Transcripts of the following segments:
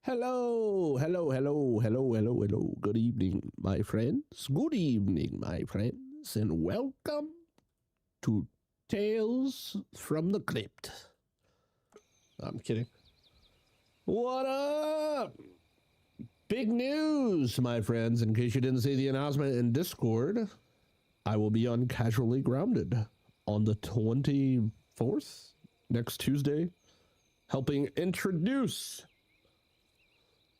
Hello. Good evening, my friends. Good evening, my friends, and welcome to Tales from the Crypt. I'm kidding. What up? Big news, my friends. In case you didn't see the announcement in Discord, I will be on Casually Grounded on the 24th, next Tuesday, helping introduce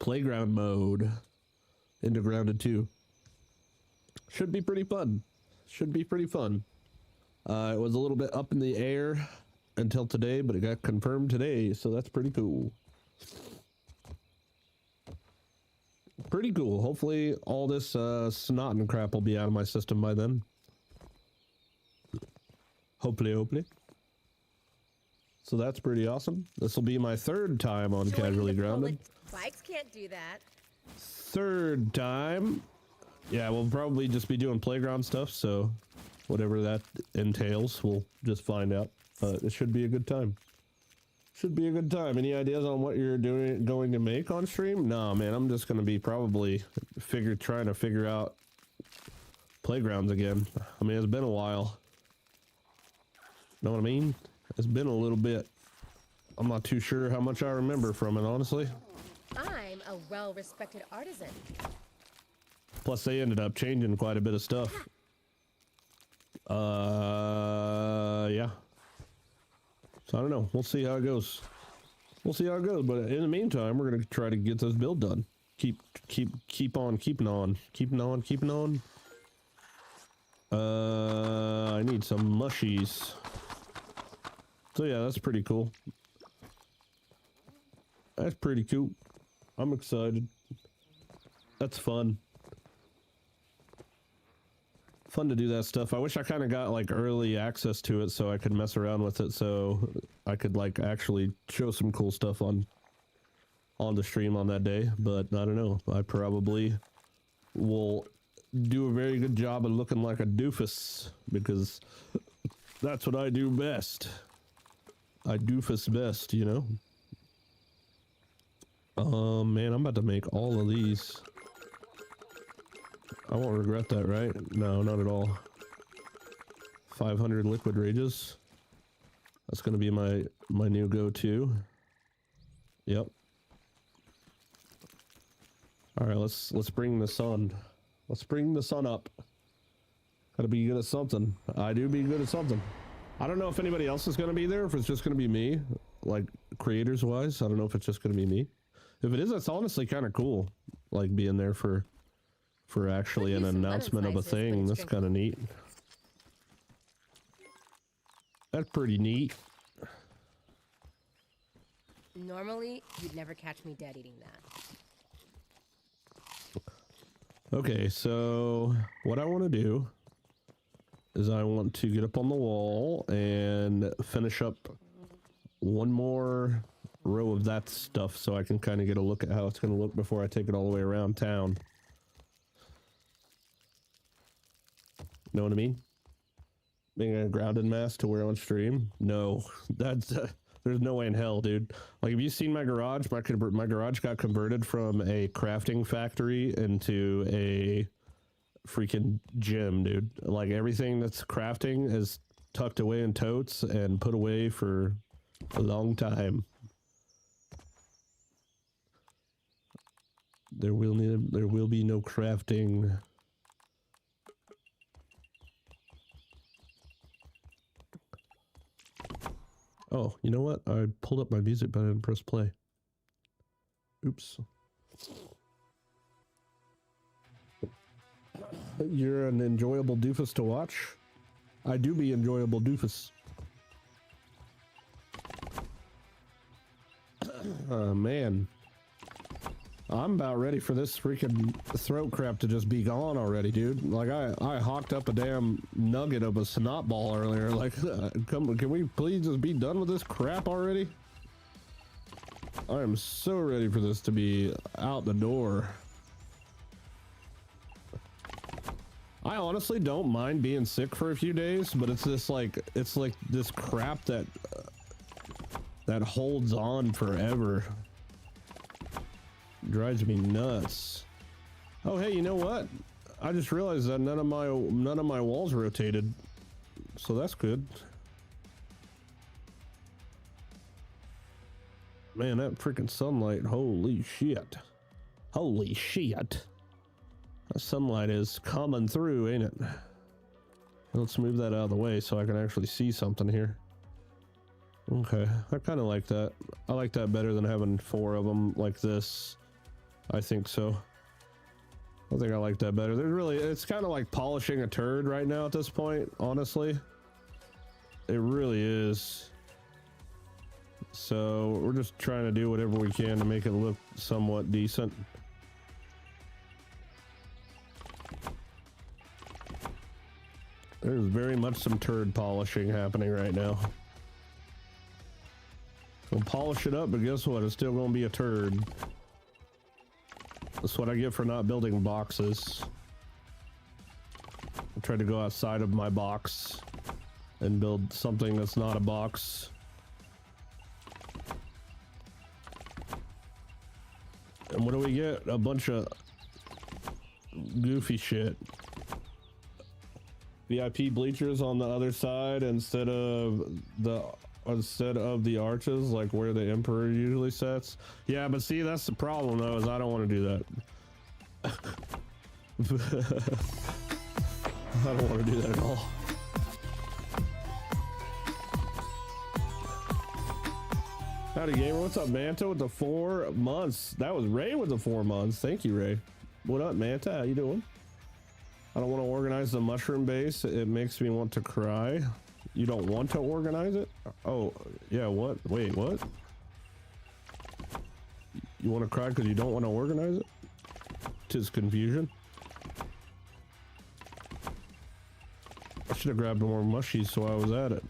Playground mode into Grounded 2. Should be pretty fun. It was a little bit up in the air until today, but it got confirmed today, so that's pretty cool. Hopefully all this snot and crap will be out of my system by then. Hopefully. So that's pretty awesome. This will be my third time on Casually Grounded. Bikes can't do that. Third time. Yeah, we'll probably just be doing playground stuff, so whatever that entails, we'll just find out. It should be a good time. Any ideas on what you're going to make on stream? No, man, I'm just going to be probably trying to figure out playgrounds again. I mean, it's been a while. Know what I mean? It's been a little bit. I'm not too sure how much I remember from it, honestly. I'm a well-respected artisan. Plus, they ended up changing quite a bit of stuff. Yeah. So I don't know. We'll see how it goes. But in the meantime, we're gonna try to get this build done. Keep on keeping on. I need some mushies. So yeah, that's pretty cool. I'm excited. That's fun. Fun to do that stuff. I wish I kind of got like early access to it so I could mess around with it, so I could like actually show some cool stuff on the stream on that day. But I don't know. I probably will do a very good job of looking like a doofus, because that's what I do best. I doofus best, you know? Man, I'm about to make all of these. I won't regret that, right? No, not at all. 500 liquid rages. That's gonna be my new go-to. Yep. All right, let's bring the sun. Let's bring the sun up. Gotta be good at something. I do be good at something. I don't know if anybody else is gonna be there, if it's just gonna be me, like creators wise. I don't know if it's just gonna be me. If it is, that's honestly kind of cool. Like being there for actually an announcement of a thing. That's kind of neat. That's pretty neat. Normally, you'd never catch me dead eating that. Okay, so what I want to do is I want to get up on the wall and finish up one more row of that stuff so I can kind of get a look at how it's going to look before I take it all the way around town. Know what I mean? Being a grounded mask to wear on stream? No, that's there's no way in hell, dude. Like, have you seen my garage? My garage got converted from a crafting factory into a freaking gym, dude. Like, everything that's crafting is tucked away in totes and put away for a long time. There will be no crafting. Oh, you know what? I pulled up my music, but I didn't press play. Oops. You're an enjoyable doofus to watch. I do be enjoyable doofus. Oh, man. I'm about ready for this freaking throat crap to just be gone already, dude. Like, I hawked up a damn nugget of a snot ball earlier. Like, can we please just be done with this crap already? I am so ready for this to be out the door. I honestly don't mind being sick for a few days, but it's just like, it's like this crap that holds on forever. Drives me nuts. Oh, hey, you know what? I just realized that none of my walls rotated, so that's good. Man, that freaking sunlight! Holy shit! Holy shit! That sunlight is coming through, ain't it? Let's move that out of the way so I can actually see something here. Okay, I kind of like that. I like that better than having 4 of them like this. I think so. I think I like that better. There's really, it's kind of like polishing a turd right now at this point, honestly. It really is. So we're just trying to do whatever we can to make it look somewhat decent. There's very much some turd polishing happening right now. We'll polish it up, but guess what? It's still going to be a turd. That's what I get for not building boxes. I tried to go outside of my box and build something that's not a box. And what do we get? A bunch of goofy shit. VIP bleachers on the other side instead of the arches, like where the Emperor usually sits. Yeah, but see, that's the problem though, is I don't want to do that. I don't want to do that at all. Howdy gamer, what's up Manta with the 4 months? That was Ray with the 4 months. Thank you, Ray. What up Manta, how you doing? I don't want to organize the mushroom base. It makes me want to cry. You don't want to organize it? Oh, yeah, what? Wait, what? You want to cry because you don't want to organize it? 'Tis confusion. I should have grabbed more mushies so I was at it.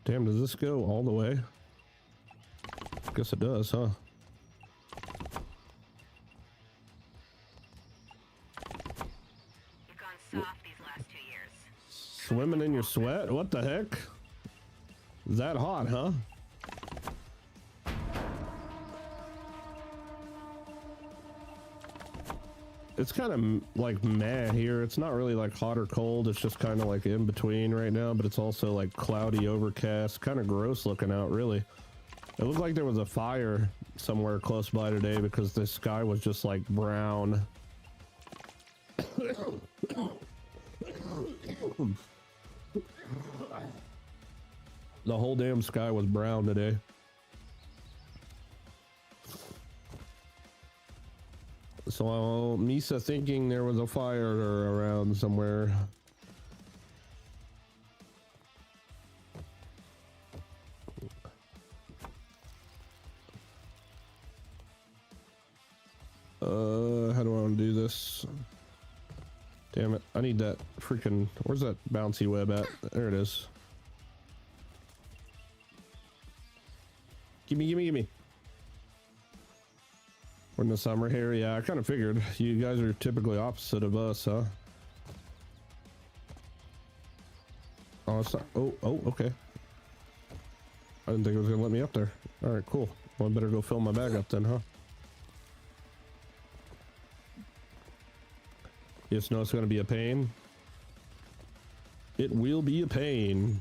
Damn, does this go all the way? Guess it does, huh? You've gone soft these last 2 years. Swimming in your sweat? What the heck? Is that hot, huh? It's kind of like meh here. It's not really like hot or cold. It's just kind of like in between right now, but it's also like cloudy, overcast, kind of gross looking out, really. It looked like there was a fire somewhere close by today because the sky was just like brown. The whole damn sky was brown today. So Misa thinking there was a fire around somewhere. How do I want to do this? Damn it, I need that freaking, where's that bouncy web at? There it is. Gimme, gimme, gimme. We're in the summer here. Yeah, I kind of figured. You guys are typically opposite of us, huh? Oh, it's not, oh, okay. I didn't think it was gonna let me up there. All right, cool. Well, I better go fill my bag up then, huh? Yes, no, it's gonna be a pain. It will be a pain,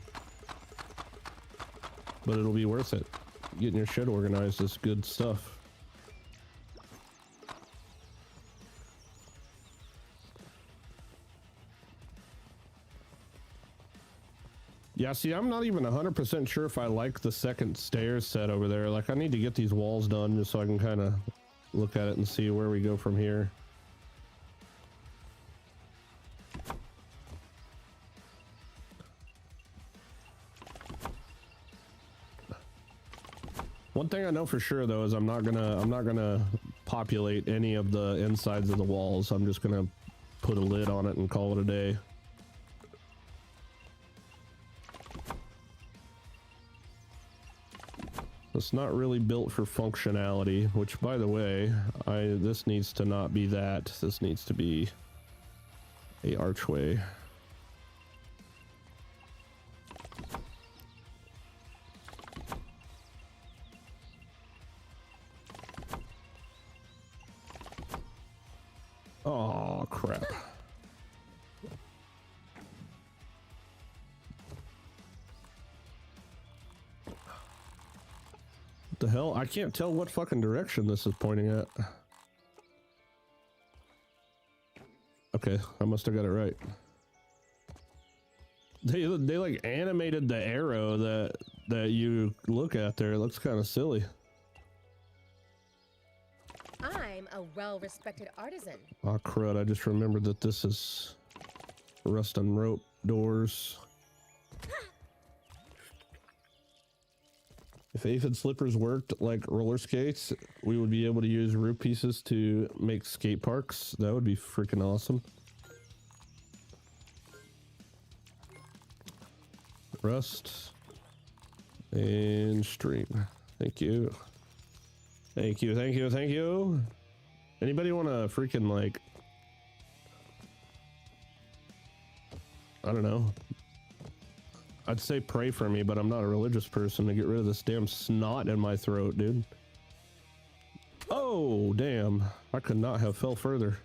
but it'll be worth it. Getting your shit organized is good stuff. Yeah, see, I'm not even 100% sure if I like the second stairs set over there. Like, I need to get these walls done just so I can kind of look at it and see where we go from here. One thing I know for sure though is I'm not gonna populate any of the insides of the walls. I'm just gonna put a lid on it and call it a day. It's not really built for functionality, which, by the way, this needs to not be that. This needs to be a archway. Oh, crap. What the hell? I can't tell what fucking direction this is pointing at. Okay, I must have got it right. They like animated the arrow that you look at there. It looks kind of silly. I'm a well-respected artisan. Oh crud, I just remembered that this is rust and rope doors. If aphid slippers worked like roller skates, we would be able to use root pieces to make skate parks. That would be freaking awesome. Rust and stream. Thank you. Thank you, thank you, thank you. Anybody want to freaking, like, I don't know. I'd say pray for me, but I'm not a religious person, to get rid of this damn snot in my throat, dude. Oh, damn. I could not have fell further.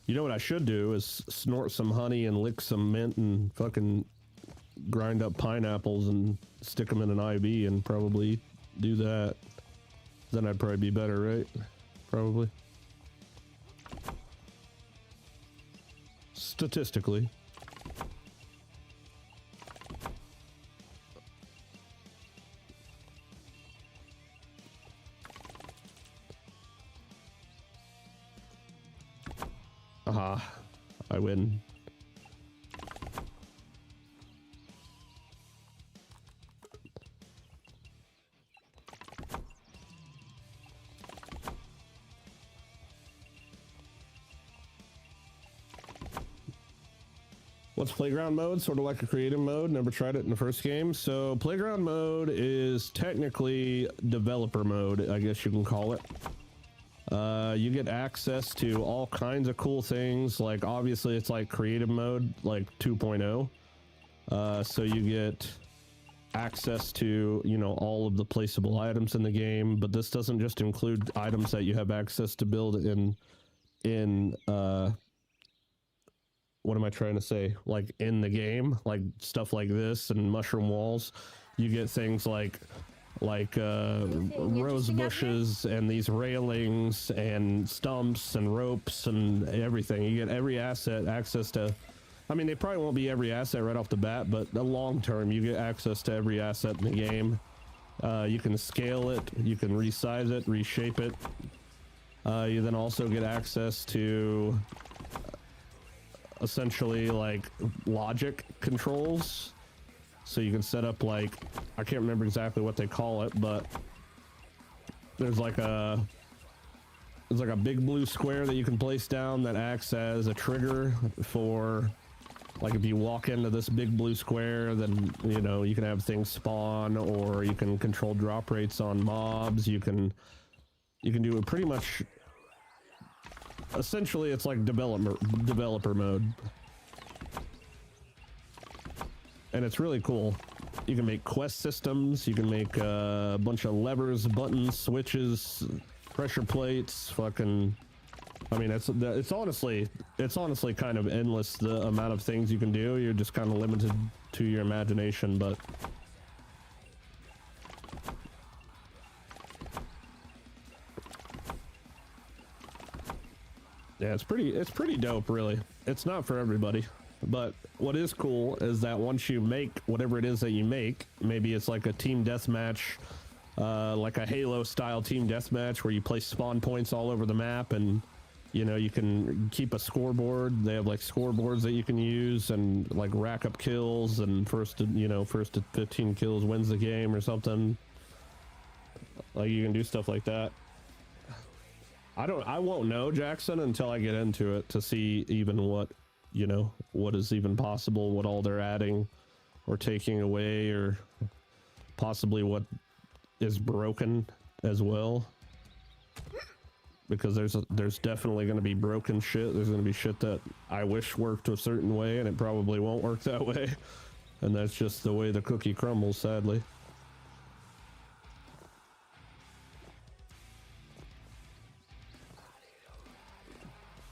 You know what I should do is snort some honey and lick some mint and fucking grind up pineapples and stick them in an IV and probably do that. Then I'd probably be better, right? Probably. Statistically. Aha, I win. What's playground mode? Sort of like a creative mode. Never tried it in the first game. So playground mode is technically developer mode, I guess you can call it. You get access to all kinds of cool things. Like obviously it's like creative mode, like 2.0. So you get access to, you know, all of the placeable items in the game, but this doesn't just include items that you have access to build in what am I trying to say? Like in the game, like stuff like this and mushroom walls. You get things like rose bushes and these railings and stumps and ropes and everything. You get every asset access to. I mean, they probably won't be every asset right off the bat, but the long term, you get access to every asset in the game. You can scale it, you can resize it, reshape it. You then also get access to essentially like logic controls. So you can set up like, I can't remember exactly what they call it, but there's like a big blue square that you can place down that acts as a trigger for, like, if you walk into this big blue square, then, you know, you can have things spawn, or you can control drop rates on mobs. You can do it pretty much. Essentially, it's like developer mode. And it's really cool. You can make quest systems, you can make a bunch of levers, buttons, switches, pressure plates, fucking, I mean, it's honestly kind of endless, the amount of things you can do. You're just kind of limited to your imagination, but yeah, it's pretty dope, really. It's not for everybody. But what is cool is that once you make whatever it is that you make, maybe it's like a team deathmatch, like a Halo style team deathmatch where you place spawn points all over the map, and you know, you can keep a scoreboard. They have like scoreboards that you can use and like rack up kills, and first to 15 kills wins the game or something. Like you can do stuff like that. I won't know, Jackson, until I get into it to see even what, you know, what is even possible, what all they're adding. or taking away, or possibly what is broken as well. Because there's definitely going to be broken shit. There's going to be shit that I wish worked a certain way, and it probably won't work that way. And that's just the way the cookie crumbles, sadly.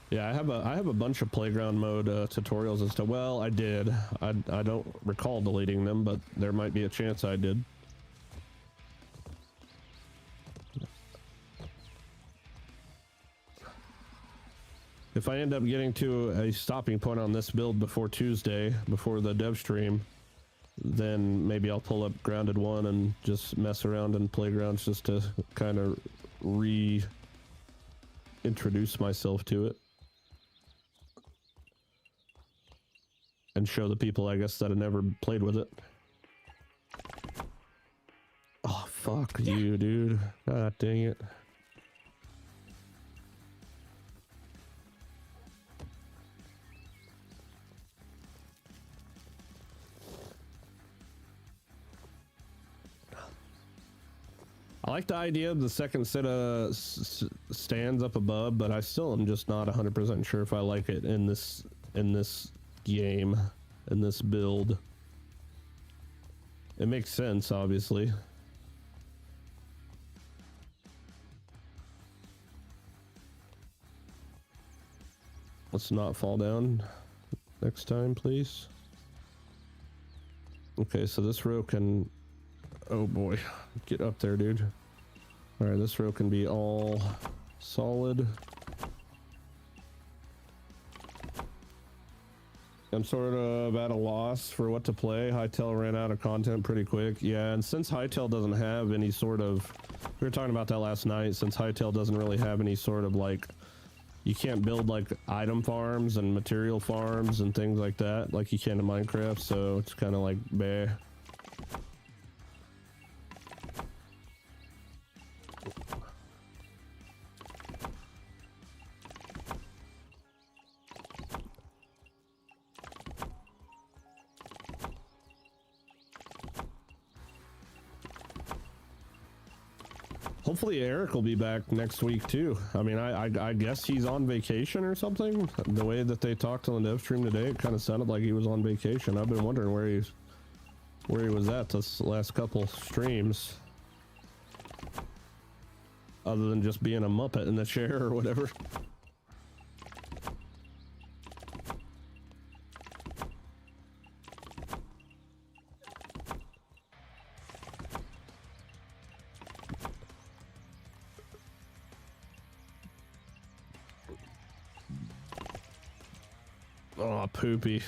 Yeah, I have a bunch of playground mode tutorials and stuff. Well, I did. I don't recall deleting them, but there might be a chance I did. If I end up getting to a stopping point on this build before Tuesday, before the dev stream, then maybe I'll pull up Grounded 1 and just mess around in playgrounds just to kind of reintroduce myself to it. And show the people, I guess, that have never played with it. Oh, fuck you, dude. God dang it. I like the idea of the second set of stands up above, but I still am just not 100% sure if I like it in this game, in this build. It makes sense, obviously. Let's not fall down next time, please. Okay, so this row can... Oh boy, get up there, dude. All right, this row can be all solid. I'm sort of at a loss for what to play. Hytale ran out of content pretty quick. Yeah, and since Hytale doesn't have any sort of... We were talking about that last night. Since Hytale doesn't really have any sort of like... You can't build like item farms and material farms and things like that like you can in Minecraft, so it's kind of like bleh. Hopefully Eric will be back next week too. I mean, I guess he's on vacation or something. The way that they talked on the dev stream today, it kind of sounded like he was on vacation. I've been wondering where he was at this last couple streams, other than just being a muppet in the chair or whatever. Oh, poopy.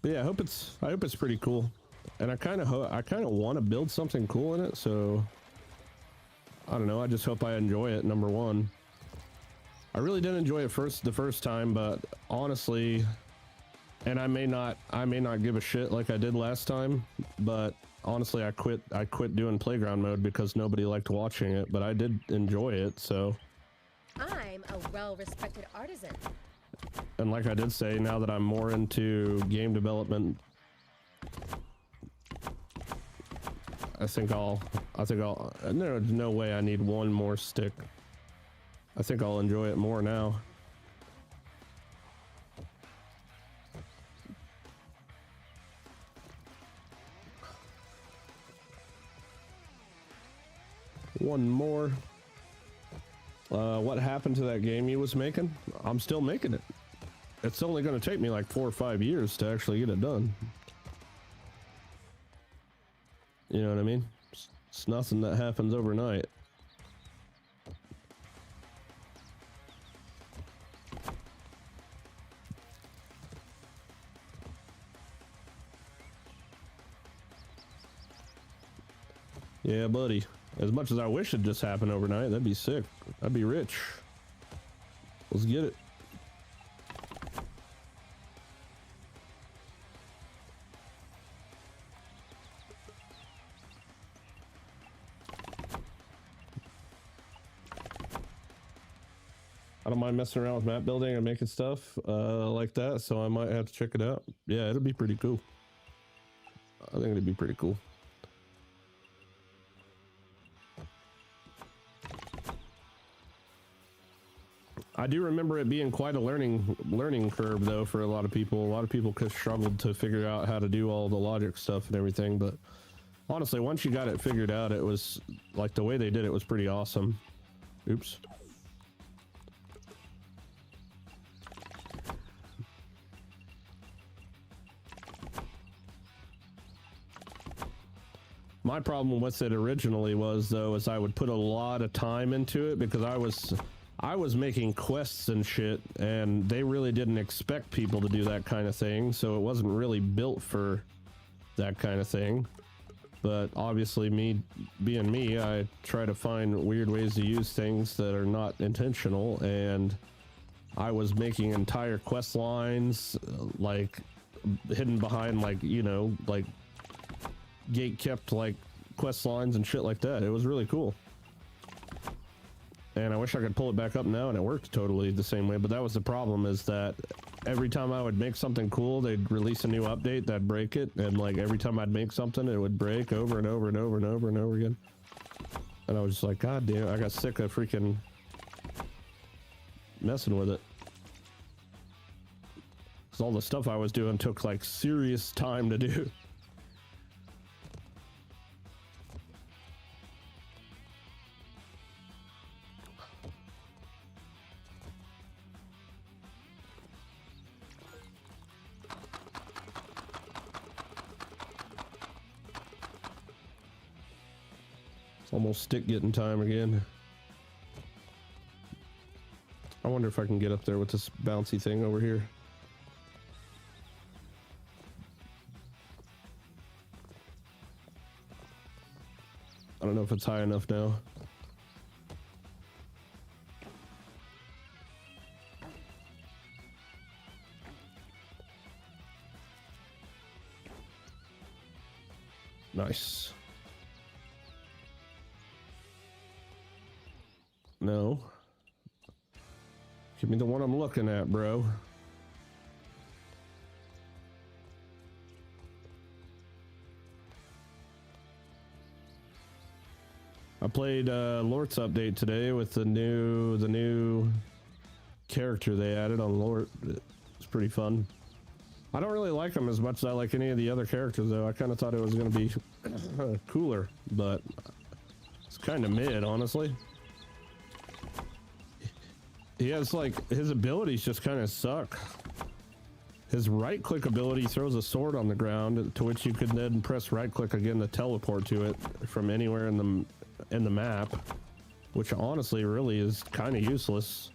But yeah, I hope it's pretty cool, and I kind of want to build something cool in it. So I don't know. I just hope I enjoy it. Number one, I really didn't enjoy it the first time, but honestly, and I may not give a shit like I did last time, but honestly, I quit doing playground mode because nobody liked watching it, but I did enjoy it. So I'm a well-respected artisan. And like I did say, now that I'm more into game development, there's no way I need one more stick. I think I'll enjoy it more now. One more. What happened to that game you was making? I'm still making it. It's only going to take me like 4 or 5 years to actually get it done. You know what I mean? It's nothing that happens overnight. Yeah, buddy. As much as I wish it just happened overnight, that'd be sick. I'd be rich. Let's get it. I don't mind messing around with map building and making stuff like that, so I might have to check it out. Yeah, it'll be pretty cool. I think it'd be pretty cool. I do remember it being quite a learning curve though for a lot of people. A lot of people struggled to figure out how to do all the logic stuff and everything, but honestly, once you got it figured out, it was like the way they did it was pretty awesome. Oops. My problem with it originally was though, is I would put a lot of time into it because I was making quests and shit, and they really didn't expect people to do that kind of thing, so it wasn't really built for that kind of thing. But obviously, me being me, I try to find weird ways to use things that are not intentional, and I was making entire quest lines like hidden behind, like, you know, like gate kept like quest lines and shit like that. It was really cool. And I wish I could pull it back up now and it worked totally the same way, but that was the problem, is that every time I would make something cool, they'd release a new update that'd break it, and like every time I'd make something, it would break over and over and over and over and over again. And I was just like, God damn, I got sick of freaking messing with it. Because all the stuff I was doing took like serious time to do. Almost stick getting time again. I wonder if I can get up there with this bouncy thing over here. I don't know if it's high enough now. Nice. No. Give me the one I'm looking at, bro. I played Lort's update today with the new character they added on Lort. It's pretty fun. I don't really like him as much as I like any of the other characters though. I kind of thought it was going to be cooler, but it's kind of mid, honestly. He has like, his abilities just kind of suck. His right click ability throws a sword on the ground, to which you could then press right click again to teleport to it from anywhere in the map, which honestly really is kind of useless.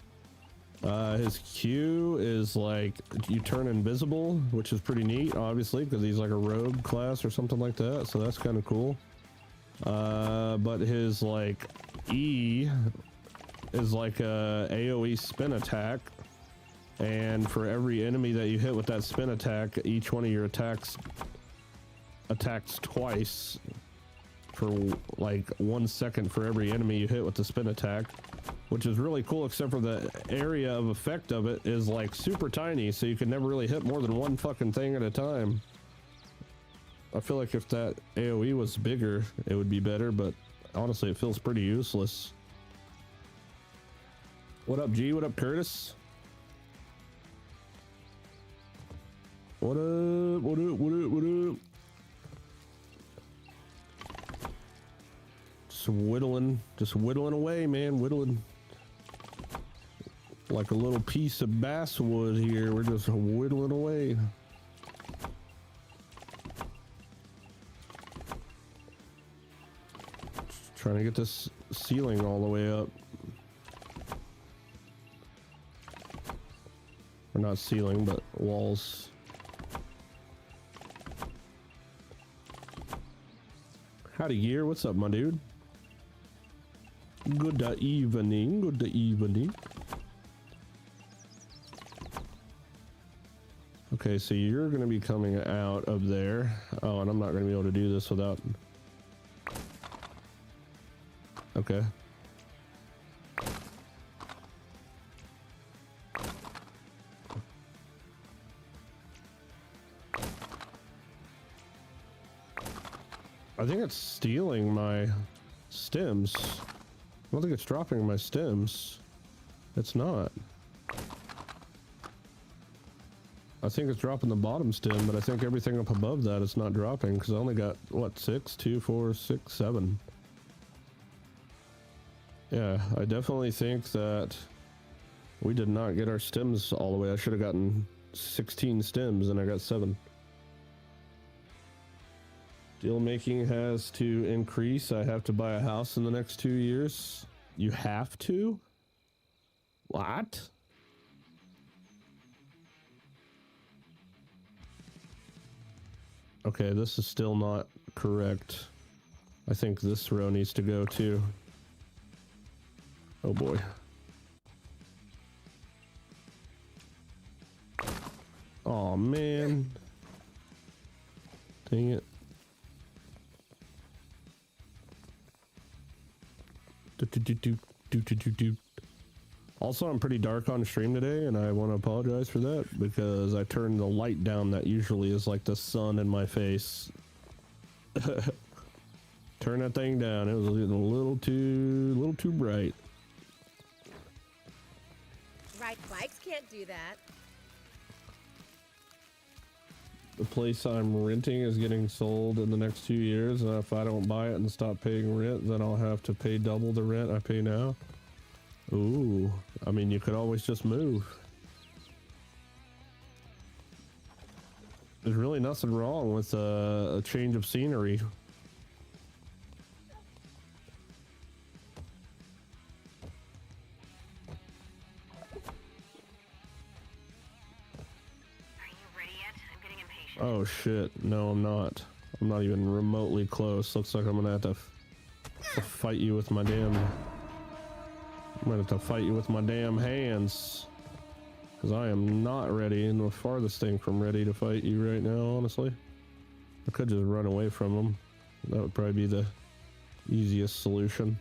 His Q is like, you turn invisible, which is pretty neat, obviously, because he's like a rogue class or something like that, so that's kind of cool. But his like E is like a AoE spin attack, and for every enemy that you hit with that spin attack, each one of your attacks twice for like 1 second for every enemy you hit with the spin attack, which is really cool, except for the area of effect of it is like super tiny, so you can never really hit more than one fucking thing at a time. I feel like if that AoE was bigger, it would be better, but honestly, it feels pretty useless. What up, G? What up, Curtis? What up? What up? What up? What up? Just whittling away, man. Whittling like a little piece of basswood here. We're just whittling away. Trying to get this ceiling all the way up. Or not ceiling, but walls. Howdy, Gear. What's up, my dude? Good evening. Good evening. Okay, so you're going to be coming out of there. Oh, and I'm not going to be able to do this without... Okay. I think it's stealing my stems. I don't think it's dropping my stems. It's not. I think it's dropping the bottom stem, but I think everything up above that is not dropping because I only got, what, 6, 2, 4, 6, 7. Yeah, I definitely think that we did not get our stems all the way. I should have gotten 16 stems and I got 7. Deal making has to increase. I have to buy a house in the next 2 years. You have to? What? Okay, this is still not correct. I think this row needs to go too. Oh boy. Oh man. Dang it. Also, I'm pretty dark on stream today, and I want to apologize for that because I turned the light down that usually is like the sun in my face. Turn that thing down. It was getting a little too bright. Right, bikes can't do that. The place I'm renting is getting sold in the next 2 years, and if I don't buy it and stop paying rent, then I'll have to pay double the rent I pay now. Ooh, I mean, you could always just move. There's really nothing wrong with a change of scenery. Oh shit, no I'm not. I'm not even remotely close. Looks like I'm gonna have to fight you with my damn... I'm gonna have to fight you with my damn hands. Because I am not ready, and the farthest thing from ready to fight you right now, honestly. I could just run away from them. That would probably be the easiest solution.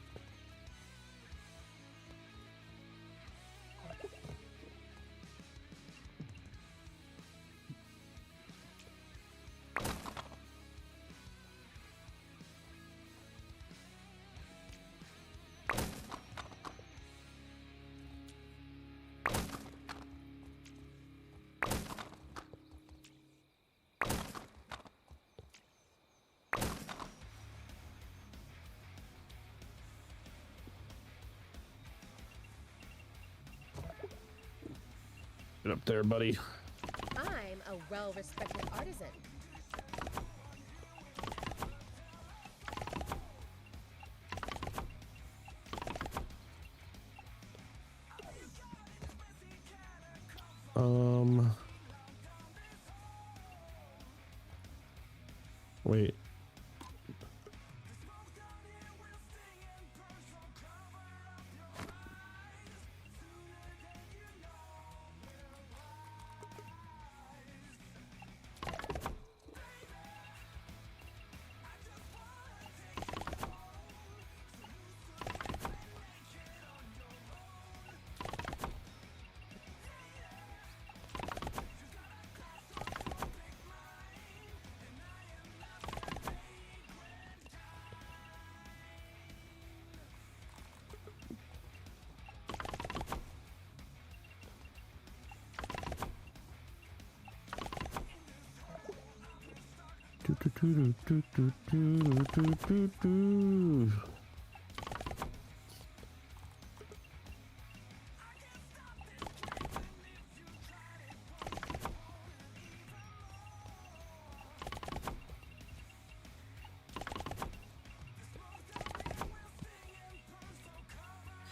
Get up there, buddy. I'm a well-respected artisan. Wait.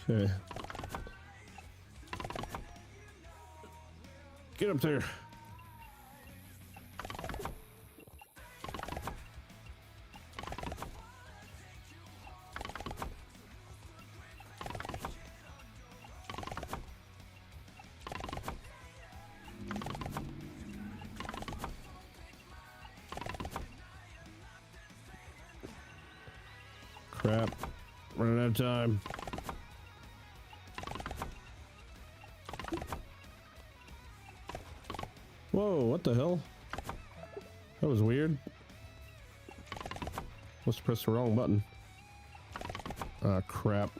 Okay. Get up there. Crap. Running out of time. Whoa, what the hell? That was weird. Must have pressed the wrong button. Ah, crap.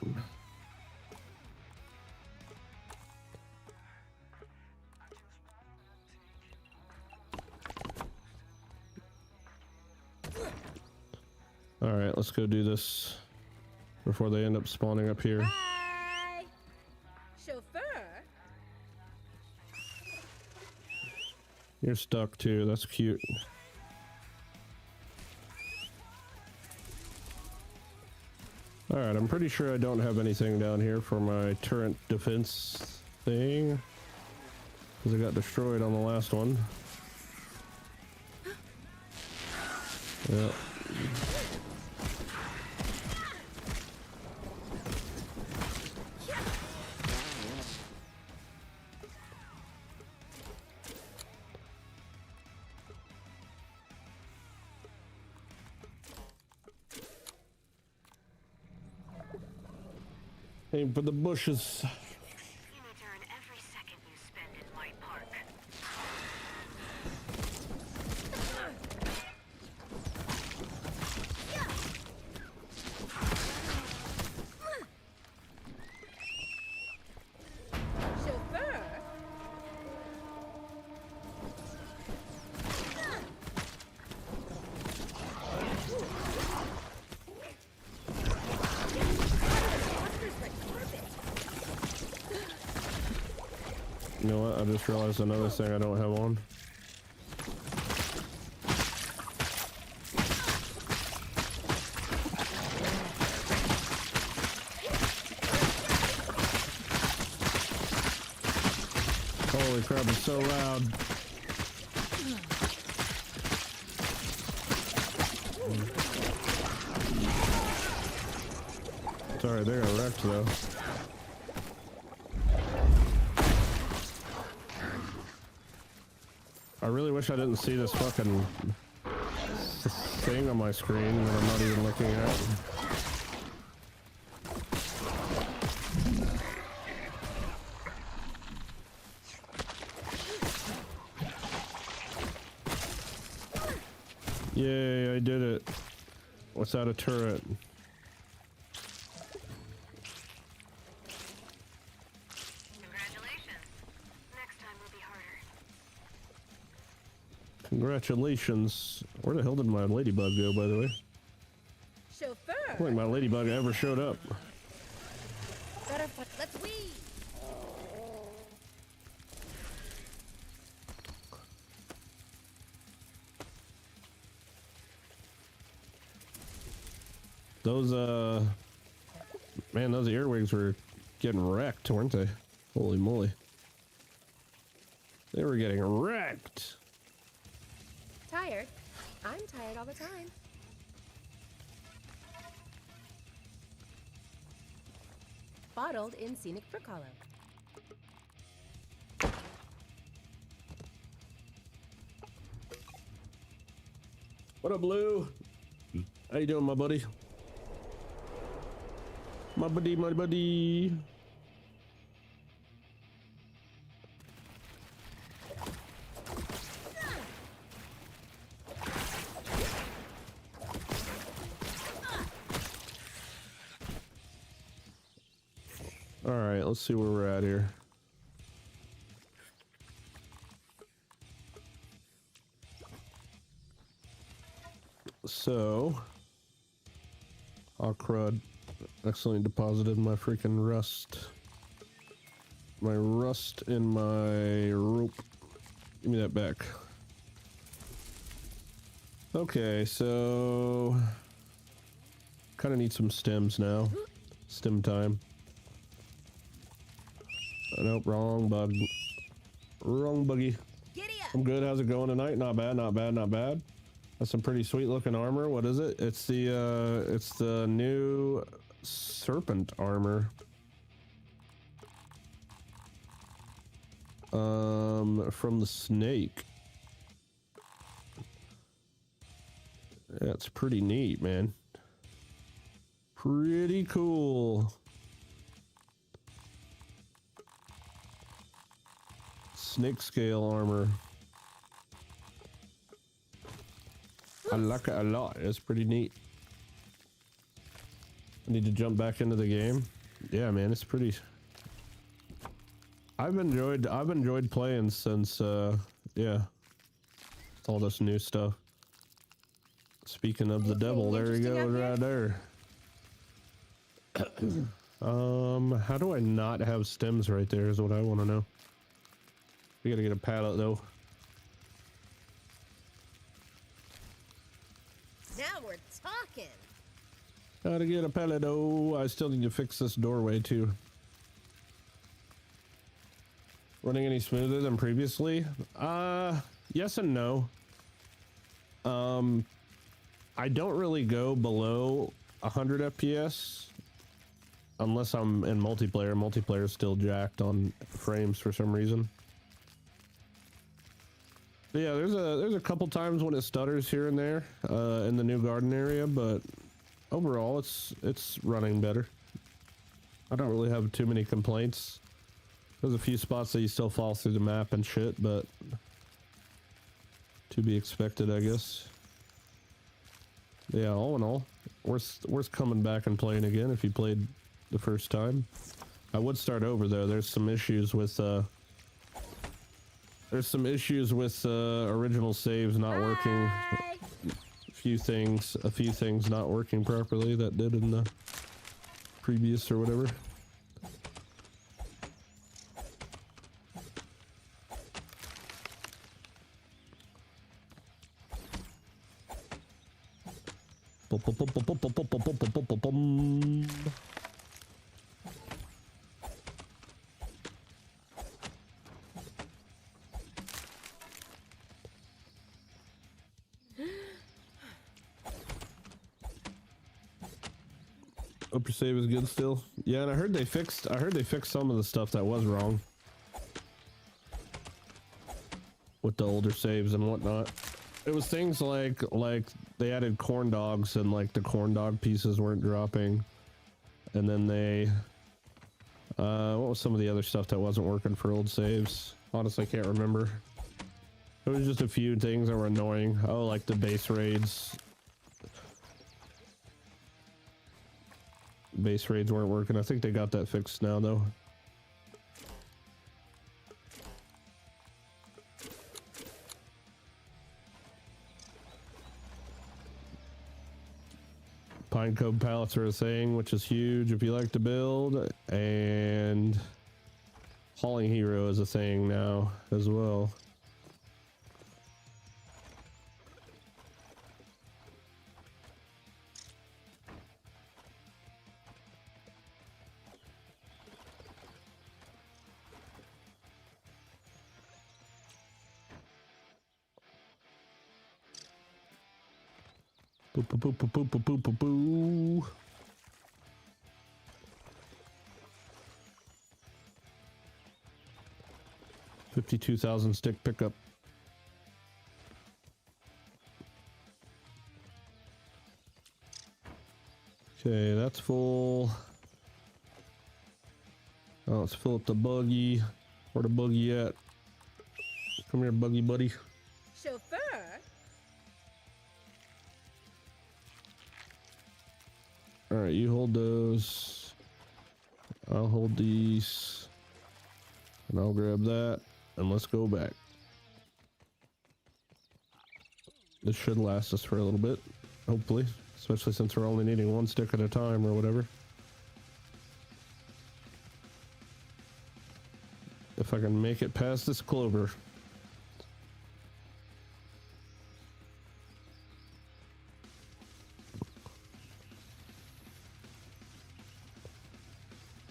Alright, let's go do this before they end up spawning up here. Bye! Chauffeur? You're stuck too, that's cute. Alright, I'm pretty sure I don't have anything down here for my turret defense thing, because I got destroyed on the last one. Yep. Aim for the bushes. You need to earn every second you spend in my park. Chauffeur? You know what? I just realized another thing I don't have on. Holy crap, it's so loud. Sorry, they're wrecked though. I really wish I didn't see this fucking thing on my screen that I'm not even looking at. Yay, I did it. Without a turret. Congratulations. Next time will be harder. Congratulations. Where the hell did my ladybug go, by the way? I don't Chauffeur? think my ladybug ever showed up. Butterfly, let's weave! Those, man, those earwigs were getting wrecked, weren't they? Holy moly. They were getting wrecked. Tired? I'm tired all the time. Bottled in scenic fruit hollow. What up, Blue? How you doing, my buddy? My buddy, my buddy. All right, let's see where we're at here. So, oh crud, accidentally deposited my freaking rust. My rust in my rope. Give me that back. Okay, so kind of need some stems now. Stem time. Nope, wrong bug. Wrong buggy. Giddy up. I'm good. How's it going tonight? Not bad, not bad, not bad. That's some pretty sweet looking armor. What is it? It's the new serpent armor. From the snake. That's pretty neat, man. Pretty cool. Snake scale armor. I like it a lot. It's pretty neat. I need to jump back into the game. Yeah, man, it's pretty. I've enjoyed playing since yeah. It's all this new stuff. Speaking of the devil, there he goes right there. How do I not have stems right there is what I want to know. We gotta get a pallet though. Now we're talking. Gotta get a pallet though. I still need to fix this doorway too. Running any smoother than previously? Yes and no. I don't really go below 100 FPS unless I'm in multiplayer. Multiplayer is still jacked on frames for some reason. But yeah, there's a couple times when it stutters here and there in the new garden area, but overall it's running better. I don't really have too many complaints. There's a few spots that you still fall through the map and shit, but to be expected, I guess. Yeah, all in all, worth coming back and playing again if you played the first time. I would start over though. There's some issues with original saves not working. A few things not working properly that did in the previous or whatever. Hope your save is good still. Yeah, and I heard they fixed some of the stuff that was wrong with the older saves and whatnot. It was things like they added corn dogs and like the corn dog pieces weren't dropping, and then they what was some of the other stuff that wasn't working for old saves? Honestly, I can't remember. It was just a few things that were annoying. Oh, like the base raids. Base raids weren't working. I think they got that fixed now though. Pine cone pallets are a thing, which is huge if you like to build, and hauling hero is a thing now as well. Boo, boo, boo, boo, boo, boo, boo, boo. $52,000 stick pickup. Okay, that's full. Oh, let's fill up the buggy. Where the buggy at? Come here, buggy buddy. Chauffeur. All right, you hold those. I'll hold these. And I'll grab that. And let's go back. This should last us for a little bit, hopefully. Especially since we're only needing one stick at a time or whatever. If I can make it past this clover.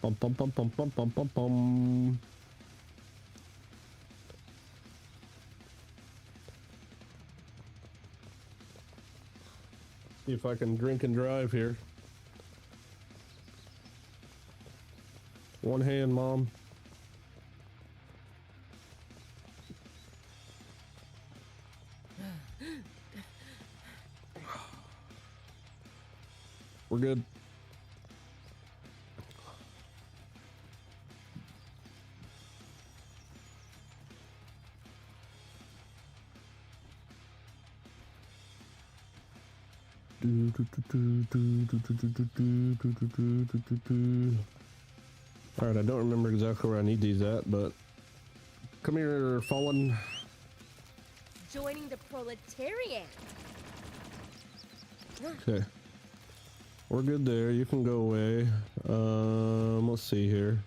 Bum, bum, bum, bum, bum, bum, bum, bum. See if I can drink and drive here. One hand, Mom. We're good. All right, I don't remember exactly where I need these at, but come here, Fallen. Joining the proletariat. Okay, we're good there. You can go away. Let's see here.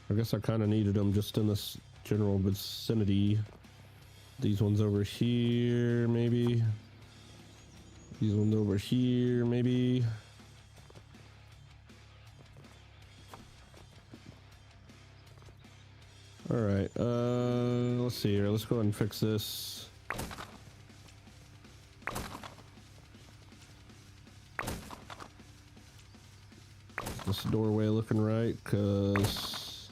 I guess I kind of needed them just in this general vicinity. These ones over here, maybe. These ones over here, maybe. All right, let's see here. Let's go ahead and fix this. This doorway looking right, because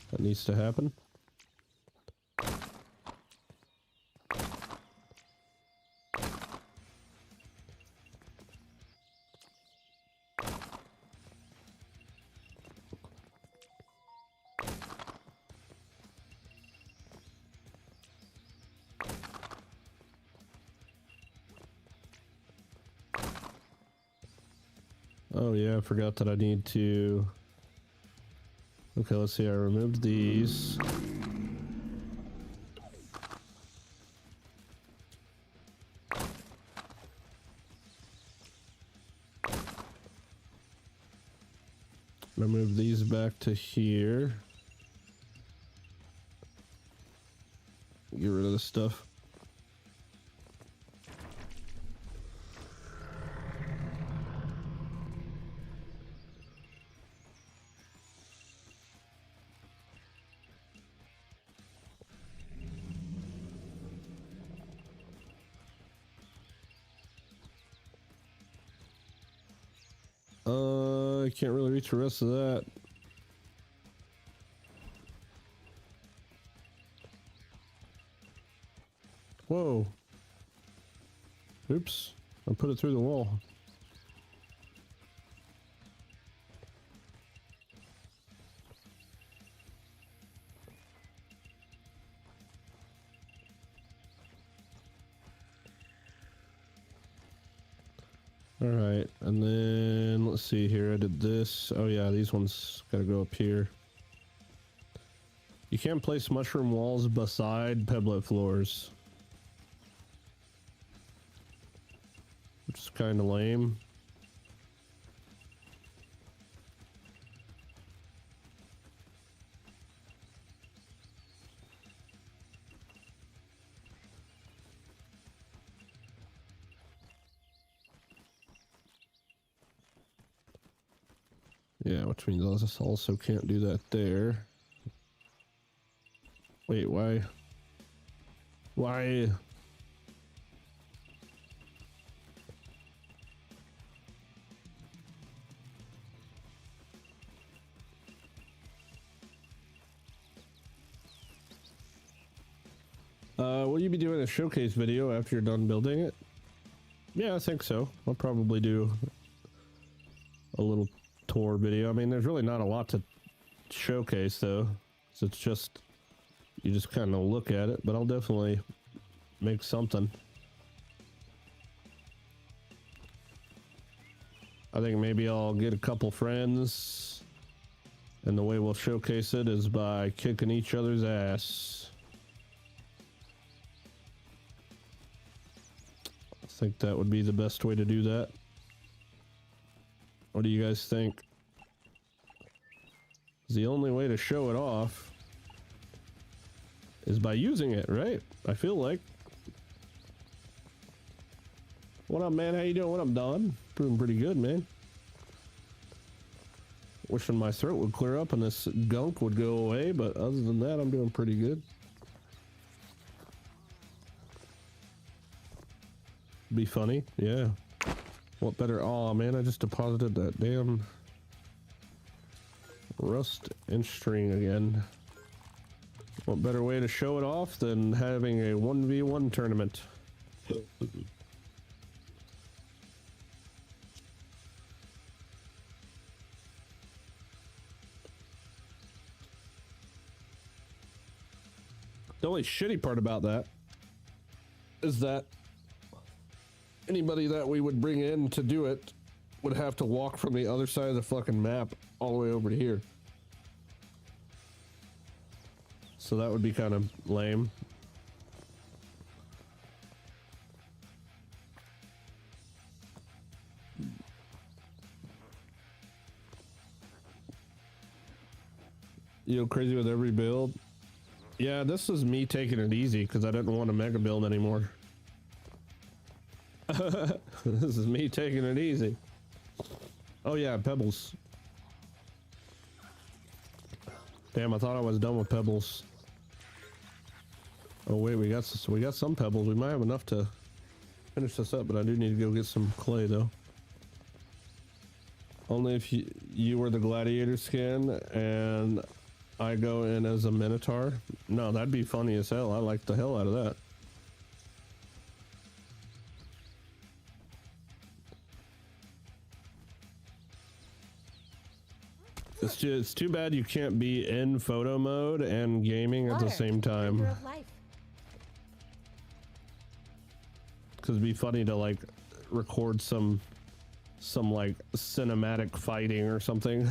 that needs to happen. Oh yeah, I forgot that I need to... Okay, let's see, I removed these. I move these back to here. Get rid of this stuff. I can't really reach the rest of that. Whoa. Oops. I put it through the wall. All right, and then let's see here. I did this. Oh yeah, these ones gotta go up here. You can't place mushroom walls beside pebblet floors, which is kind of lame. Yeah, which means I also can't do that there. Wait, why? Why? Will you be doing a showcase video after you're done building it? Yeah, I think so. I'll probably do a little tour video. I mean, there's really not a lot to showcase though, so it's just, you just kind of look at it, but I'll definitely make something. I think maybe I'll get a couple friends, and the way we'll showcase it is by kicking each other's ass. I think that would be the best way to do that. What do you guys think? The only way to show it off is by using it, right? I feel like. What up, man? How you doing? What up, Don? Doing pretty good, man. Wishing my throat would clear up and this gunk would go away, but other than that, I'm doing pretty good. Be funny, yeah. What better? Oh man, I just deposited that damn rust and string again. What better way to show it off than having a 1v1 tournament? The only shitty part about that is that anybody that we would bring in to do it would have to walk from the other side of the fucking map all the way over to here. So that would be kind of lame. You know, crazy with every build. Yeah, this is me taking it easy because I didn't want a mega build anymore. This is me taking it easy. Oh yeah, pebbles. Damn, I thought I was done with pebbles. Oh wait, we got some pebbles. We might have enough to finish this up, but I do need to go get some clay though. Only if you were the gladiator skin and I go in as a minotaur. No, that'd be funny as hell. I like the hell out of that. It's too bad you can't be in photo mode and gaming at the same time. Because it'd be funny to like record some like cinematic fighting or something.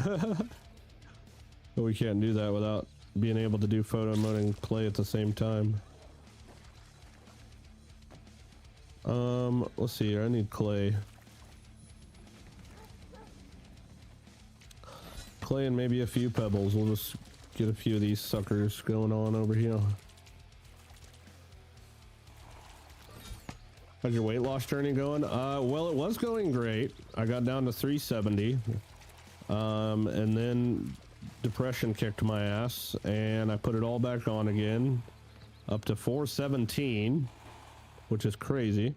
But we can't do that without being able to do photo mode and play at the same time. Let's see here. I need clay. Clay and maybe a few pebbles. We'll just get a few of these suckers going on over here. How's your weight loss journey going? Well, it was going great. I got down to 370. And then depression kicked my ass and I put it all back on again up to 417, which is crazy.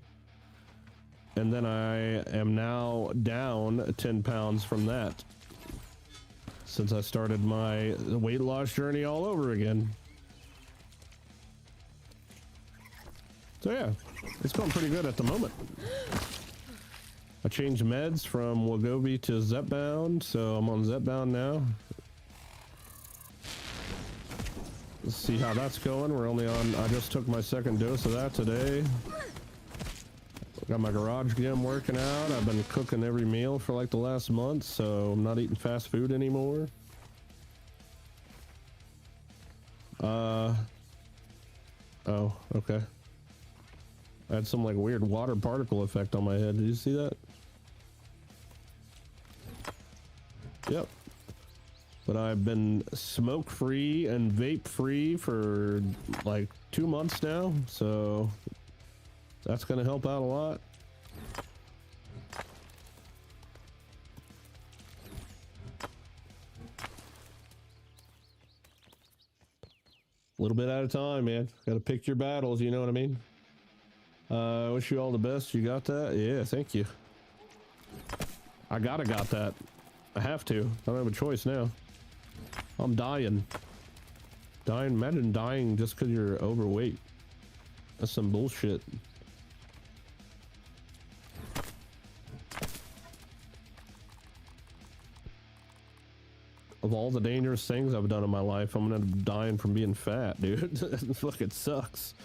And then I am now down 10 pounds from that since I started my weight loss journey all over again. So yeah, it's going pretty good at the moment. I changed meds from Wegovy to Zepbound, so I'm on Zepbound now. Let's see how that's going. We're only on, I just took my second dose of that today. Got my garage gym working out. I've been cooking every meal for like the last month, so I'm not eating fast food anymore. Oh, okay. I had some like weird water particle effect on my head. Did you see that? Yep. But I've been smoke free and vape free for like 2 months now, so that's gonna help out a lot. A little bit at a time, man. Gotta pick your battles, you know what I mean? Wish you all the best. You got that? Yeah, thank you. I got that. I have to. I don't have a choice now. I'm dying. Imagine dying just because you're overweight. That's some bullshit. Of all the dangerous things I've done in my life, I'm gonna end up dying from being fat, dude. That fucking sucks.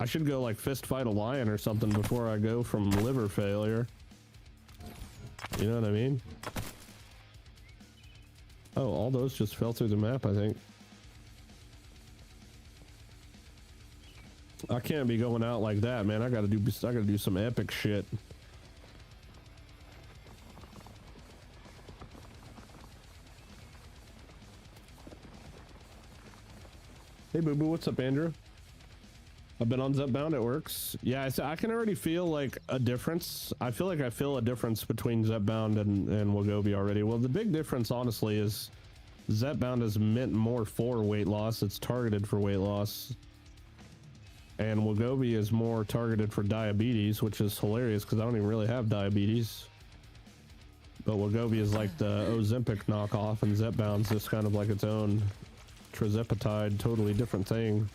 I should go like fist fight a lion or something before I go from liver failure. You know what I mean? Oh, all those just fell through the map, I think. I can't be going out like that, man. I gotta do some epic shit. Hey, boo boo, what's up, Andrew? I've been on Zepbound, it works. Yeah, I can already feel like a difference. I feel like I feel a difference between Zepbound and Wegovy already. Well, the big difference, honestly, is Zepbound is meant more for weight loss. It's targeted for weight loss. And Wegovy is more targeted for diabetes, which is hilarious because I don't even really have diabetes. But Wegovy is like the Ozempic knockoff, and Zepbound's just kind of like its own trizepatide, totally different thing.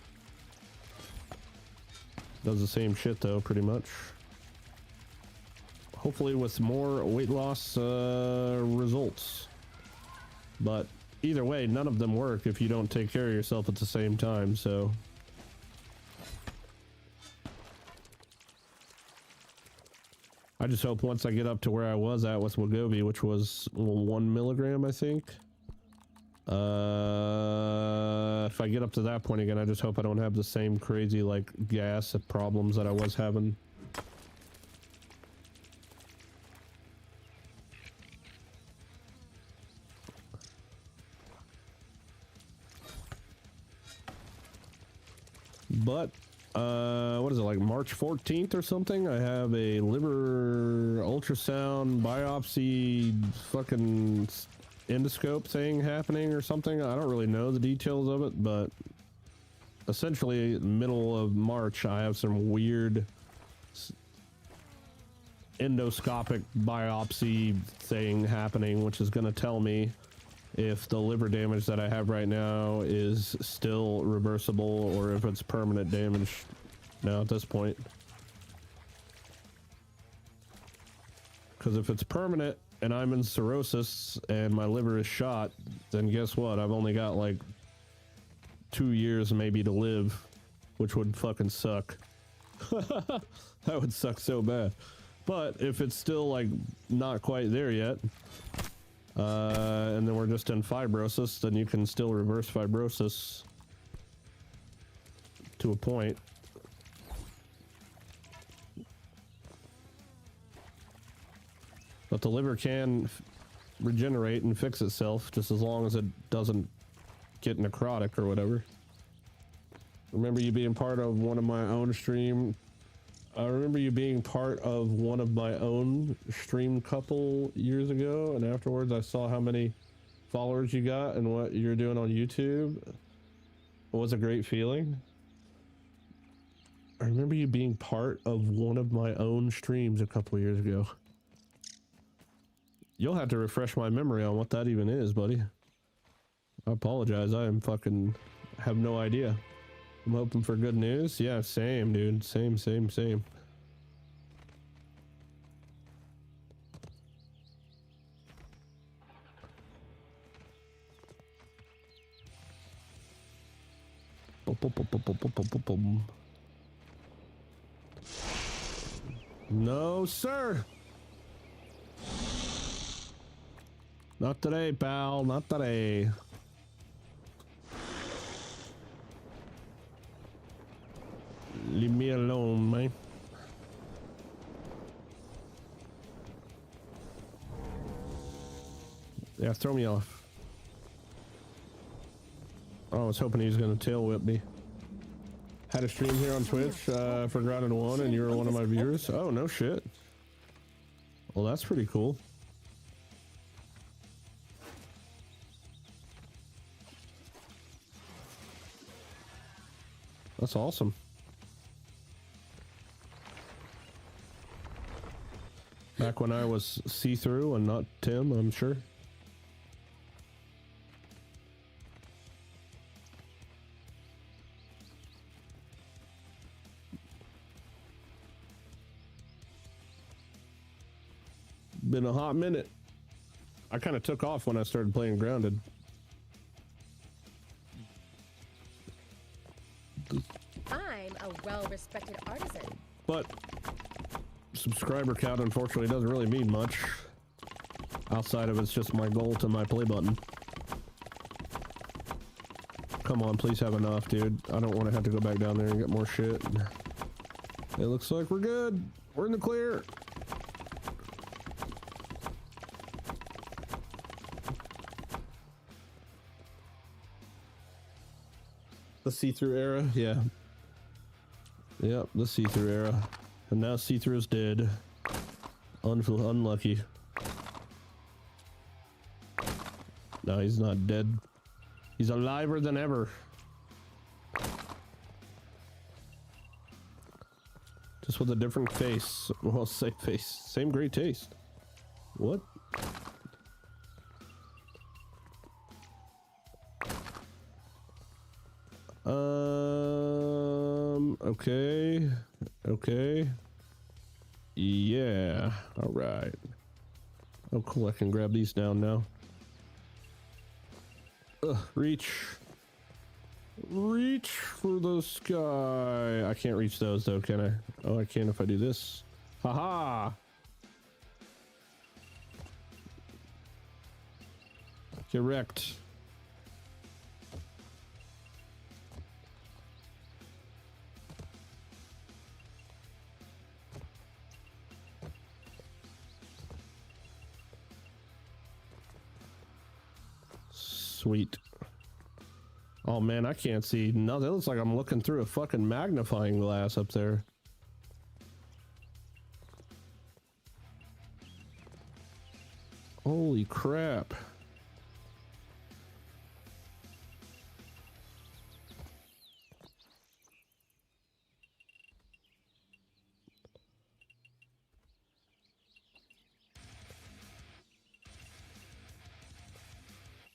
Does the same shit though, pretty much. Hopefully with more weight loss results. But either way, none of them work if you don't take care of yourself at the same time, so. I just hope once I get up to where I was at with Wegovy, which was 1 milligram, I think. If I get up to that point again, I just hope I don't have the same crazy, like, gas problems that I was having. But, what is it, like March 14th or something? I have a liver ultrasound biopsy fucking endoscope thing happening or something. I don't really know the details of it, but essentially middle of March I have some weird endoscopic biopsy thing happening, which is going to tell me if the liver damage that I have right now is still reversible or if it's permanent damage now at this point. Because if it's permanent and I'm in cirrhosis and my liver is shot, then guess what? I've only got like 2 years maybe to live, which would fucking suck. That would suck so bad. But if it's still like not quite there yet, and then we're just in fibrosis, then you can still reverse fibrosis to a point. But the liver can regenerate and fix itself just as long as it doesn't get necrotic or whatever. Remember you being part of one of my own stream. I remember you being part of one of my own stream couple years ago, and afterwards I saw how many followers you got and what you're doing on YouTube. It was a great feeling. I remember you being part of one of my own streams a couple years ago. You'll have to refresh my memory on what that even is, buddy. I apologize. I am fucking have no idea. I'm hoping for good news. Yeah, same, dude. Same. No, sir. Not today, pal. Not today. Leave me alone, man. Yeah, throw me off. I was hoping he was gonna tail whip me. Had a stream here on Twitch for Grounded One, and you were one of my viewers. Oh, no shit. Well, that's pretty cool. That's awesome. Back when I was see-through and not Tim, I'm sure. Been a hot minute. I kind of took off when I started playing Grounded. I'm a well-respected artisan. But subscriber count unfortunately doesn't really mean much outside of it's just my goal to my play button. Come on, please have enough, dude. I don't want to have to go back down there and get more shit. It looks like we're good. We're in the clear. The see-through era, yeah. Yep, the see-through era. And now see-through is dead. Unlucky. No, he's not dead. He's aliver than ever. Just with a different face. Well, same face. Same great taste. What? Okay. Okay. Yeah. All right. Oh, cool. I can grab these down now. Reach. Reach for the sky. I can't reach those though, can I? Oh, I can if I do this. Haha. Get wrecked. Sweet. Oh man, I can't see nothing. It looks like I'm looking through a fucking magnifying glass up there. Holy crap.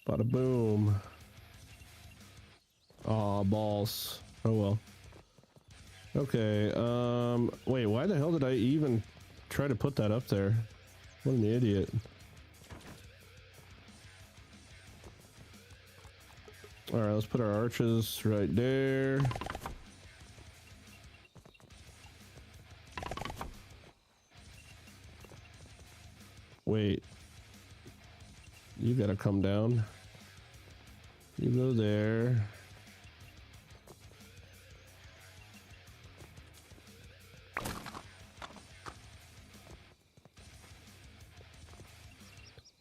Bada boom. Aw, balls. Oh well. Okay, wait, why the hell did I even try to put that up there? What an idiot. Alright, let's put our arches right there. Wait. You gotta come down. You go there.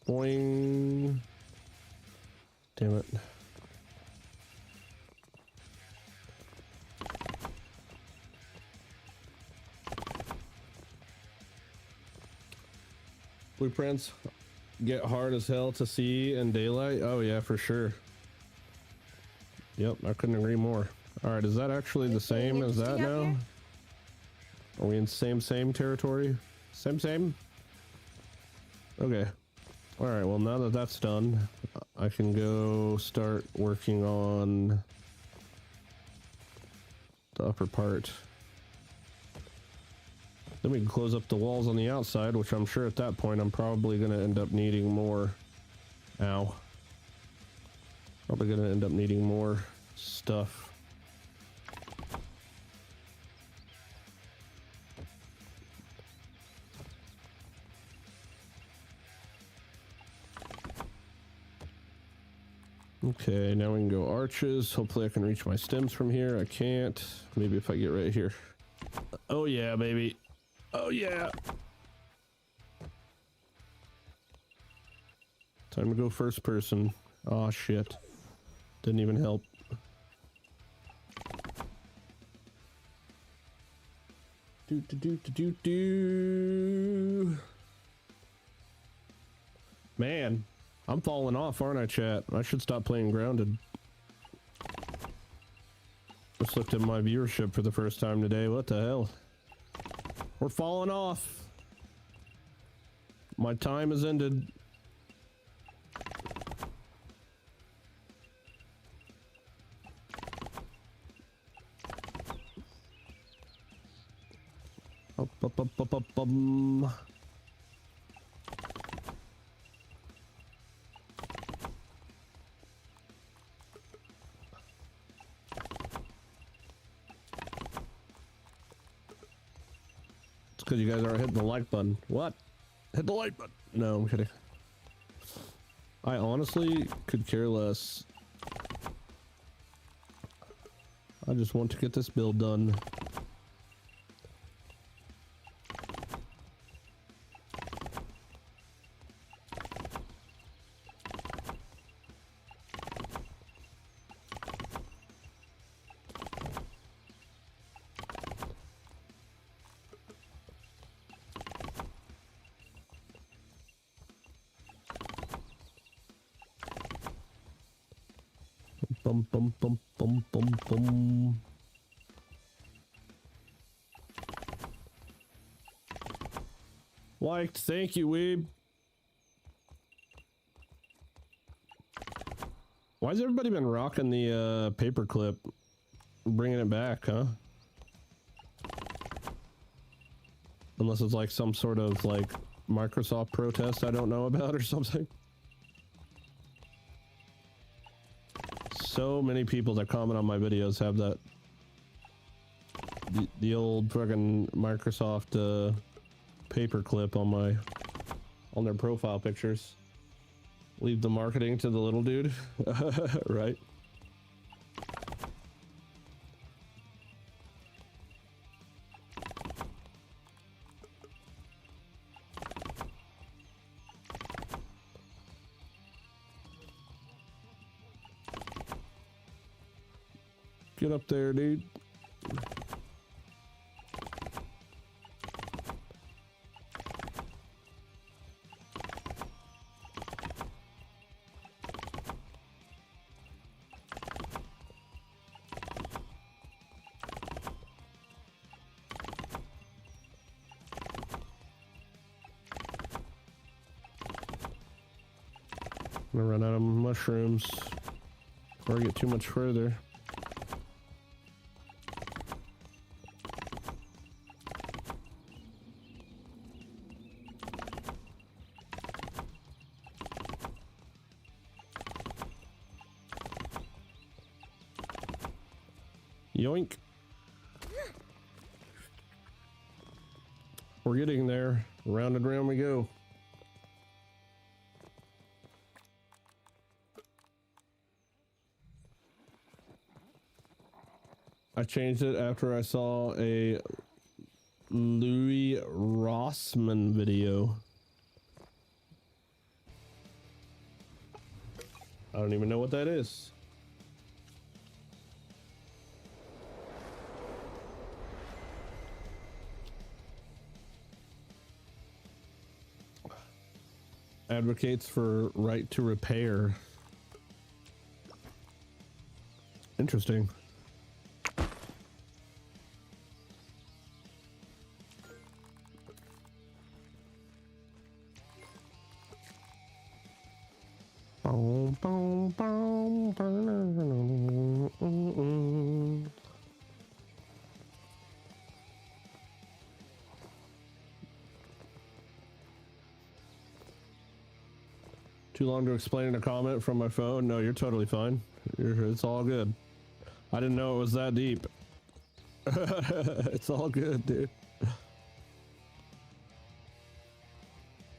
Boing. Damn it. Blueprints get hard as hell to see in daylight. Oh yeah, for sure. Yep, I couldn't agree more. All right, is that actually the same as that now? Are we in same territory? Same? Okay. All right, well now that that's done, I can go start working on the upper part. Then we can close up the walls on the outside, which I'm sure at that point I'm probably going to end up needing more. Ow. Probably going to end up needing more stuff. Okay, now we can go arches. Hopefully I can reach my stems from here. I can't. Maybe if I get right here. Oh yeah, baby. Oh yeah. Time to go first person. Oh shit. Didn't even help. Do. Man, I'm falling off, aren't I, chat? I should stop playing grounded. Just looked at my viewership for the first time today. What the hell? We're falling off. My time has ended. Bum. It's because you guys aren't hitting the like button. What? Hit the like button. No, I'm kidding. I honestly could care less. I just want to get this build done. Bum. Liked, thank you, Weeb. Why's everybody been rocking the paperclip? Bringing it back, huh? Unless it's like some sort of like Microsoft protest I don't know about or something. So many people that comment on my videos have that. The old fucking Microsoft paperclip on their profile pictures. Leave the marketing to the little dude. Right? Get up there, dude. I'm gonna run out of mushrooms before I get too much further. Yoink. We're getting there. Round and round we go. I changed it after I saw a Louis Rossmann video. I don't even know what that is. Advocates for right to repair. Interesting. Too long to explain a comment from my phone? No, you're totally fine. It's all good. I didn't know it was that deep. It's all good, dude.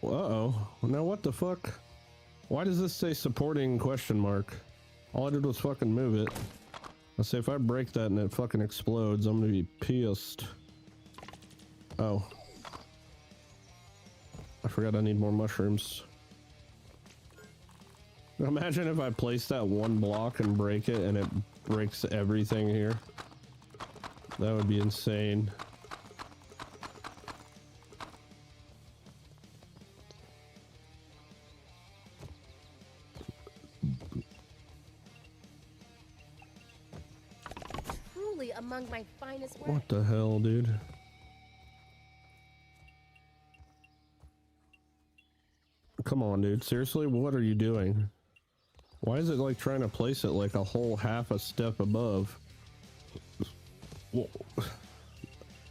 Uh-oh. Now what the fuck? Why does this say supporting question mark? All I did was fucking move it. I say if I break that and it fucking explodes, I'm gonna be pissed. Oh. I forgot I need more mushrooms. Imagine if I place that one block and break it and it breaks everything here. That would be insane. Truly among my finest work. What the hell, dude? Come on, dude. Seriously, what are you doing? Why is it like trying to place it like a whole half a step above? Whoa.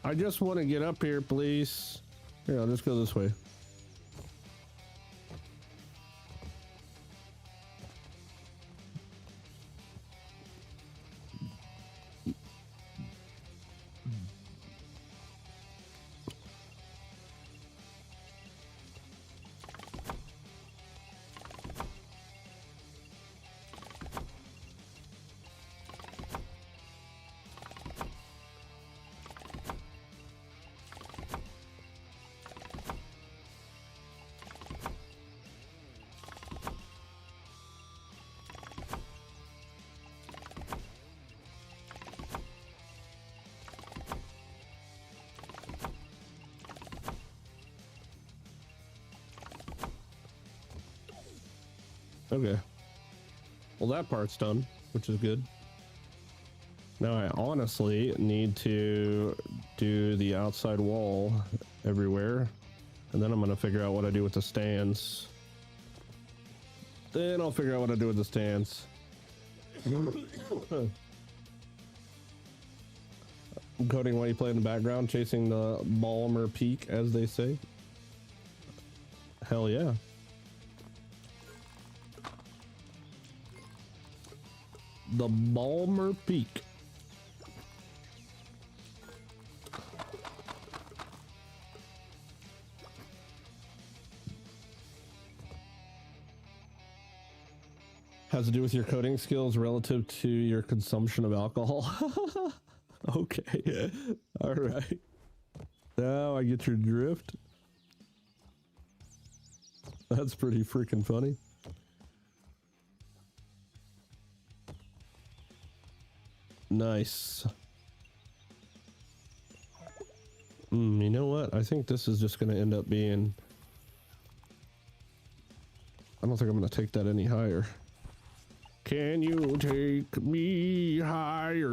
I just want to get up here, please. Here, I'll just go this way. Okay. Well, that part's done, which is good. Now I honestly need to do the outside wall everywhere, and then I'm gonna figure out what I do with the stands. Then I'll figure out what I do with the stands. I'm coding while you play in the background, chasing the Balmer Peak, as they say. Hell yeah. The Balmer Peak. Has to do with your coding skills relative to your consumption of alcohol. Okay. All right. Now I get your drift. That's pretty freaking funny. Nice. You know what? I think this is just going to end up being... I don't think I'm going to take that any higher. Can you take me higher?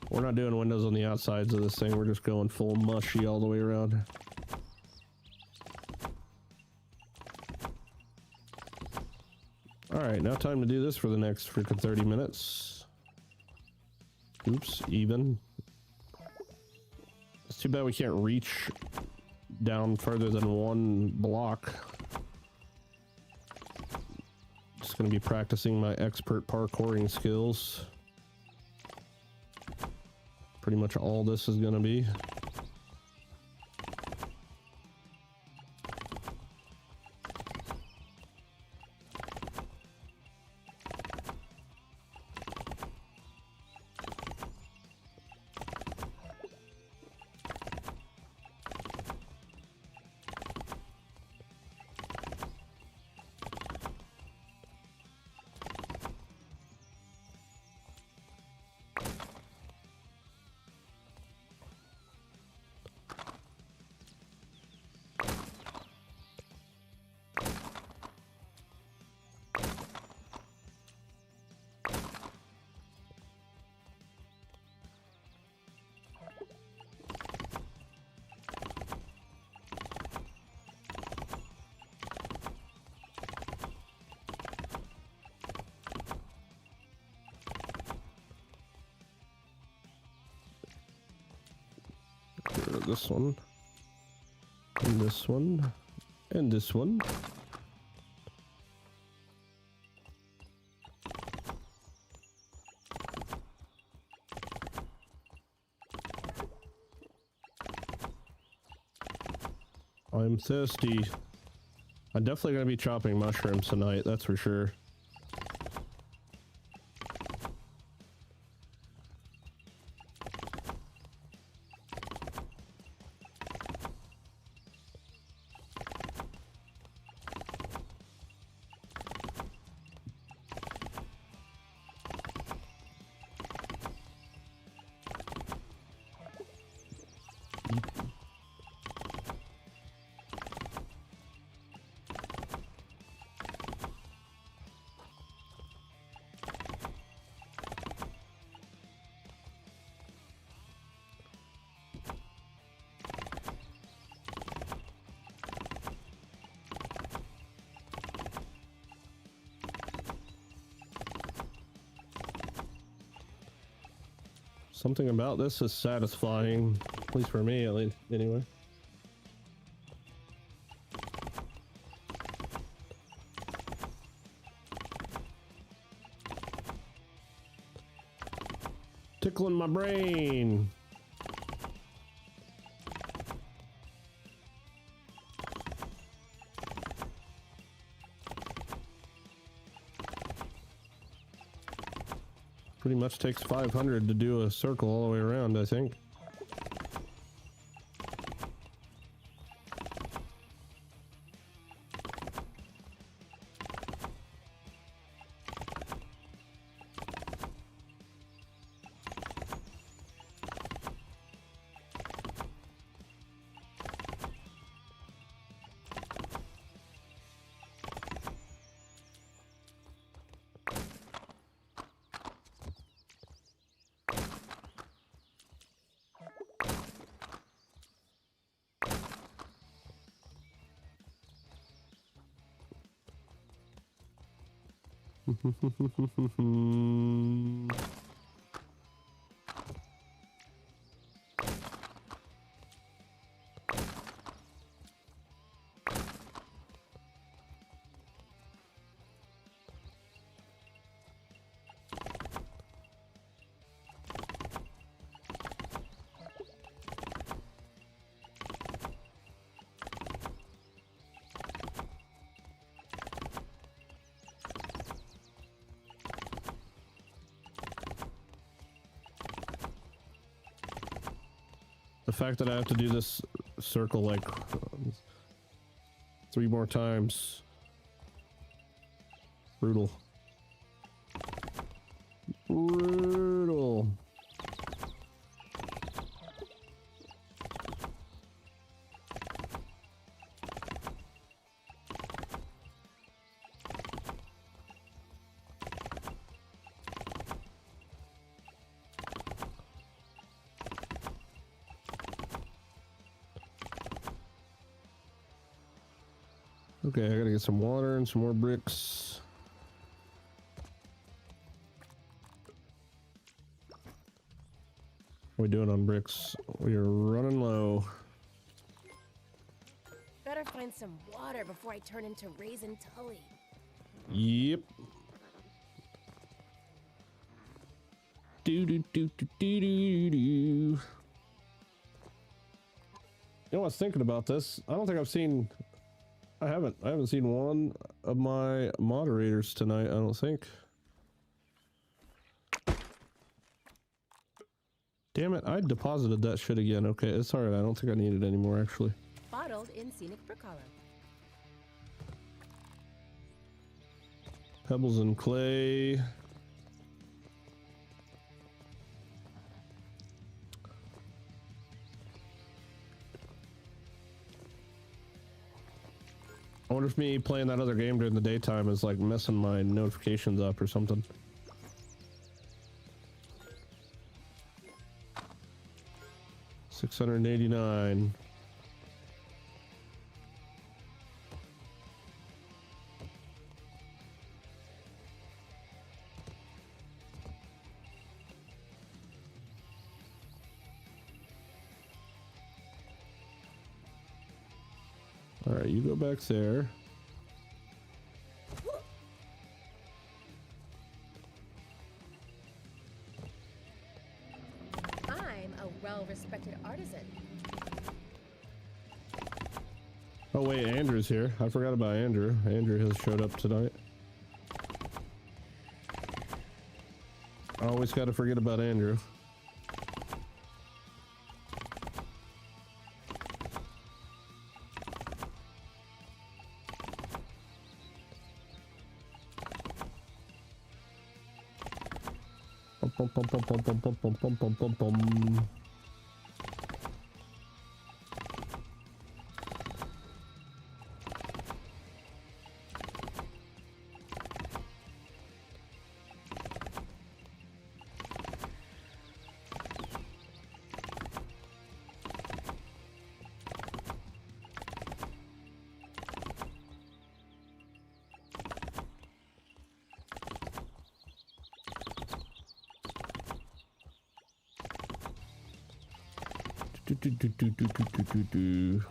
We're not doing windows on the outsides of this thing. We're just going full mushy all the way around. All right, now time to do this for the next freaking 30 minutes. Oops, even. It's too bad we can't reach down further than one block. Just gonna be practicing my expert parkouring skills. Pretty much all this is gonna be. This one, and this one, and this one. I'm thirsty. I'm definitely gonna be chopping mushrooms tonight, that's for sure. Something about this is satisfying, at least for me, at least, anyway. Tickling my brain. Pretty much takes 500 to do a circle all the way around, I think. The fact that I have to do this circle like 3 more times. Brutal. Brutal. Okay, I gotta get some water and some more bricks. What are we doing on bricks? We are running low. Better find some water before I turn into Raisin Tully. Yep. Do do do do do do do. You know, I was thinking about this. I don't think I've seen. I haven't seen one of my moderators tonight. I don't think. Damn it! I deposited that shit again. Okay, it's alright. I don't think I need it anymore. Actually. Bottled in scenic brook hollow. Pebbles and clay. I wonder if me playing that other game during the daytime is like messing my notifications up or something. $689. All right, you go back there. I'm a well-respected artisan. Oh wait, Andrew's here. I forgot about Andrew. Andrew has showed up tonight. I always got to forget about Andrew. Bum, bum, bum, bum, bum, bum, bum, bum, bum, bum, bum. Do, do, do, do, do, do, do, do.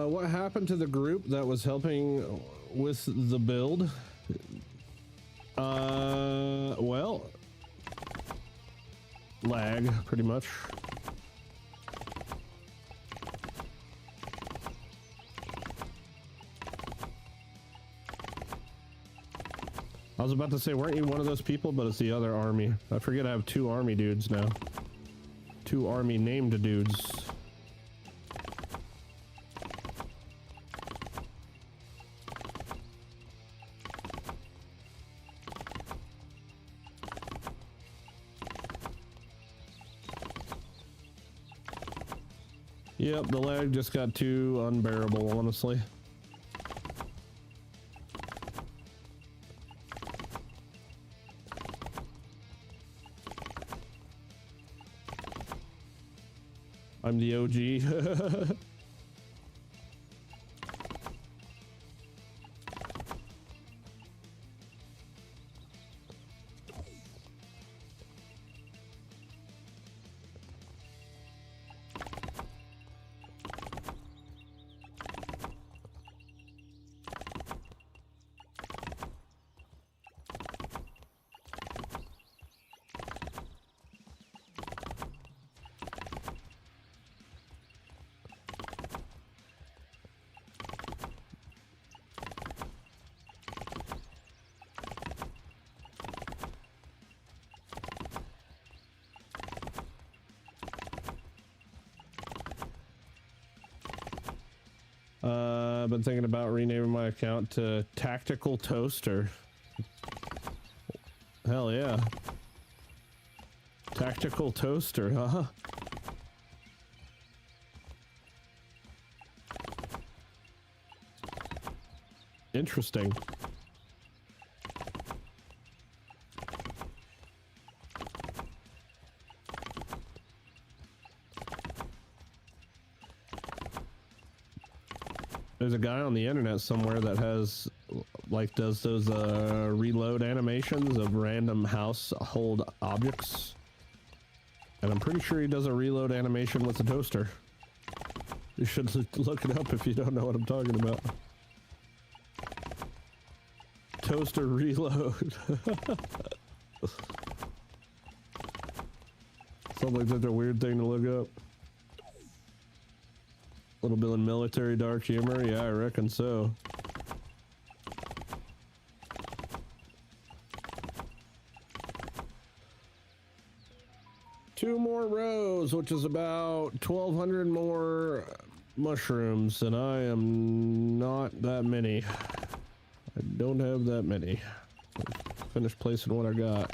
What happened to the group that was helping with the build? Well, lag, pretty much. I was about to say, weren't you one of those people? But it's the other army. I forget I have 2 army dudes now. 2 army named dudes. Yep, the lag just got too unbearable, honestly. I'm the OG. I've been thinking about renaming my account to Tactical Toaster. Hell yeah. Tactical Toaster, huh? Interesting. There's a guy on the internet somewhere that has, like, does those reload animations of random household objects. And I'm pretty sure he does a reload animation with a toaster. You should look it up if you don't know what I'm talking about. Toaster reload. Sounds like such a weird thing to look up. Little bit of military dark humor, yeah, I reckon so. Two more rows, which is about 1,200 more mushrooms, and I am not that many. I don't have that many. Finish placing what I got.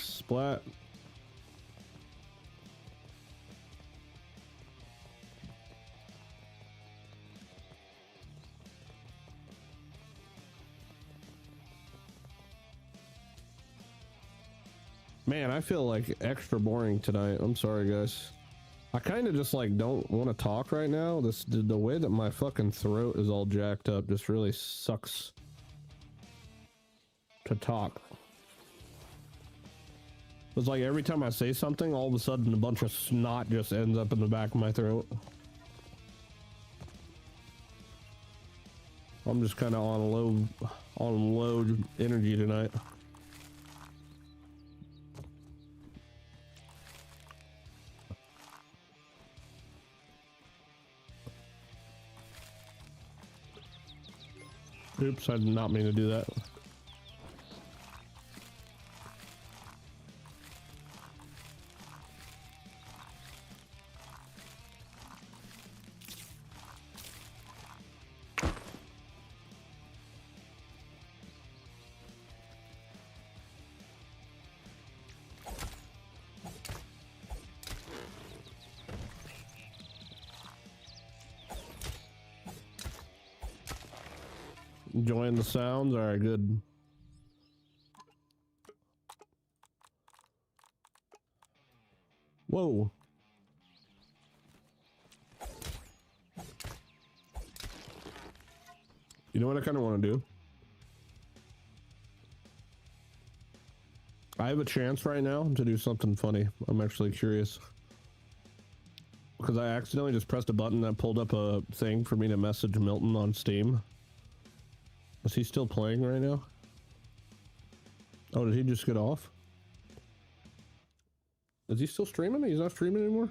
Splat. Man, I feel like extra boring tonight. I'm sorry, guys. I kind of just like don't want to talk right now. The way that my fucking throat is all jacked up just really sucks to talk. It's like every time I say something, all of a sudden a bunch of snot just ends up in the back of my throat. I'm just kind of on low energy tonight. Oops, I did not mean to do that. Enjoying the sounds? All right, good. Whoa. You know what I kind of want to do? I have a chance right now to do something funny. I'm actually curious. because I accidentally just pressed a button that pulled up a thing for me to message Milton on Steam. Is he still playing right now? Oh, did he just get off? Is he still streaming? He's not streaming anymore?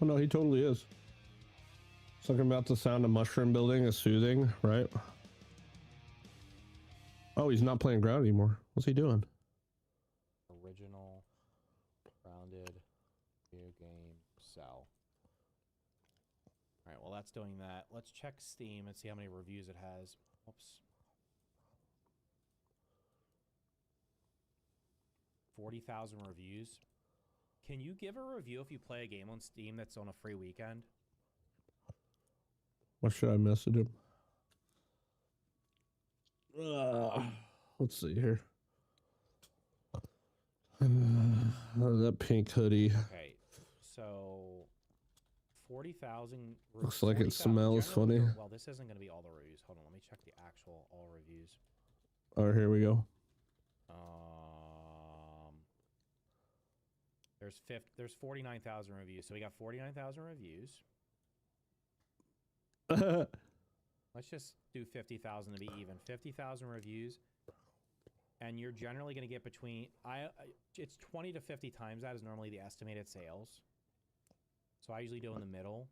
Oh no, he totally is. Something about the sound of mushroom building is soothing, right? Oh, he's not playing ground anymore. What's he doing? Original, grounded, video game, sell. Alright, well that's doing that. Let's check Steam and see how many reviews it has. Oops. 40,000 reviews. Can you give a review if you play a game on Steam that's on a free weekend? What should I message him? Let's see here. That pink hoodie. Okay, so 40,000. Looks like it smells funny. Well, this isn't going to be all the reviews. Hold on, let me check the actual all reviews. All right, here we go. There's 49,000 reviews, so we got 49,000 reviews. Let's just do 50,000 to be even. 50,000 reviews, and you're generally going to get between it's 20 to 50 times that is normally the estimated sales. So I usually do in the middle.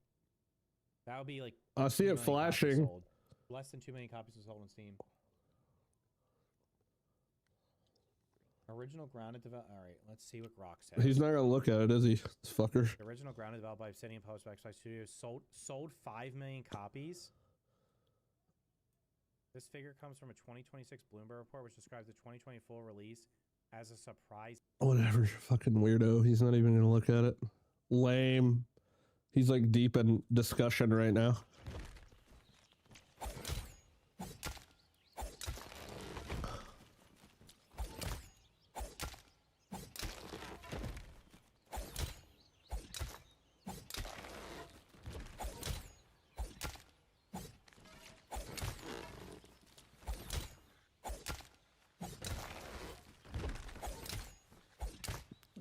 That would be like I see it flashing. Less than 2 million copies are sold on Steam. Original grounded develop. All right, let's see what Grok says. He's not gonna look at it, is he? This fucker. The original grounded developed by Obsidian Post by X5 Studios sold 5 million copies. This figure comes from a 2026 Bloomberg report, which describes the 2024 release as a surprise. Whatever, fucking weirdo. He's not even gonna look at it. Lame. He's like deep in discussion right now.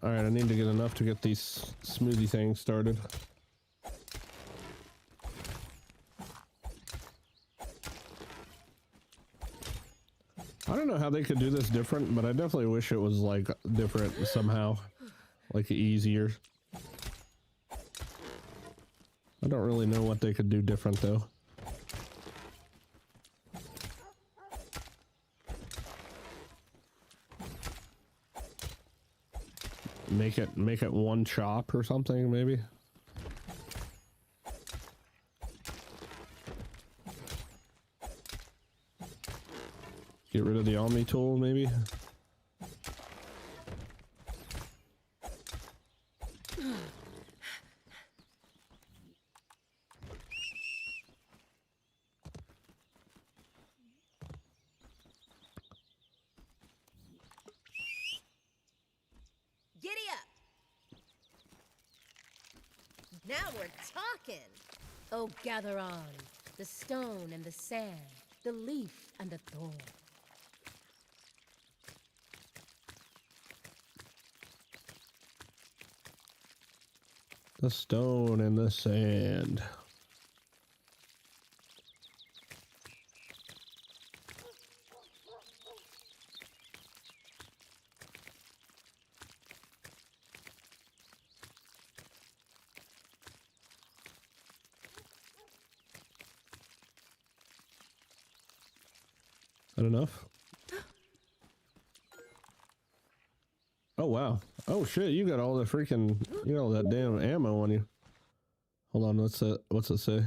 All right, I need to get enough to get these smoothie things started. I don't know how they could do this different, but I definitely wish it was like different somehow, like easier. I don't really know what they could do different though. Make it one chop or something, maybe. Get rid of the Omni tool, maybe. Giddy up! Now we're talking! Oh, gather on, the stone and the sand, the leaf and the thorn. The stone and the sand. That enough? Oh wow. Oh shit, you got all the freaking, you got all that damn ammo on you. Hold on, what's it say?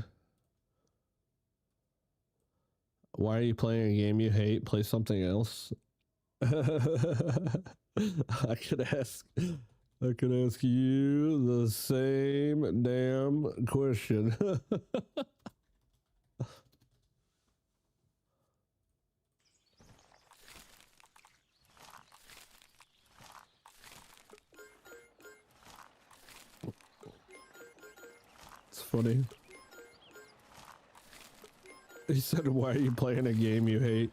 Why are you playing a game you hate? Play something else. I could ask you the same damn question. It's funny. He said, "Why are you playing a game you hate?"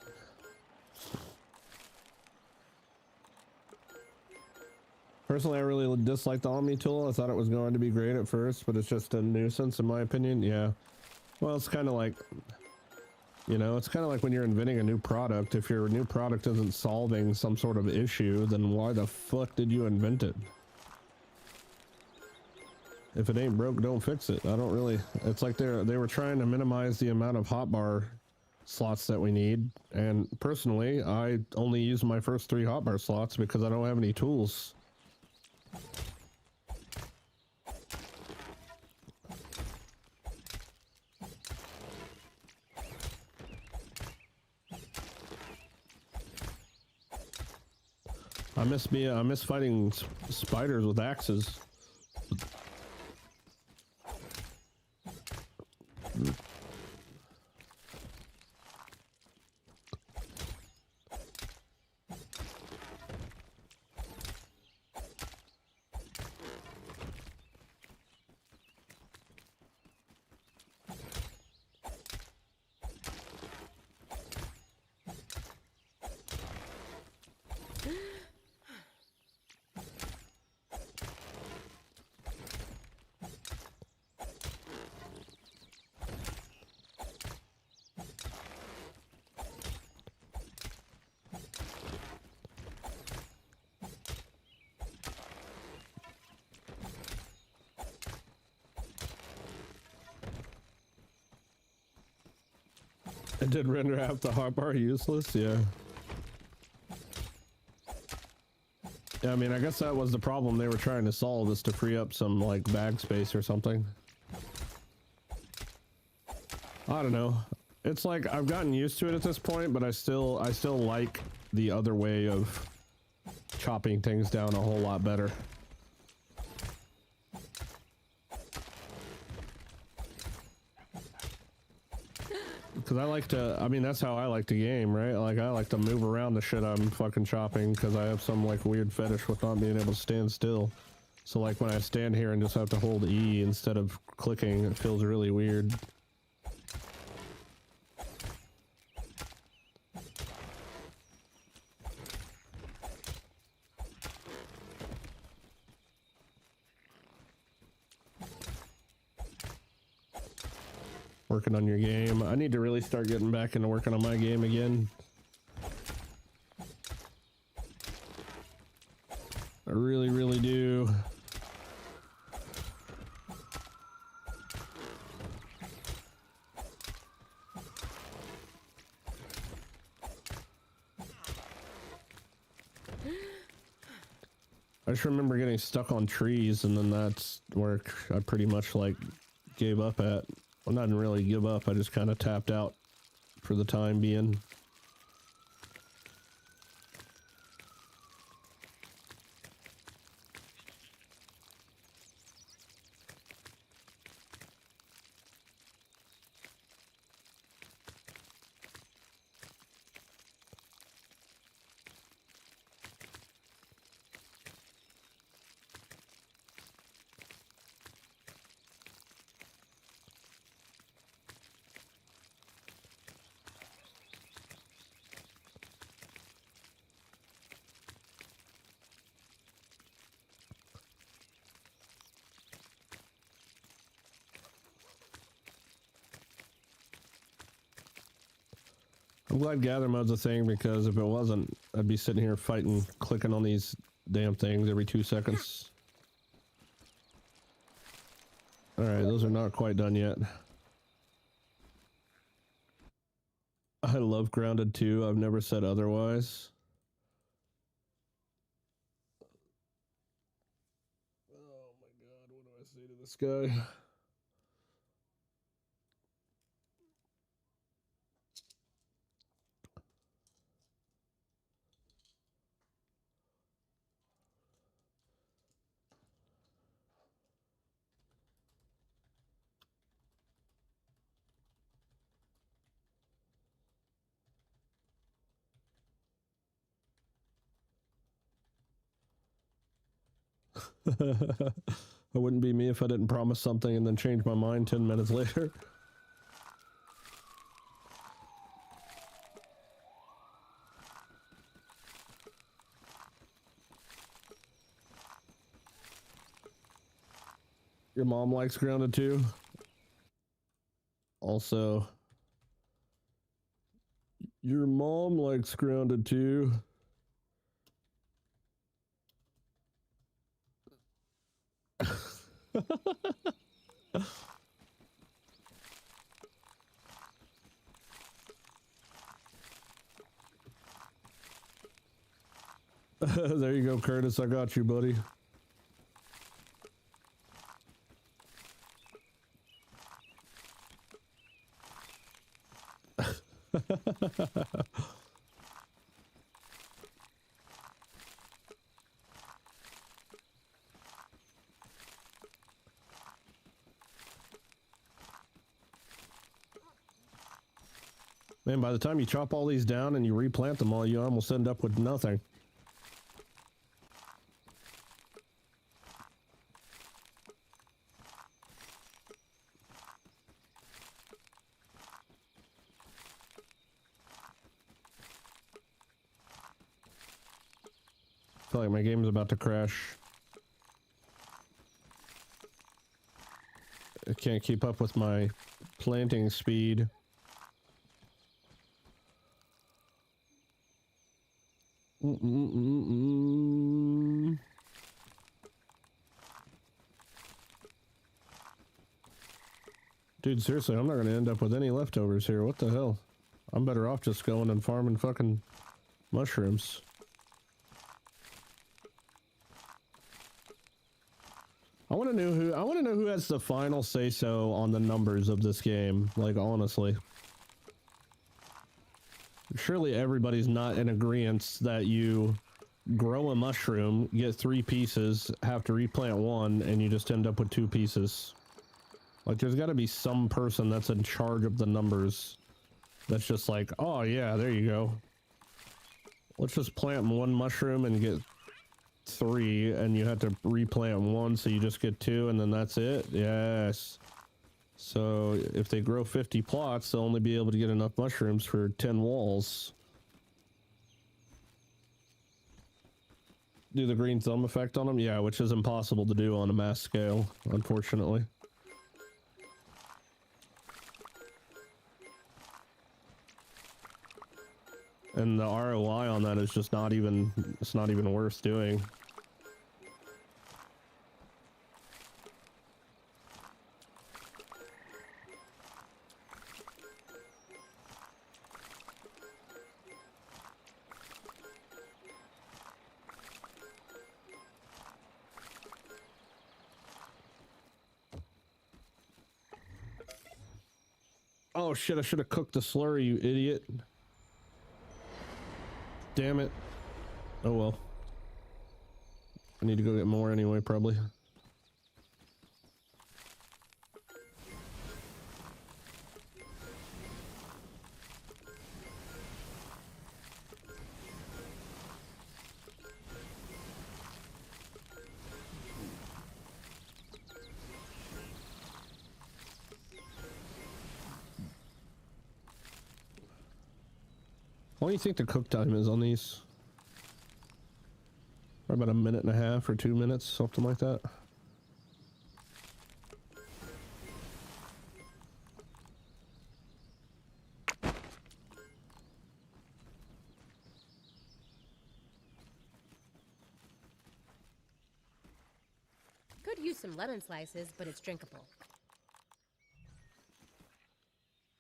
Personally, I really dislike the Omni tool. I thought it was going to be great at first, but it's just a nuisance in my opinion. Yeah. Well, it's kind of like, you know, it's kind of like when you're inventing a new product. If your new product isn't solving some sort of issue, then why the fuck did you invent it? If it ain't broke, don't fix it. I don't really, it's like they were trying to minimize the amount of hotbar slots that we need. And personally, I only use my first 3 hotbar slots because I don't have any tools. I miss fighting spiders with axes. It did render half the hotbar useless, yeah. Yeah, I mean, I guess that was the problem they were trying to solve, is to free up some, like, bag space or something. I don't know. It's like, I've gotten used to it at this point, but I still like the other way of chopping things down a whole lot better. Because I like to, I mean, that's how I like to game, right? Like, I like to move around the shit I'm fucking chopping, because I have some, like, weird fetish with not being able to stand still. So, like, when I stand here and just have to hold E instead of clicking, it feels really weird. Working on your game. I need to really start getting back into working on my game again. I really, really do. I just remember getting stuck on trees, and then that's where I pretty much, like, gave up at. Well, I didn't really give up, I just kind of tapped out for the time being. I'm glad gather mode's a thing, because if it wasn't, I'd be sitting here fighting, clicking on these damn things every 2 seconds. Alright, those are not quite done yet. I love Grounded too, I've never said otherwise. Oh my god, what do I say to this guy? It wouldn't be me if I didn't promise something and then change my mind 10 minutes later. Your mom likes grounded too. Also, your mom likes grounded too. There you go, Curtis. I got you, buddy. Man, by the time you chop all these down and you replant them all, you almost end up with nothing. I feel like my game is about to crash. I can't keep up with my planting speed. Dude, seriously, I'm not gonna end up with any leftovers here. What the hell? I'm better off just going and farming fucking mushrooms. I want to know who has the final say so on the numbers of this game. Like, honestly. Surely everybody's not in agreement that you grow a mushroom, get 3 pieces, have to replant 1, and you just end up with 2 pieces. Like, there's got to be some person that's in charge of the numbers that's just like, oh yeah, there you go. Let's just plant 1 mushroom and get 3, and you have to replant 1, so you just get 2, and then that's it. Yes. So if they grow 50 plots, they'll only be able to get enough mushrooms for 10 walls. Do the green thumb effect on them? Yeah, which is impossible to do on a mass scale, unfortunately. And the ROI on that is just not even, it's not even worth doing. Oh shit, I should have cooked the slurry, you idiot. Damn it. Oh well. I need to go get more anyway, probably. What do you think the cook time is on these? Probably about 1.5 minutes or 2 minutes, something like that. Could use some lemon slices, but it's drinkable.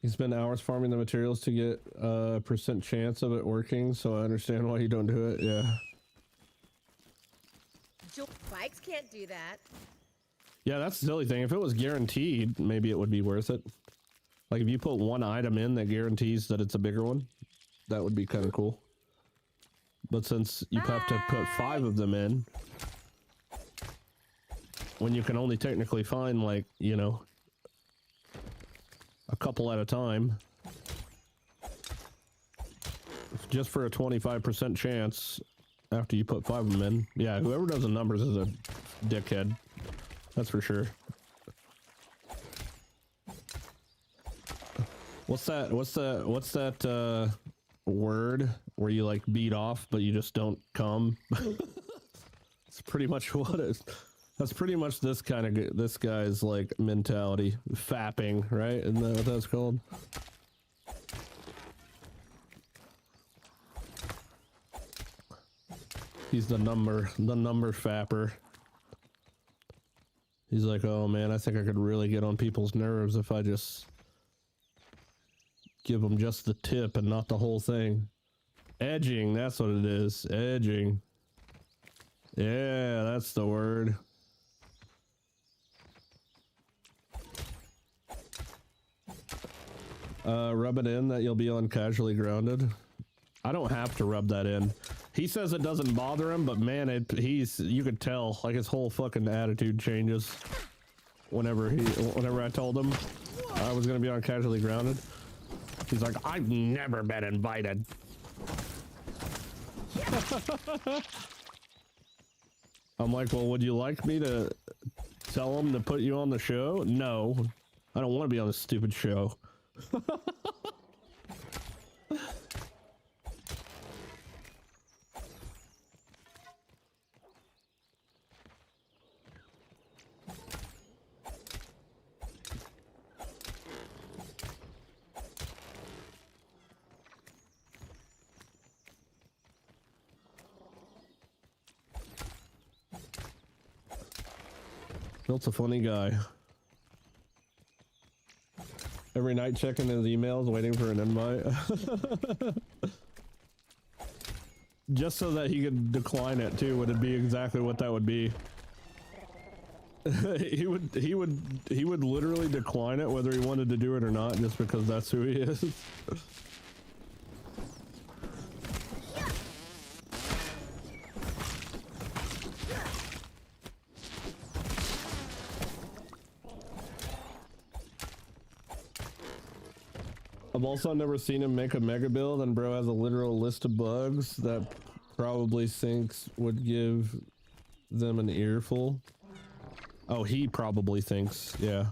You spend hours farming the materials to get a % chance of it working, so I understand why you don't do it. Yeah. Bikes can't do that. Yeah, that's the silly thing. If it was guaranteed, maybe it would be worth it. Like if you put 1 item in that guarantees that it's a bigger one, that would be kind of cool. But since you have to put 5 of them in, when you can only technically find, like, you know, a couple at a time, just for a 25% chance after you put 5 of them in. Yeah, whoever does the numbers is a dickhead. That's for sure. What's that word where you like beat off but you just don't come? It's pretty much what it is. That's pretty much this guy's like mentality. Fapping, right? Isn't that what that's called? He's the number fapper. He's like, oh man, I think I could really get on people's nerves if I just give them just the tip and not the whole thing. Edging, that's what it is. Edging. Yeah, that's the word. Rub it in that you'll be on casually grounded. I don't have to rub that in. He says it doesn't bother him, but man, you could tell, like his whole fucking attitude changes whenever I told him I was gonna be on casually grounded. He's like, I've never been invited. I'm like, well, would you like me to tell him to put you on the show? No, I don't want to be on this stupid show. Bill's a funny guy. Every night checking his emails, waiting for an invite. Just so that he could decline it too, would it be exactly what that would be? he would literally decline it whether he wanted to do it or not, just because that's who he is. I've also never seen him make a mega build, and bro has a literal list of bugs that probably thinks would give them an earful. Oh, he probably thinks, yeah.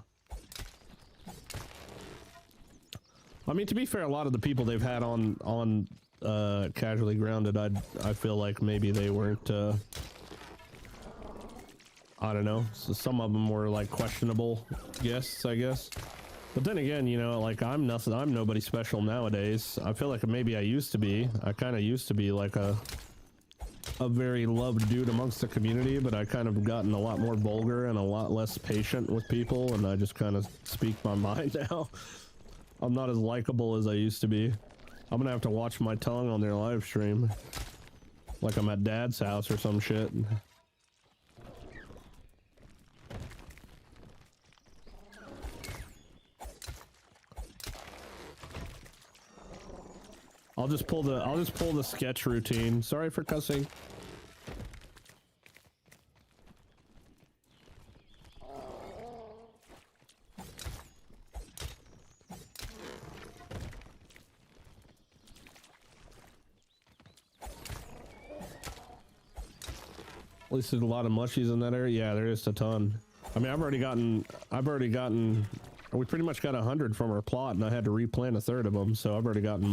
I mean, to be fair, a lot of the people they've had on casually grounded, I feel like maybe they weren't. I don't know. So some of them were like questionable guests, I guess. But then again, you know, like I'm nobody special nowadays. I feel like maybe I used to be. I kind of used to be like a very loved dude amongst the community, but I kind of gotten a lot more vulgar and a lot less patient with people, and I just kind of speak my mind now. I'm not as likable as I used to be. I'm gonna have to watch my tongue on their live stream. Like I'm at dad's house or some shit. I'll just pull the sketch routine. Sorry for cussing. At least there's a lot of mushies in that area. Yeah, there is a ton. I mean, I've already gotten. We pretty much got 100 from our plot, and I had to replant a third of them, so I've already gotten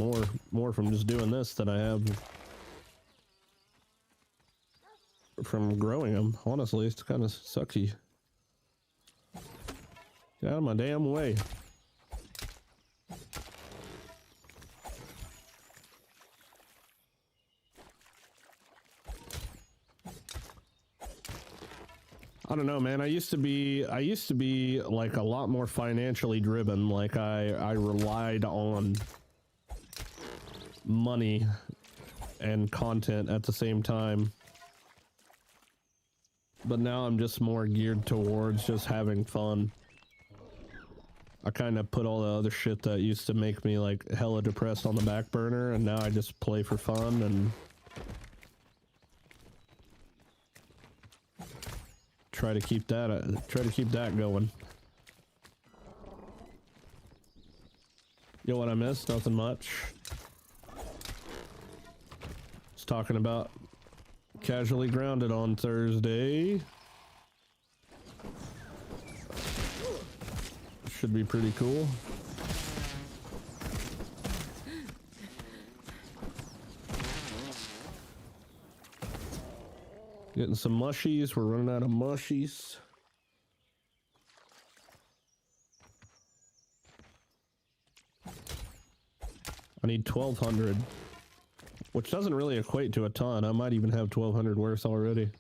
more from just doing this than I have from growing them. Honestly, it's kind of sucky. Get out of my damn way. I don't know, man. I used to be like a lot more financially driven. Like I relied on money and content at the same time. But now I'm just more geared towards just having fun. I kind of put all the other shit that used to make me like hella depressed on the back burner, and now I just play for fun and try to keep that going. Yo, what I missed? Nothing much. Just talking about casually grounded on Thursday. Should be pretty cool. Getting some mushies. We're running out of mushies. I need 1,200, which doesn't really equate to a ton. I might even have 1,200 worth already.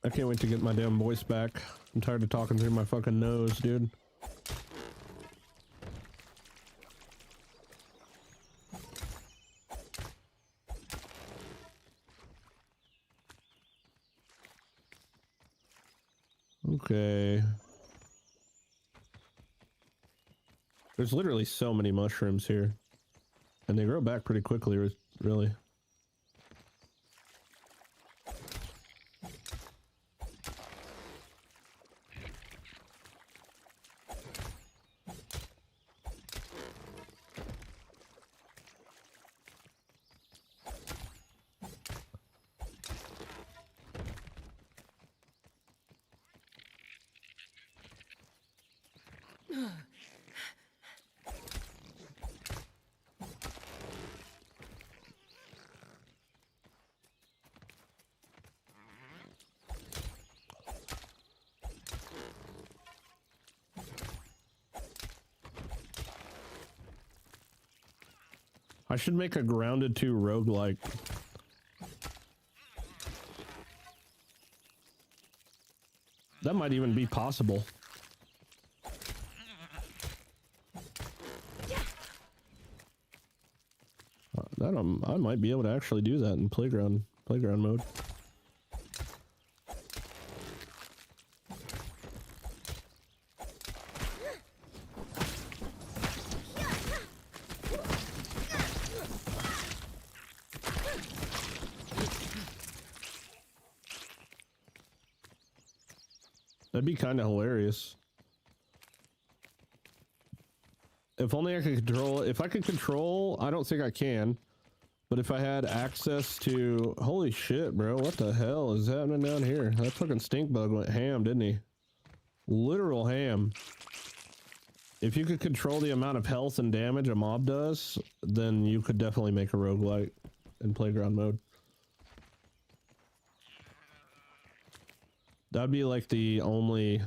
I can't wait to get my damn voice back. I'm tired of talking through my fucking nose, dude. Okay. There's literally so many mushrooms here. And they grow back pretty quickly, really. I should make a grounded 2 roguelike. That might even be possible. I might be able to actually do that in playground mode. That'd be kind of hilarious. If only I could control, if I could control, I don't think I can, but if I had access to, holy shit, bro, what the hell is happening down here? That fucking stink bug went ham, didn't he? Literal ham. If you could control the amount of health and damage a mob does, then you could definitely make a roguelike in playground mode. That'd be like the only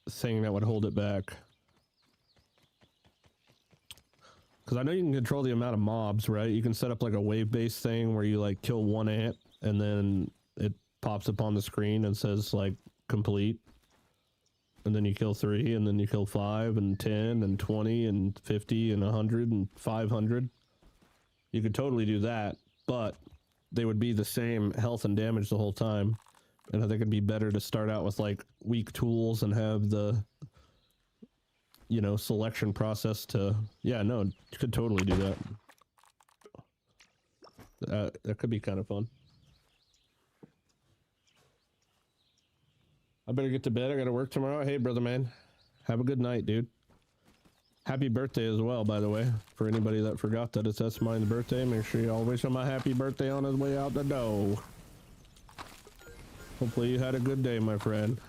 thing that would hold it back. Because I know you can control the amount of mobs, right? You can set up like a wave-based thing where you like kill 1 ant and then it pops up on the screen and says like complete. And then you kill 3 and then you kill 5 and 10 and 20 and 50 and 100 and 500. You could totally do that, but they would be the same health and damage the whole time. And I think it'd be better to start out with like weak tools and have the, you know, selection process to, yeah, no, you could totally do that. That could be kind of fun. I better get to bed. I gotta work tomorrow. Hey, brother man, have a good night, dude. Happy birthday as well, by the way. For anybody that forgot that it's S-Mine's birthday, make sure you all wish him a happy birthday on his way out the door. Hopefully you had a good day, my friend.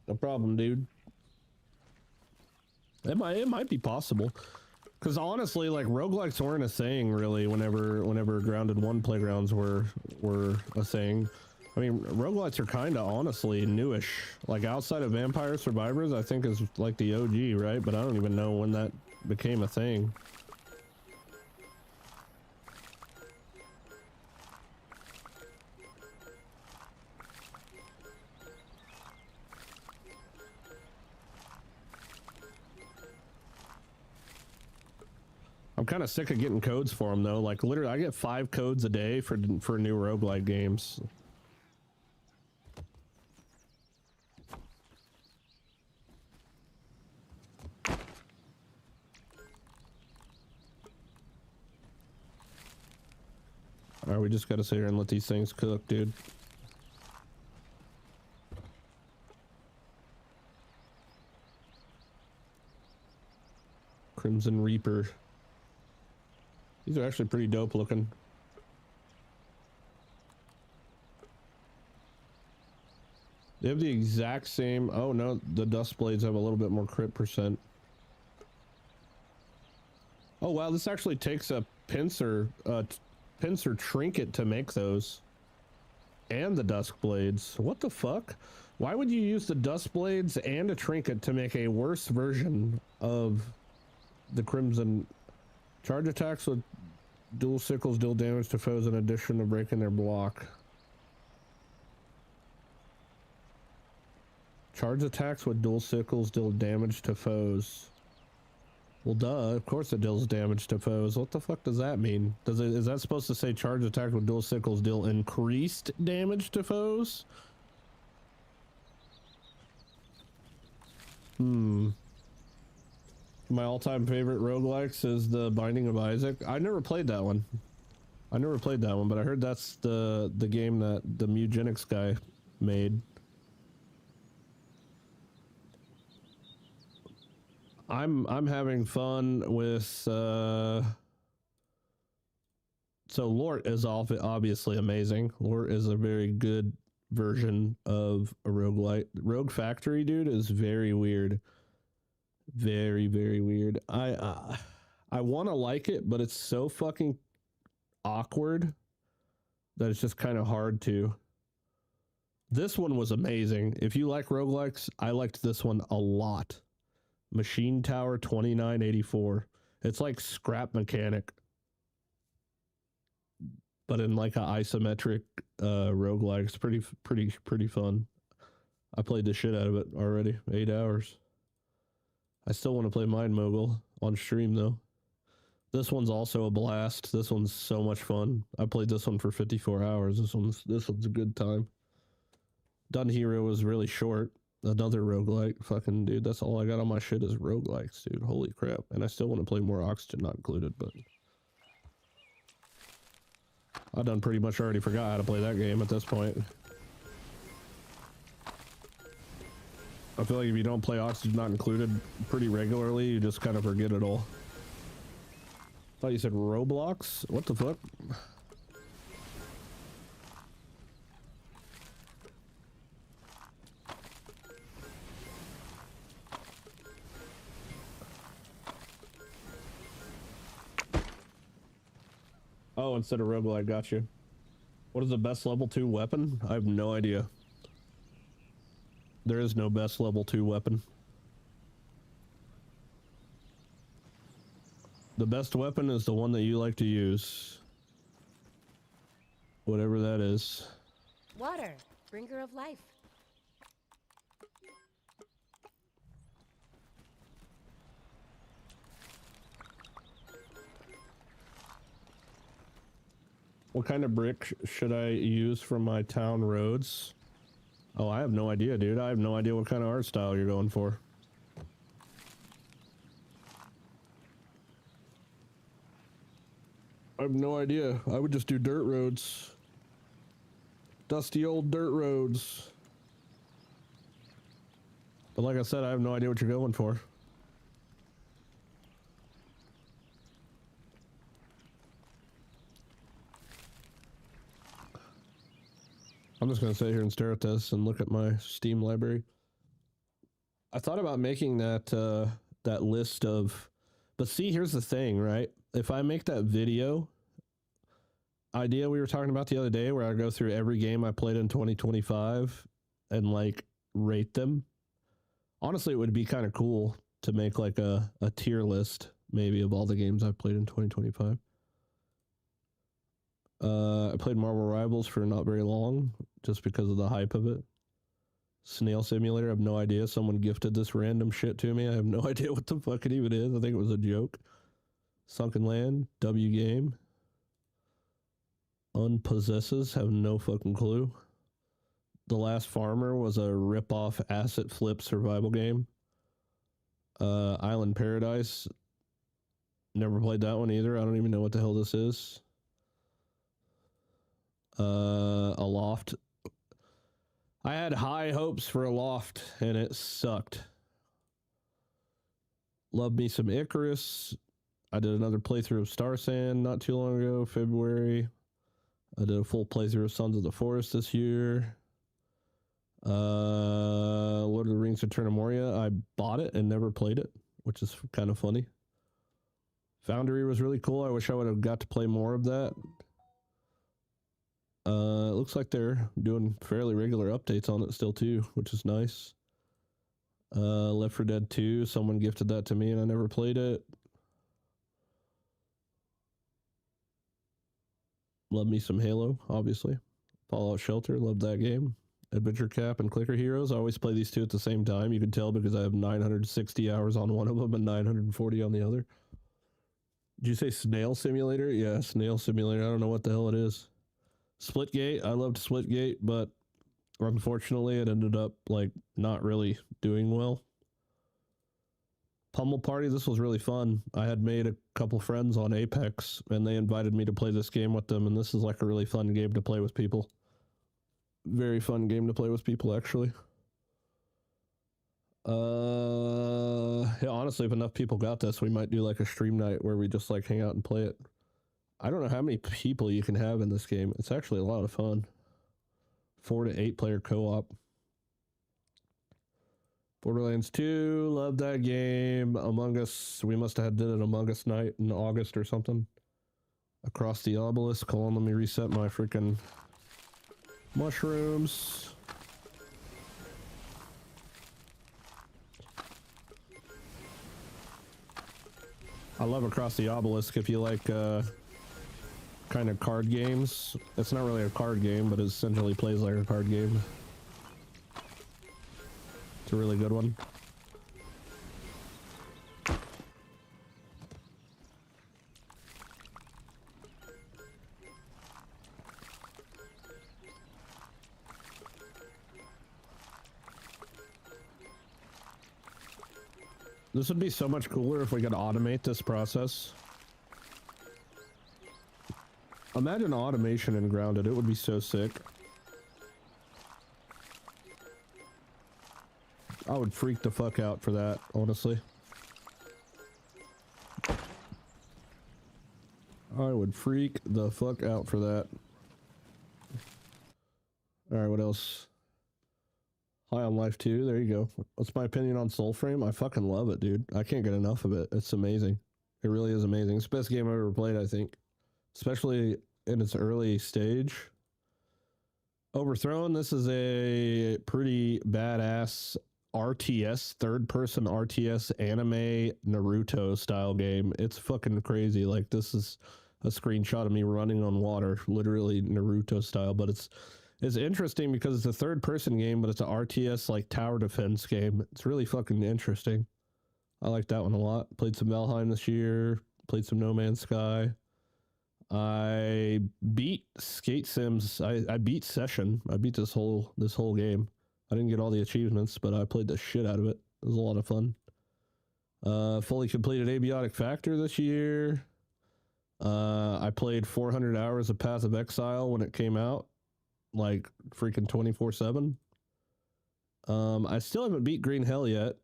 No problem, dude. It might be possible, because honestly, like roguelikes weren't a thing really whenever Grounded 1 playgrounds were a thing. I mean, roguelikes are kind of honestly newish. Like outside of Vampire Survivors, I think is like the OG, right? But I don't even know when that became a thing. I'm kind of sick of getting codes for them though. Like literally, I get 5 codes a day for new roguelike games. Alright, we just gotta sit here and let these things cook, dude. Crimson Reaper. These are actually pretty dope looking. They have the exact same... Oh no, the dust blades have a little bit more crit percent. Oh wow, this actually takes a pincer trinket to make those. And the dust blades. What the fuck? Why would you use the dust blades and a trinket to make a worse version of the Crimson? Charge attacks with dual sickles deal damage to foes in addition to breaking their block. Charge attacks with dual sickles deal damage to foes. Well, duh, of course it deals damage to foes. What the fuck does that mean? Is that supposed to say charge attack with dual sickles deal increased damage to foes? My all-time favorite roguelikes is the Binding of Isaac. I never played that one. But I heard that's the game that the Mugenics guy made. I'm having fun with so Lort is obviously amazing. Lort is a very good version of a roguelite. Rogue Factory, dude, is very weird. Very, very weird. I want to like it, but it's so fucking awkward that it's just kind of hard to. This one was amazing. If you like roguelikes, I liked this one a lot. Machine Tower 2984. It's like Scrap Mechanic, but in like an isometric roguelike. It's pretty fun. I played the shit out of it already. 8 hours. I still want to play Mind Mogul on stream though. This one's also a blast. This one's so much fun. I played this one for 54 hours. This one's a good time. Dun Hero was really short. Another roguelike. Fucking dude, that's all I got on my shit is roguelikes, dude. Holy crap. And I still want to play more Oxygen Not Included, but I done pretty much already forgot how to play that game at this point. I feel like if you don't play Oxygen Not Included pretty regularly, you just kind of forget it all. Thought you said Roblox? What the fuck? Oh, instead of roguelike, got you. What is the best level 2 weapon? I have no idea. There is no best level 2 weapon. The best weapon is the one that you like to use. Whatever that is. Water, bringer of life. What kind of brick should I use for my town roads? Oh, I have no idea, dude. I have no idea what kind of art style you're going for. I have no idea. I would just do dirt roads. Dusty old dirt roads. But like I said, I have no idea what you're going for. I'm just gonna sit here and stare at this and look at my Steam library. I thought about making that that list of, but see, here's the thing, right? If I make that video idea we were talking about the other day, where I go through every game I played in 2025 and like rate them. Honestly, it would be kind of cool to make like a tier list, maybe, of all the games I've played in 2025. I played Marvel Rivals for not very long, just because of the hype of it. Snail Simulator, I have no idea. Someone gifted this random shit to me. I have no idea what the fuck it even is. I think it was a joke. Sunken Land, W Game. Unpossesses, have no fucking clue. The Last Farmer was a rip-off asset flip survival game. Island Paradise, never played that one either. I don't even know what the hell this is. A loft. I had high hopes for a loft, and it sucked. Love me some Icarus. I did another playthrough of Star Sand not too long ago, February. I did a full playthrough of Sons of the Forest this year. Lord of the Rings Return of Moria. I bought it and never played it, which is kind of funny. Foundry was really cool. I wish I would have got to play more of that. It looks like they're doing fairly regular updates on it still too, which is nice. Left 4 Dead 2, someone gifted that to me and I never played it. Love me some Halo, obviously. Fallout Shelter, love that game. Adventure Cap and Clicker Heroes. I always play these two at the same time. You can tell because I have 960 hours on one of them and 940 on the other. Did you say Snail Simulator? Yeah, Snail Simulator. I don't know what the hell it is. Splitgate. I loved Splitgate, but unfortunately it ended up like not really doing well. Pummel Party. This was really fun. I had made a couple friends on Apex and they invited me to play this game with them, and this is like a really fun game to play with people. Very fun game to play with people, actually. Yeah, honestly, if enough people got this, we might do like a stream night where we just like hang out and play it. I don't know how many people you can have in this game. It's actually a lot of fun. 4 to 8 player co-op. Borderlands 2, love that game. Among Us, we must have did an Among Us night in August or something. Across the Obelisk. Hold on, let me reset my freaking mushrooms. I love Across the Obelisk if you like kind of card games. It's not really a card game, but it essentially plays like a card game. It's a really good one. This would be so much cooler if we could automate this process. Imagine automation in Grounded. It would be so sick. I would freak the fuck out for that, honestly. I would freak the fuck out for that. Alright, what else? High on Life 2, there you go. What's my opinion on Soulframe? I fucking love it, dude. I can't get enough of it. It's amazing. It really is amazing. It's the best game I've ever played, I think. Especially in its early stage. Overthrown, this is a pretty badass RTS, third-person RTS anime Naruto style game. It's fucking crazy. Like, this is a screenshot of me running on water, literally Naruto style, but it's interesting because it's a third-person game, but it's an RTS, like, tower defense game. It's really fucking interesting. I like that one a lot. Played some Valheim this year. Played some No Man's Sky. I beat Skate Sims. I beat Session. I beat this whole game. I didn't get all the achievements, but I played the shit out of it. It was a lot of fun. Fully completed Abiotic Factor this year. I played 400 hours of Path of Exile when it came out. Like freaking 24/7. I still haven't beat Green Hell yet.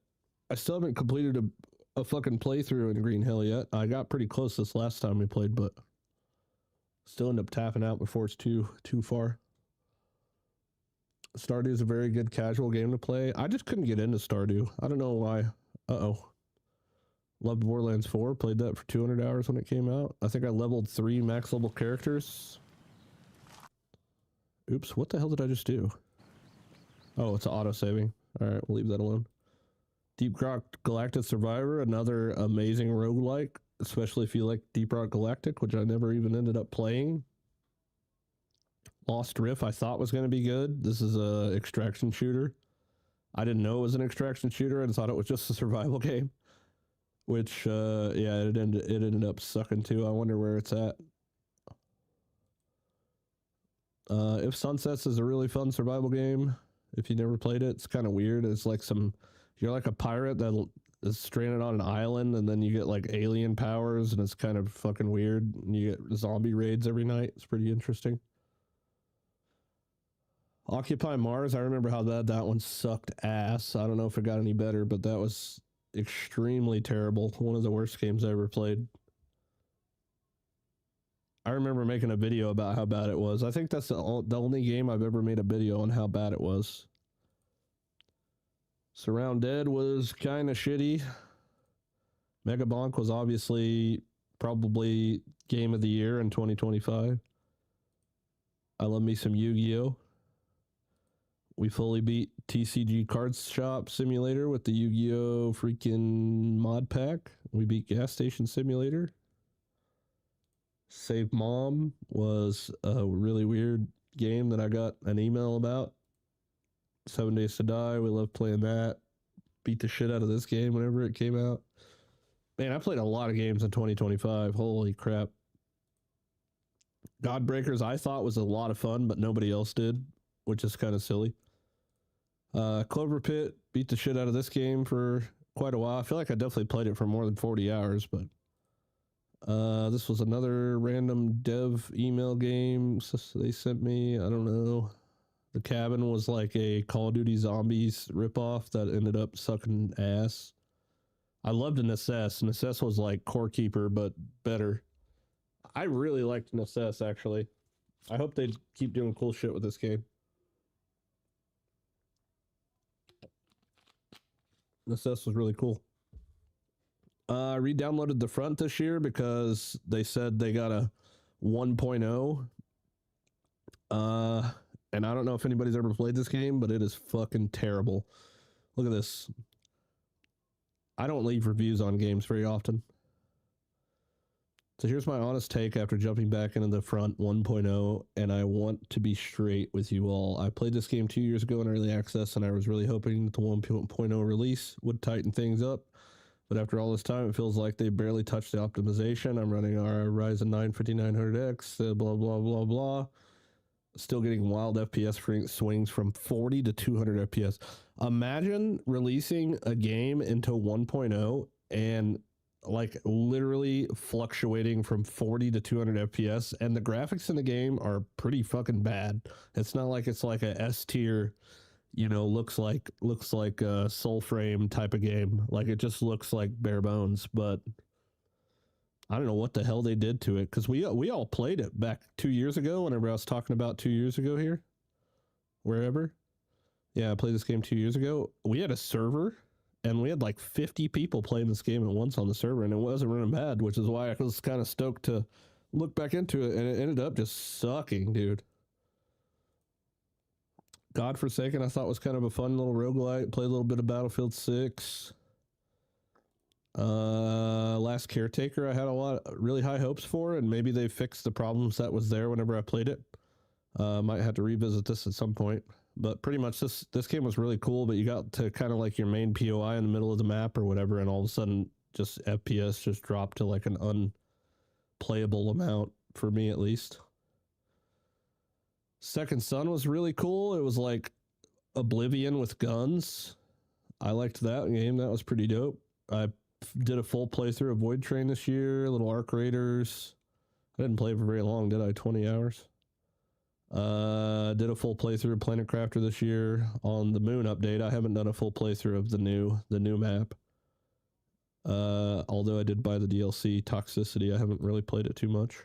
I still haven't completed a fucking playthrough in Green Hell yet. I got pretty close this last time we played, but still end up tapping out before it's too far. Stardew is a very good casual game to play. I just couldn't get into Stardew. I don't know why. Loved Borderlands 4. Played that for 200 hours when it came out. I think I leveled 3 max level characters. Oops, what the hell did I just do? Oh, it's auto-saving. Alright, we'll leave that alone. Deep Rock Galactic Survivor, another amazing roguelike, especially if you like Deep Rock Galactic, which I never even ended up playing. Lost Rift I thought was going to be good. This is a extraction shooter. I didn't know it was an extraction shooter and thought it was just a survival game. Which, yeah, it ended up sucking too. I wonder where it's at. If Sunsets is a really fun survival game. If you never played it, it's kind of weird. It's like you're like a pirate that is stranded on an island, and then you get like alien powers, and it's kind of fucking weird. And you get zombie raids every night. It's pretty interesting. Occupy Mars, I remember how bad that one sucked ass. I don't know if it got any better, but that was extremely terrible. One of the worst games I ever played. I remember making a video about how bad it was. I think that's the only game I've ever made a video on how bad it was. Surround Dead was kind of shitty. Mega Bonk was obviously probably game of the year in 2025. I love me some Yu-Gi-Oh! We fully beat TCG Card Shop Simulator with the Yu-Gi-Oh! Freaking mod pack. We beat Gas Station Simulator. Save Mom was a really weird game that I got an email about. 7 Days to Die, we love playing that. Beat the shit out of this game whenever it came out. Man, I played a lot of games in 2025. Holy crap. Godbreakers I thought was a lot of fun, but nobody else did, which is kind of silly. Clover Pit, beat the shit out of this game for quite a while. I feel like I definitely played it for more than 40 hours, but this was another random dev email game they sent me. I don't know. The Cabin was like a Call of Duty Zombies ripoff that ended up sucking ass. I loved Necess. Necess was like Core Keeper, but better. I really liked Necess, actually. I hope they keep doing cool shit with this game. Necess was really cool. I re-downloaded The Front this year because they said they got a 1.0. And I don't know if anybody's ever played this game, but it is fucking terrible. Look at this. I don't leave reviews on games very often. So here's my honest take after jumping back into The Front 1.0, and I want to be straight with you all. I played this game 2 years ago in early access, and I was really hoping that the 1.0 release would tighten things up. But after all this time, it feels like they barely touched the optimization. I'm running our Ryzen 9 5900X, blah, blah, blah, blah. Still getting wild FPS swings from 40 to 200 FPS. Imagine releasing a game into 1.0 and like literally fluctuating from 40 to 200 FPS, and the graphics in the game are pretty fucking bad. It's not like it's like a S tier, you know, looks like a Soul Frame type of game. Like it just looks like bare bones, but I don't know what the hell they did to it, because we all played it back 2 years ago whenever I was talking about 2 years ago here. Wherever. Yeah, I played this game 2 years ago. We had a server, and we had like 50 people playing this game at once on the server, and it wasn't running bad, which is why I was kind of stoked to look back into it, and it ended up just sucking, dude. Godforsaken I thought was kind of a fun little roguelite. Played a little bit of Battlefield 6. Last Caretaker I had a lot really high hopes for, and maybe they fixed the problems that was there whenever I played it. Might have to revisit this at some point, but pretty much this game was really cool. But you got to kind of like your main POI in the middle of the map or whatever, and all of a sudden just FPS just dropped to like an unplayable amount for me, at least. Second Son was really cool. It was like Oblivion with guns. I liked that game. That was pretty dope. I did a full playthrough of Void Train this year, little Arc Raiders. I didn't play for very long, did I? 20 hours. Did a full playthrough of Planet Crafter this year on the Moon update. I haven't done a full playthrough of the new map. Although I did buy the DLC Toxicity, I haven't really played it too much.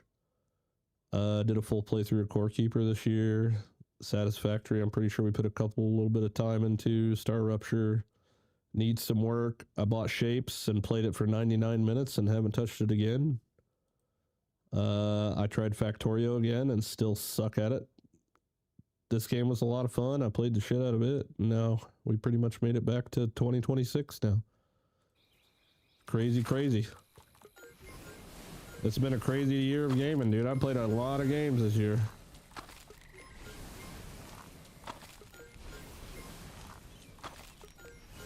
Did a full playthrough of Core Keeper this year. Satisfactory, I'm pretty sure we put a little bit of time into. Star Rupture needs some work. I bought Shapes and played it for 99 minutes and haven't touched it again. I tried Factorio again and still suck at it. This game was a lot of fun. I played the shit out of it. Now we pretty much made it back to 2026 now. Crazy, crazy. It's been a crazy year of gaming, dude. I played a lot of games this year.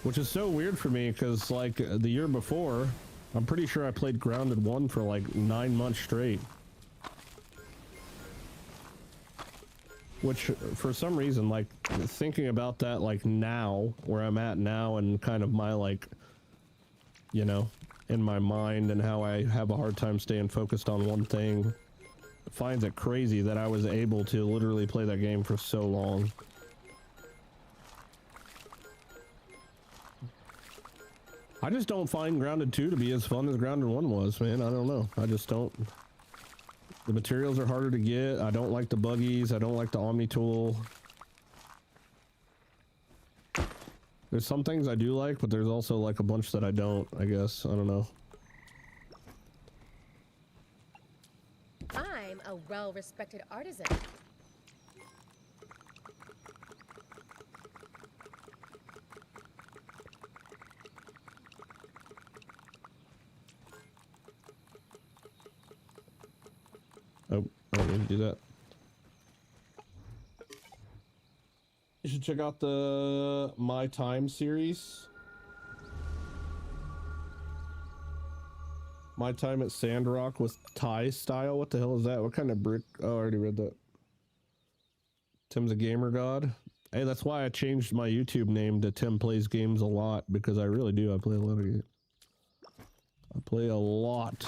Which is so weird for me, because like the year before, I'm pretty sure I played Grounded 1 for like 9 months straight. Which for some reason, like thinking about that like now, where I'm at now, and kind of my like, you know, in my mind and how I have a hard time staying focused on one thing, finds it crazy that I was able to literally play that game for so long. I just don't find Grounded 2 to be as fun as Grounded 1 was, man. I don't know. I just don't. The materials are harder to get. I don't like the buggies. I don't like the Omni tool. There's some things I do like, but there's also like a bunch that I don't, I guess. I don't know. I'm a well-respected artisan. Oh, I don't need to do that. You should check out the My Time series. My Time at Sandrock with Thai style. What the hell is that? What kind of brick? Oh, I already read that. Tim's a gamer god. Hey, that's why I changed my YouTube name to Timm Plays Games a lot, because I really do. I play a lot of games. I play a lot.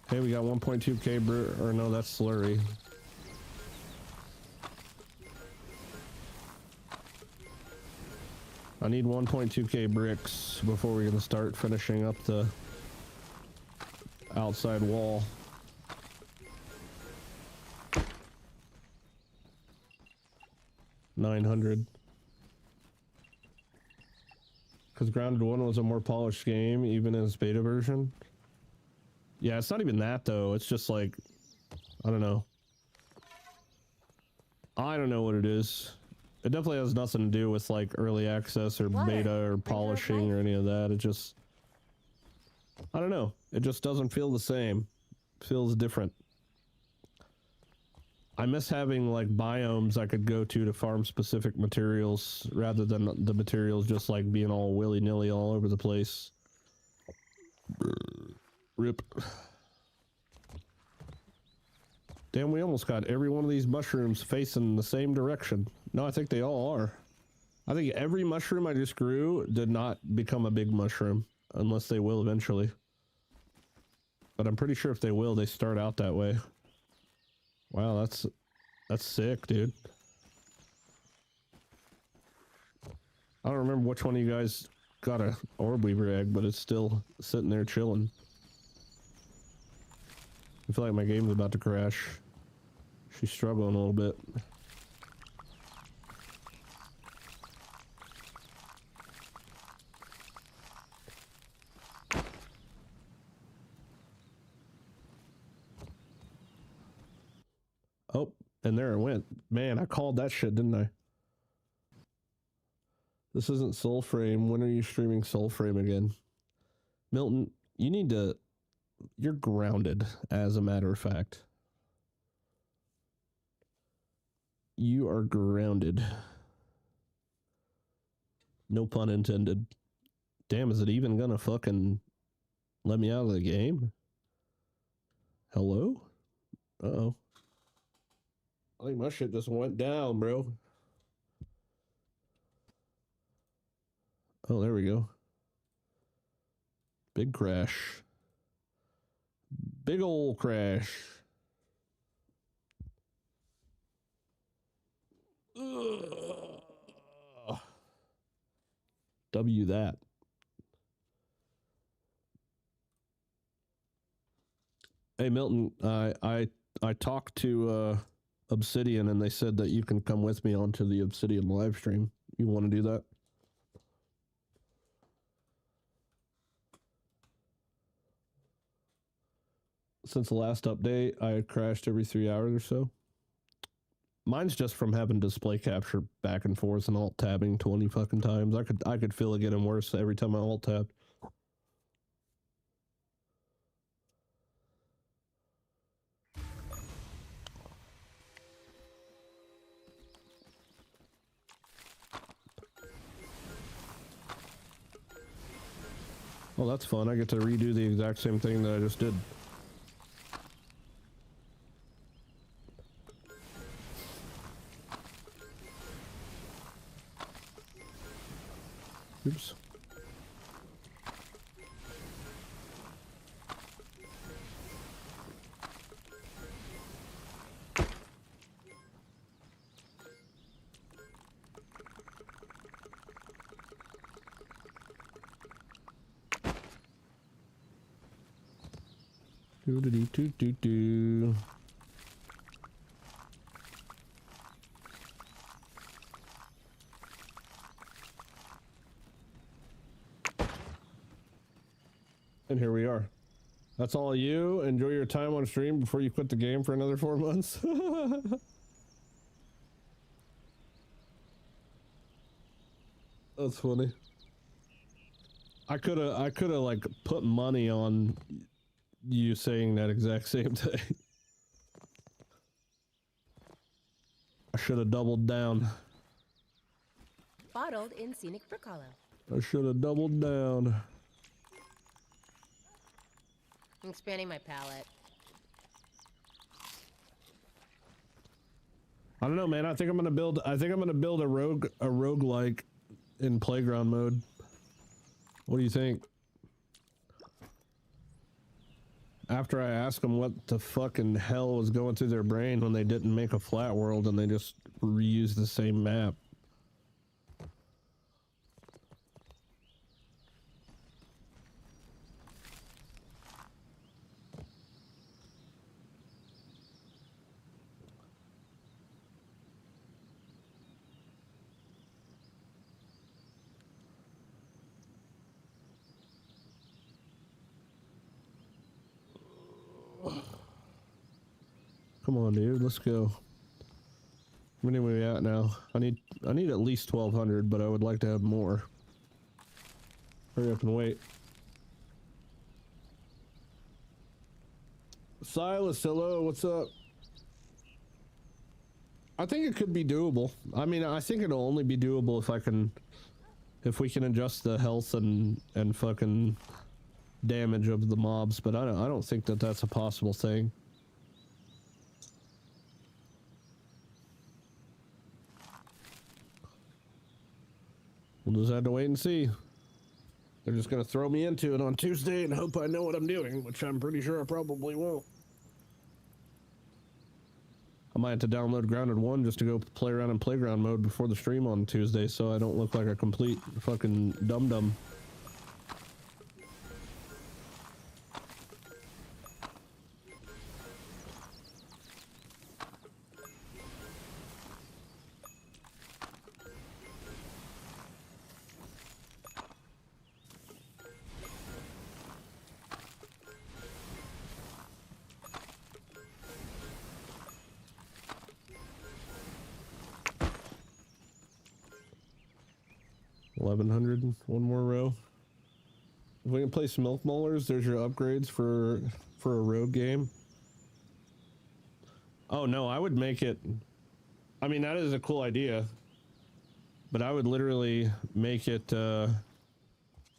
Hey, we got 1.2k or no, that's Slurry. I need 1.2k bricks before we're gonna start finishing up the outside wall. $900. Because Grounded 1 was a more polished game, even in its beta version. Yeah, it's not even that though. It's just like, I don't know. I don't know what it is. It definitely has nothing to do with like early access or beta or polishing or any of that. It just, I don't know. It just doesn't feel the same. It feels different. I miss having like biomes I could go to farm specific materials rather than the materials just like being all willy-nilly all over the place. Rip. Damn, we almost got every one of these mushrooms facing the same direction. No, I think they all are. I think every mushroom I just grew did not become a big mushroom, unless they will eventually. But I'm pretty sure if they will, they start out that way. Wow, that's sick, dude. I don't remember which one of you guys got a orb weaver egg, but it's still sitting there chilling. I feel like my game's about to crash. She's struggling a little bit. Oh, and there it went. Man, I called that shit, didn't I? This isn't Soulframe. When are you streaming Soulframe again? Milton, you need to... You're grounded, as a matter of fact. You are grounded. No pun intended. Damn, is it even gonna fucking let me out of the game? Hello? Uh-oh. I think my shit just went down, bro. Oh, there we go. Big crash. Big ol' crash. Ugh. W that. Hey Milton, I talked to Obsidian and they said that you can come with me onto the Obsidian live stream. You want to do that? Since the last update, I crashed every 3 hours or so. Mine's just from having display capture back and forth and alt tabbing 20 fucking times. I could feel it getting worse every time I alt tabbed. Well, that's fun. I get to redo the exact same thing that I just did. Oops. Do. And here we are. That's all you. Enjoy your time on stream before you quit the game for another 4 months. That's funny. I coulda like put money on you saying that exact same thing. I should have doubled down. Bottled in scenic brick hollow. I should have doubled down. I'm expanding my palette. I don't know, man. I think I'm gonna build a roguelike in playground mode. What do you think? After I asked them what the fucking hell was going through their brain when they didn't make a flat world and they just reused the same map. Come on, dude. Let's go. How many are we at now? I need at least 1,200, but I would like to have more. Hurry up and wait. Silas, hello. What's up? I think it could be doable. I mean, I think it'll only be doable if we can adjust the health and fucking damage of the mobs. But I don't think that that's a possible thing. We'll just have to wait and see. They're just gonna throw me into it on Tuesday and hope I know what I'm doing, which I'm pretty sure I probably won't. I might have to download Grounded 1 just to go play around in playground mode before the stream on Tuesday so I don't look like a complete fucking dum-dum. One more row. If we can play some milk mullers, there's your upgrades for a road game. Oh no, I would make it. I mean, that is a cool idea, but I would literally make it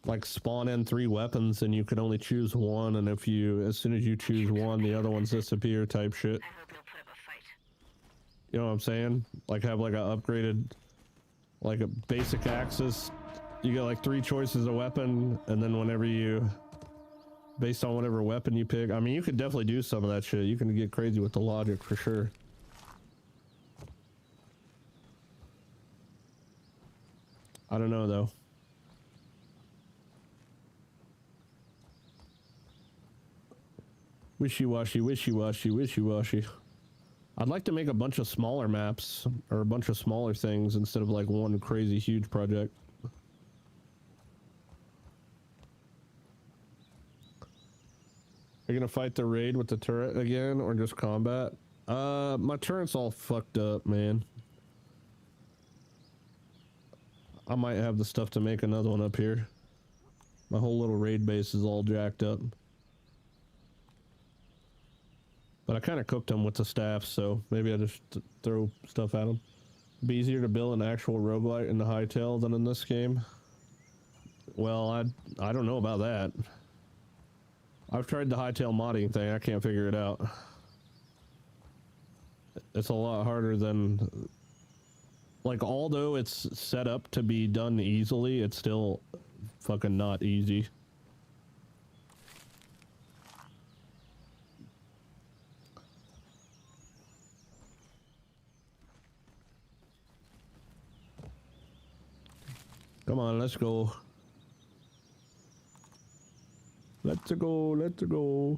like spawn in 3 weapons and you can only choose one, and as soon as you choose one, the other ones disappear type shit. I hope you'll put up a fight. You know what I'm saying? Like have like a upgraded, like a basic axis. You get like 3 choices of weapon, and then whenever based on whatever weapon you pick, I mean, you could definitely do some of that shit. You can get crazy with the logic for sure. I don't know though. Wishy-washy, wishy-washy, wishy-washy. I'd like to make a bunch of smaller maps, or a bunch of smaller things instead of like one crazy huge project. Are you gonna fight the raid with the turret again, or just combat? My turret's all fucked up, man. I might have the stuff to make another one up here. My whole little raid base is all jacked up. But I kind of cooked them with the staff, so maybe I just throw stuff at them. Be easier to build an actual roguelite in the Hightail than in this game. Well, I don't know about that. I've tried the Hightail modding thing. I can't figure it out. It's a lot harder than... Like, although it's set up to be done easily, it's still fucking not easy. Come on, let's go. Let's go, let's go.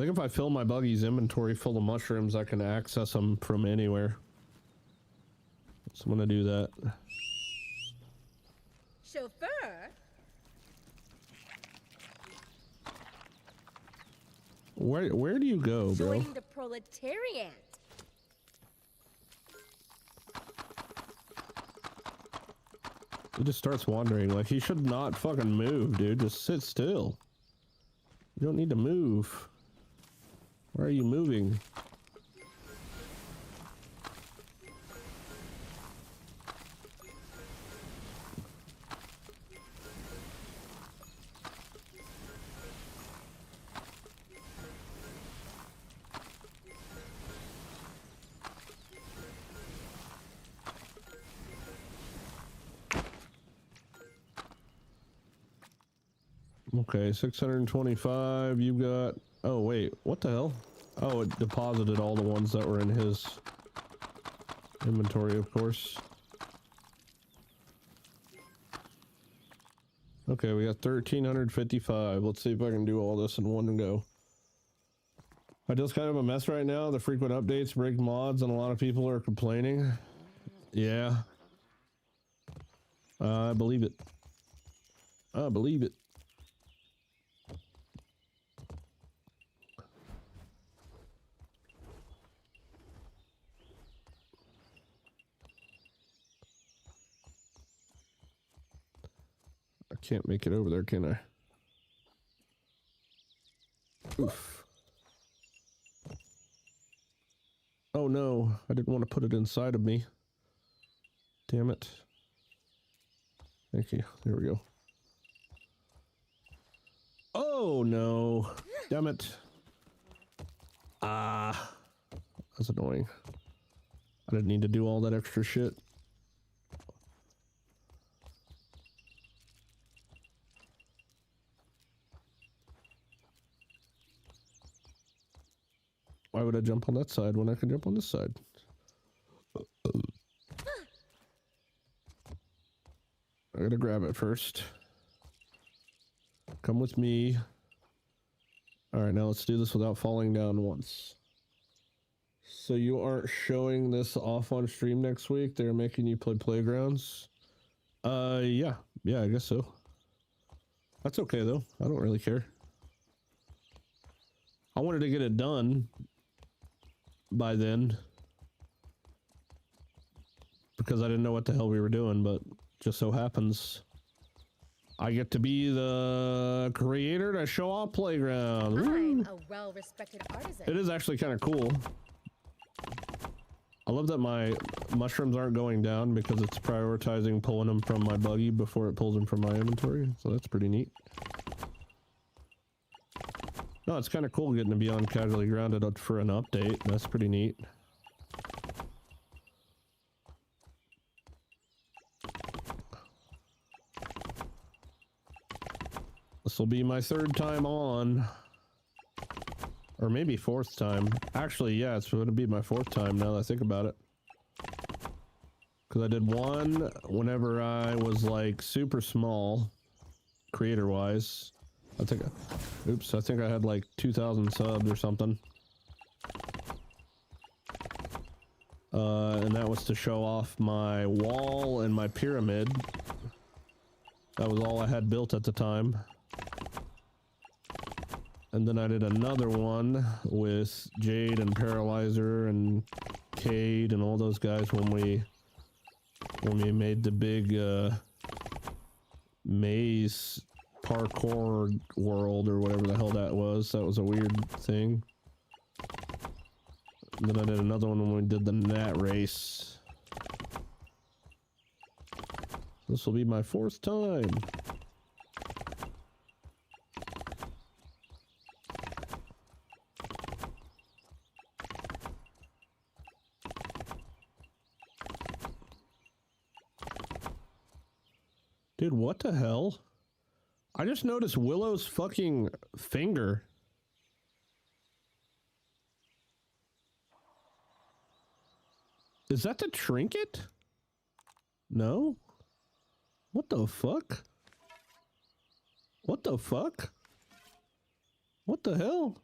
think if I fill my buggy's inventory full of mushrooms, I can access them from anywhere. So I'm gonna do that. Chauffeur? Where do you go, bro? Joining the proletariat. He just starts wandering. Like, he should not fucking move, dude. Just sit still. You don't need to move. Why are you moving? Okay, 625. You got... Oh, wait. What the hell? Oh, it deposited all the ones that were in his inventory, of course. Okay, we got 1,355. Let's see if I can do all this in one go. I just kind of a mess right now. The frequent updates break mods, and a lot of people are complaining. Yeah. I believe it. I believe it. I can't make it over there, can I? Oof. Oh no, I didn't want to put it inside of me. Damn it. Thank you. There we go. Oh no. Damn it. Ah. That's annoying. I didn't need to do all that extra shit. Why would I jump on that side when I can jump on this side? I gotta grab it first. Come with me. Alright, now let's do this without falling down once. So you aren't showing this off on stream next week? They're making you play Playgrounds? Yeah. Yeah, I guess so. That's okay though. I don't really care. I wanted to get it done by then because I didn't know what the hell we were doing, but just so happens I get to be the creator to show off Playground. I'm a well-respected artisan. It is actually kind of cool. I love that my mushrooms aren't going down because it's prioritizing pulling them from my buggy before it pulls them from my inventory, so that's pretty neat. No, it's kind of cool getting to be on Casually Grounded for an update. That's pretty neat. This will be my third time on. Or maybe fourth time. Actually, yeah, it's going to be my fourth time now that I think about it. Because I did one whenever I was like super small, creator-wise. I think I had like 2,000 subs or something. And that was to show off my wall and my pyramid. That was all I had built at the time. And then I did another one with Jade and Paralyzer and Cade and all those guys when we made the big maze parkour world or whatever the hell that was. That was a weird thing. And then I did another one when we did the gnat race. This will be my fourth time. Dude, what the hell? I just noticed Willow's fucking finger. Is that the trinket? No? What the fuck? What the fuck? What the hell?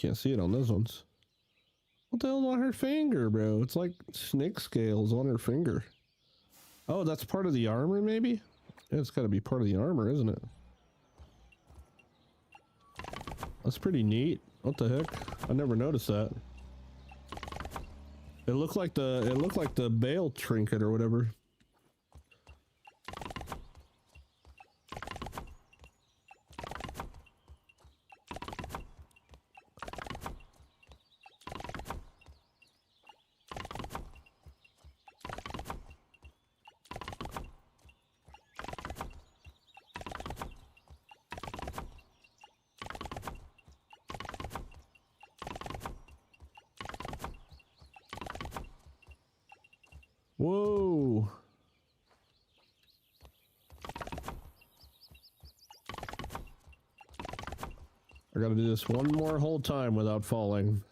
Can't see it on those ones. What the hell's on her finger, bro? It's like snake scales on her finger. Oh, that's part of the armor, maybe? Yeah, it's got to be part of the armor, isn't it? That's pretty neat. What the heck? I never noticed that. It looked like the Bale trinket or whatever. Whoa. I gotta do this one more whole time without falling.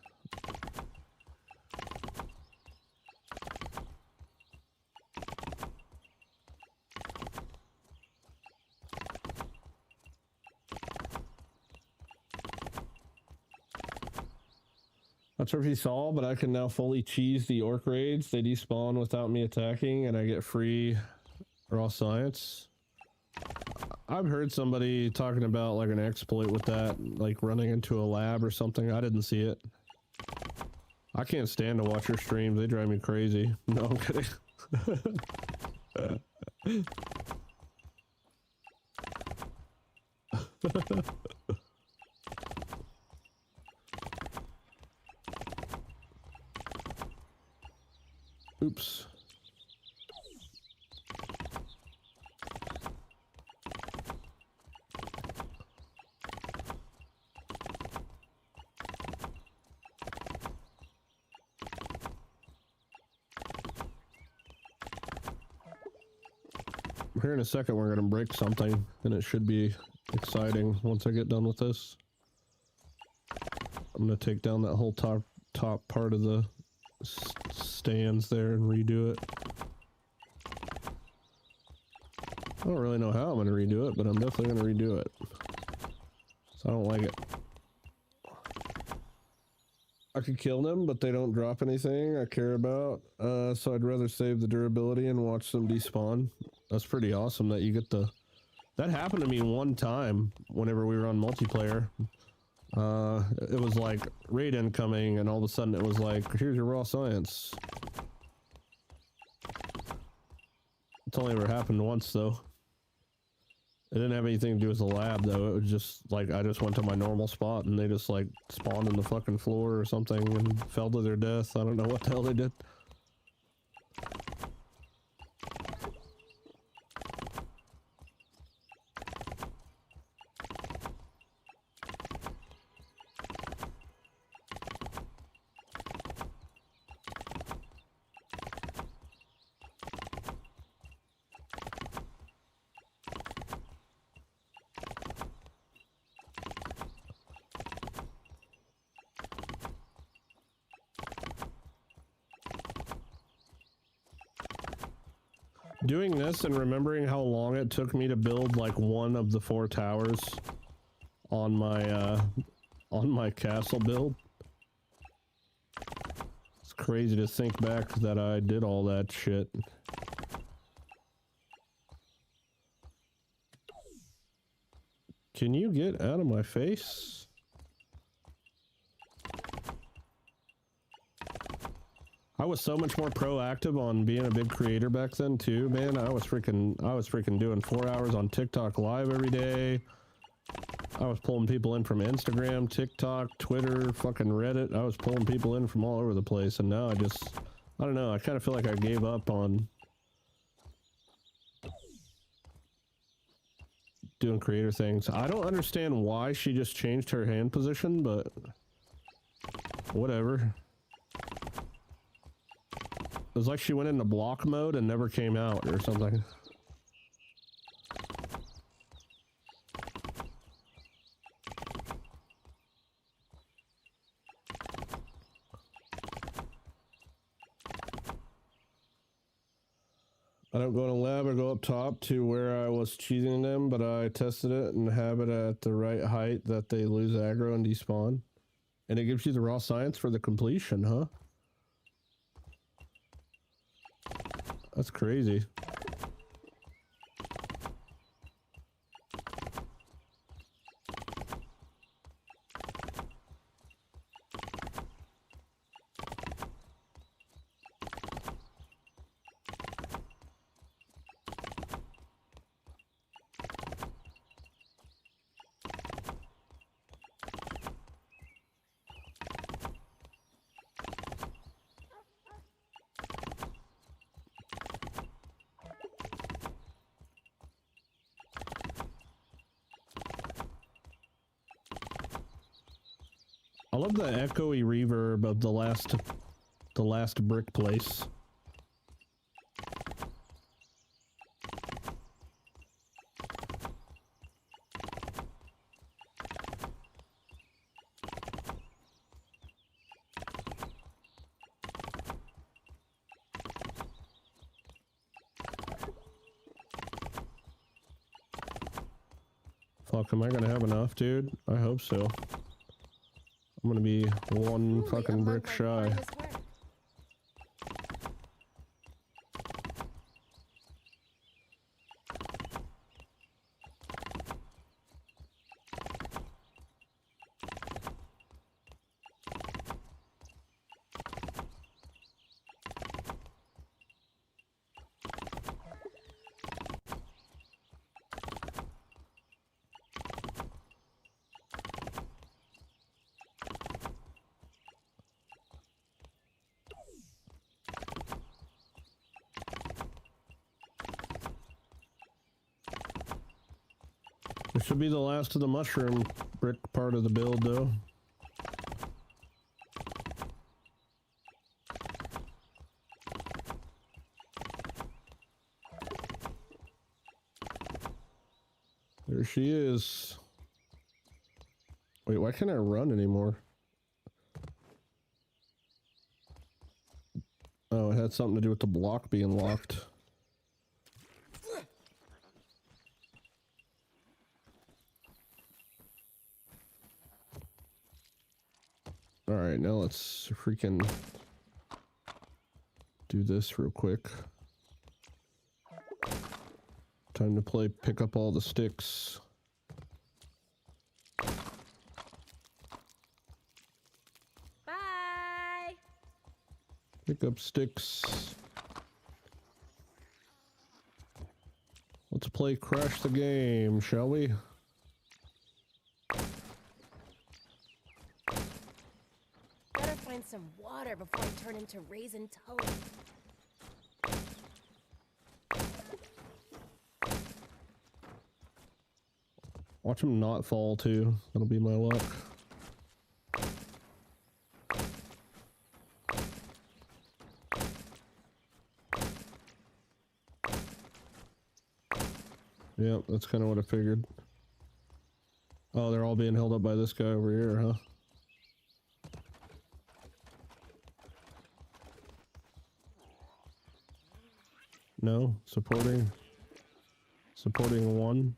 Not sure if you saw, but I can now fully cheese the orc raids. They despawn without me attacking, and I get free raw science. I've heard somebody talking about like an exploit with that, like running into a lab or something. I didn't see it. I can't stand to watch your streams. They drive me crazy. No, I'm kidding. Oops. Here in a second we're gonna break something, and it should be exciting once I get done with this. I'm gonna take down that whole top part of the stands there and redo it. I don't really know how I'm gonna redo it, but I'm definitely gonna redo it. So I don't like it. I could kill them, but they don't drop anything I care about. So I'd rather save the durability and watch them despawn. That's pretty awesome that you get the... That happened to me one time whenever we were on multiplayer. It was like raid incoming, and all of a sudden it was like, here's your raw science. It's only ever happened once though. It didn't have anything to do with the lab though. It was just like I just went to my normal spot and they just like spawned in the fucking floor or something and fell to their death. I don't know what the hell they did. Doing this and remembering how long it took me to build like one of the 4 towers on my castle build. It's crazy to think back that I did all that shit. Can you get out of my face? I was so much more proactive on being a big creator back then too, man. I was freaking doing 4 hours on TikTok live every day. I was pulling people in from Instagram, TikTok, Twitter, fucking Reddit. I was pulling people in from all over the place, and now I don't know, I kind of feel like I gave up on doing creator things. I don't understand why she just changed her hand position, but whatever. It was like she went into block mode and never came out or something. I don't go in a lab or go up top to where I was cheesing them, but I tested it and have it at the right height that they lose aggro and despawn. And it gives you the raw science for the completion, huh? That's crazy. I love the echoey reverb of the last brick place. Fuck, am I gonna have enough, dude? I hope so. I'm gonna be one Truly fucking among brick my shy. finest work. This should be the last of the mushroom brick part of the build, though. There she is. Wait, why can't I run anymore? Oh, it had something to do with the block being locked. Alright, now let's freaking do this real quick. Time to play pick up all the sticks. Bye. Pick up sticks. Let's play Crash the Game, shall we? Better find some water before I turn into Raisin Toad. Watch him not fall too. That'll be my luck. Yep, that's kind of what I figured. Oh, they're all being held up by this guy over here, huh? No, supporting one.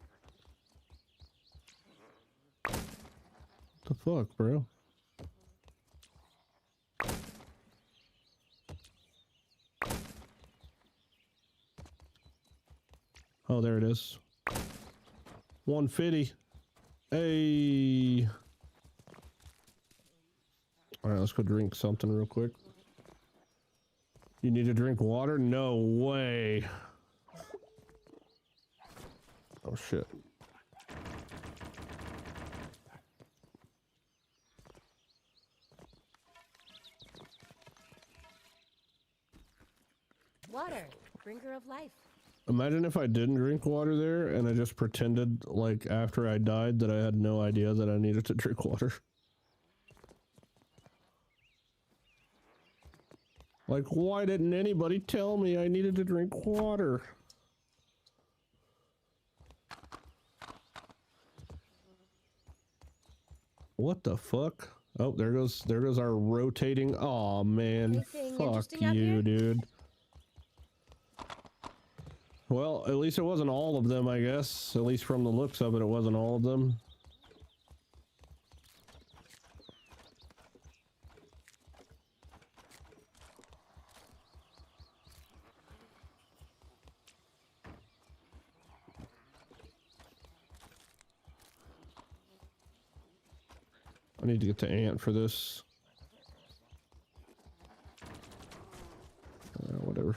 What the fuck, bro? Oh, there it is. 150. Hey. All right, let's go drink something real quick. You need to drink water? No way. Oh shit. Water, bringer of life. Imagine if I didn't drink water there and I just pretended like after I died that I had no idea that I needed to drink water. Like, why didn't anybody tell me I needed to drink water? What the fuck? Oh, there goes our rotating. Aw, man. Anything Fuck interesting out you, here? dude. Well, at least it wasn't all of them, I guess. At least from the looks of it, it wasn't all of them. need to get the ant for this. Whatever.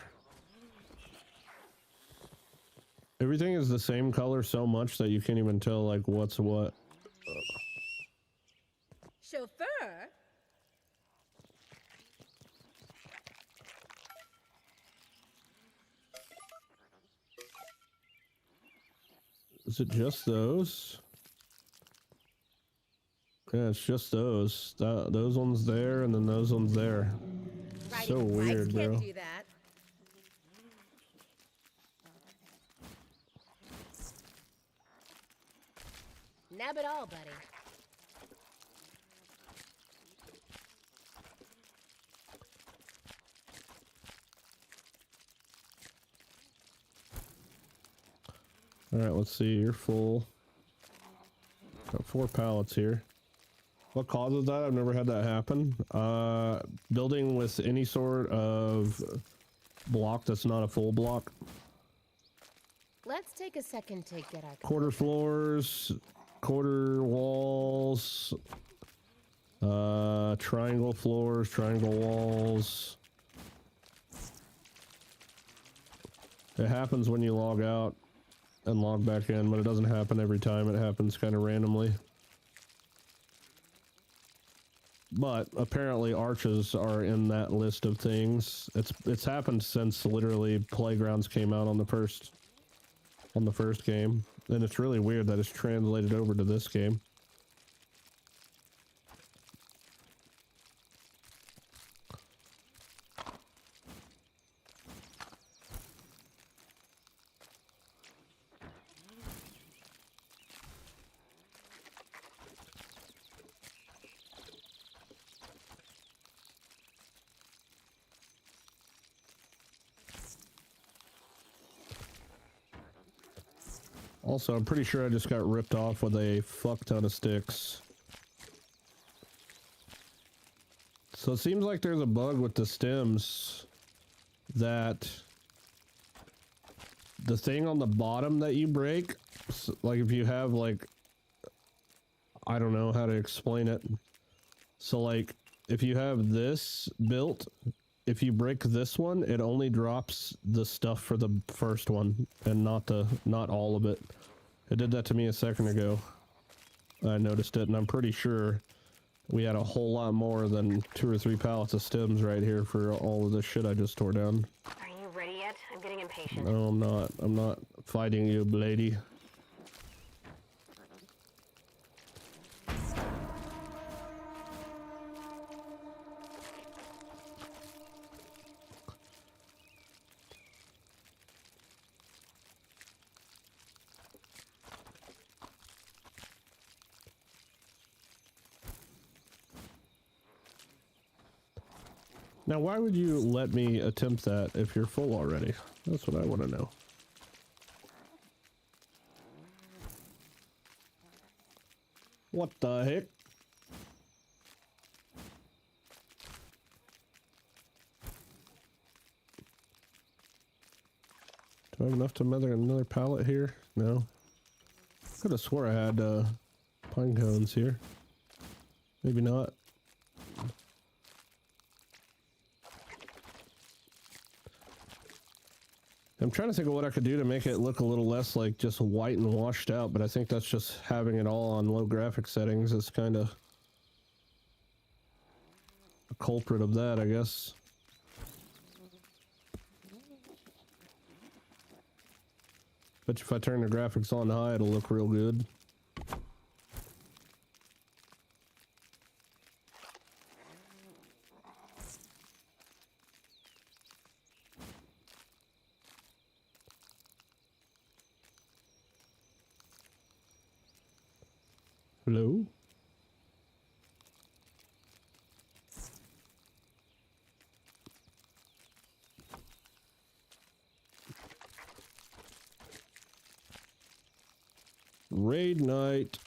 Everything is the same color so much that you can't even tell like what's what. Chauffeur? Is it just those? Yeah, it's just those. Those ones there, and then those ones there. So Riding weird, bikes can't bro. do that. Nab it all, buddy. All right, let's see. You're full. Got 4 pallets here. What causes that? I've never had that happen. Building with any sort of block that's not a full block. Let's take a second to get our Quarter floors, quarter walls, triangle floors, triangle walls. It happens when you log out and log back in, but it doesn't happen every time. It happens kind of randomly. But apparently arches are in that list of things. It's happened since literally Playgrounds came out on the first game, and it's really weird that it's translated over to this game. Also, I'm pretty sure I just got ripped off with a fuck ton of sticks. So it seems like there's a bug with the stems that the thing on the bottom that you break, like if you have like, I don't know how to explain it. So like if you have this built, if you break this one, it only drops the stuff for the first one and not all of it. It did that to me a second ago. I noticed it, and I'm pretty sure we had a whole lot more than 2 or 3 pallets of stems right here for all of this shit I just tore down. Are you ready yet? I'm getting impatient. No, I'm not. I'm not fighting you, lady. Now, why would you let me attempt that if you're full already? That's what I want to know. What the heck? Do I have enough to mother another pallet here? No. Could have swore I had pine cones here. Maybe not. I'm trying to think of what I could do to make it look a little less like just white and washed out, but I think that's just having it all on low graphic settings is kind of a culprit of that, I guess. But if I turn the graphics on high, it'll look real good. Hello? Raid night.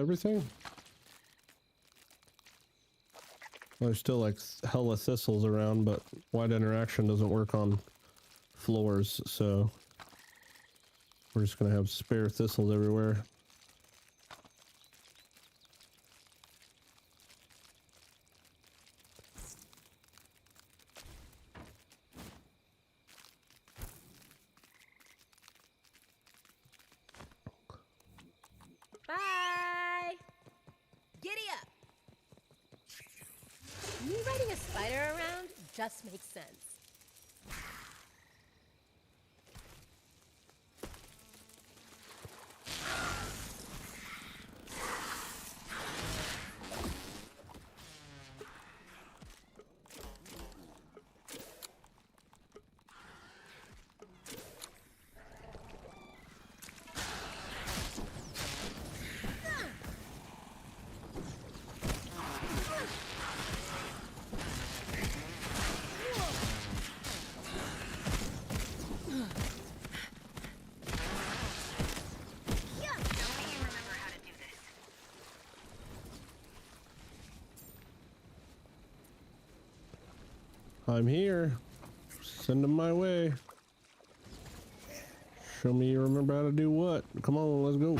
everything? Well, there's still like hella thistles around, but wide interaction doesn't work on floors, so we're just gonna have spare thistles everywhere. Bye! Giddy up! Me riding a spider around just makes sense. I'm here. Send them my way. Show me you remember how to do what. Come on, let's go.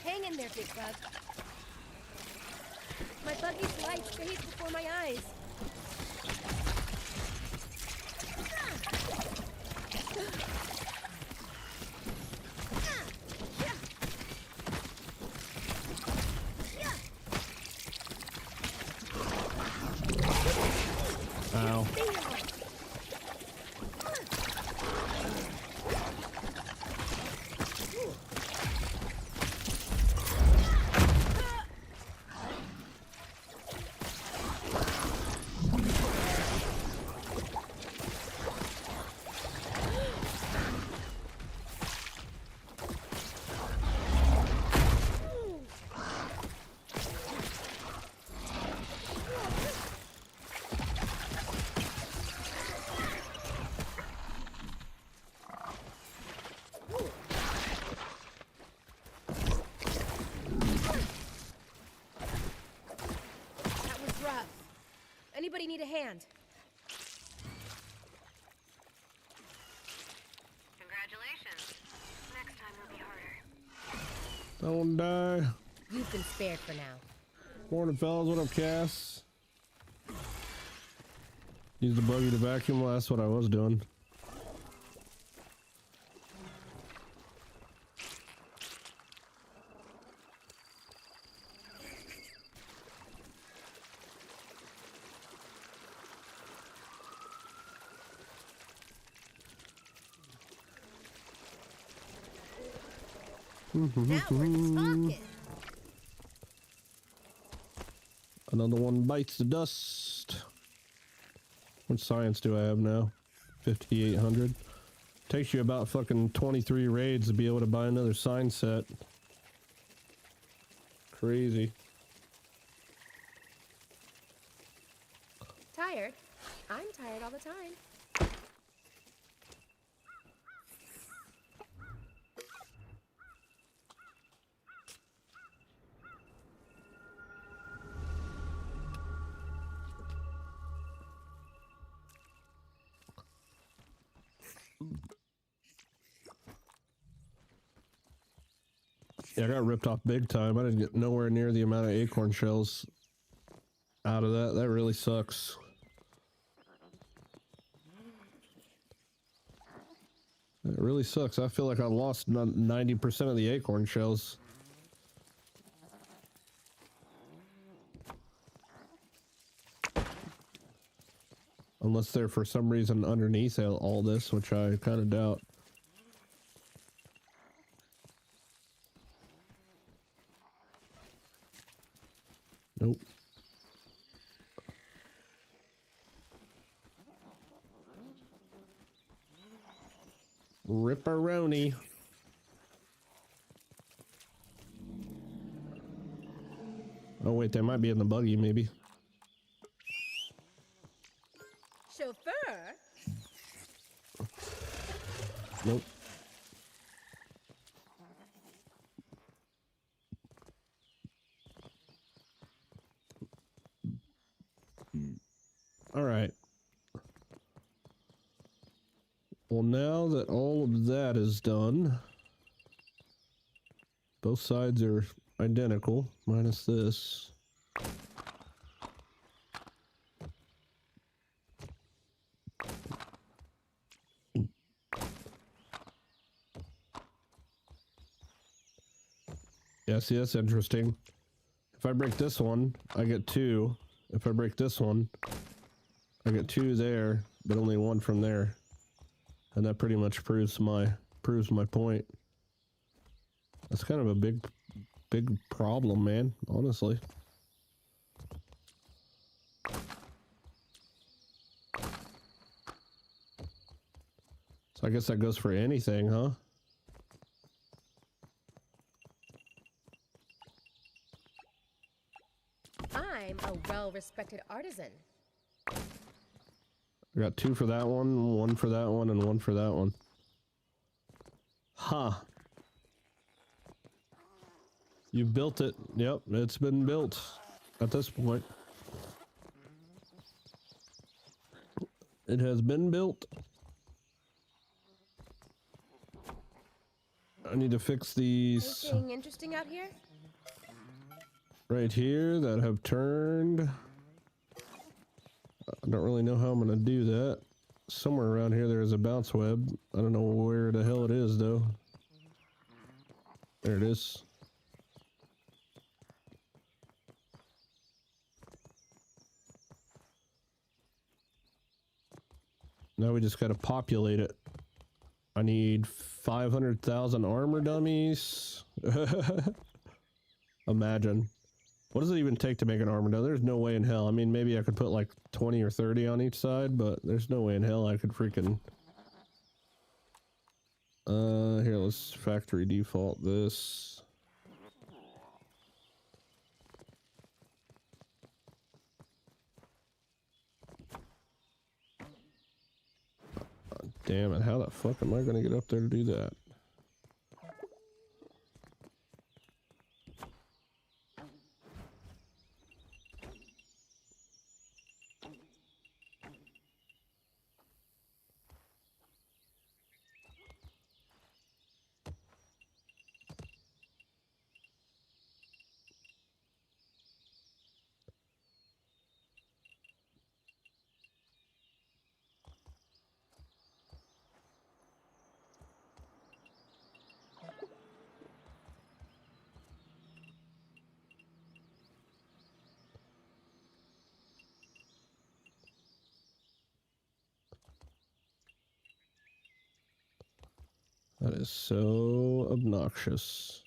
Hang in there, big bug. My buggy's light fades before my eyes. Ow. That was rough. Anybody need a hand? Congratulations. Next time will be harder. Don't die. You've been spared for now. Morning, fellas. What up, Cass? Use the buggy to vacuum. Well, that's what I was doing. Now we're talking. Another one bites the dust. What science do I have now? 5,800. Takes you about fucking 23 raids to be able to buy another sign set. Crazy. Tired? I'm tired all the time. Yeah, I got ripped off big time. I didn't get nowhere near the amount of acorn shells out of that. That really sucks. It really sucks. I feel like I lost 90% of the acorn shells. Unless they're for some reason underneath all this, which I kind of doubt. Nope. Ripperoni. Oh wait, they might be in the buggy, maybe. Chauffeur? Nope. All right. Well, now that all of that is done, both sides are identical, minus this. Yeah, see, that's interesting. If I break this one, I get 2. If I break this one, I get 2 there, but only 1 from there. And that pretty much proves my point. That's kind of a big problem, man, honestly. So I guess that goes for anything, huh? I'm a well-respected artisan. I got 2 for that one, 1 for that one, and 1 for that one. Huh. You built it. Yep, it's been built at this point. It has been built. I need to fix these Anything interesting out here? right here that have turned. I don't really know how I'm gonna do that. Somewhere around here there is a bounce web. I don't know where the hell it is though. There it is. Now we just gotta populate it. I need 500,000 armor dummies. Imagine. What does it even take to make an armor dummy? There's no way in hell. I mean, maybe I could put like 20 or 30 on each side, but there's no way in hell I could freaking... Here, let's factory default this. Oh, damn it, how the fuck am I gonna get up there to do that? That is so obnoxious.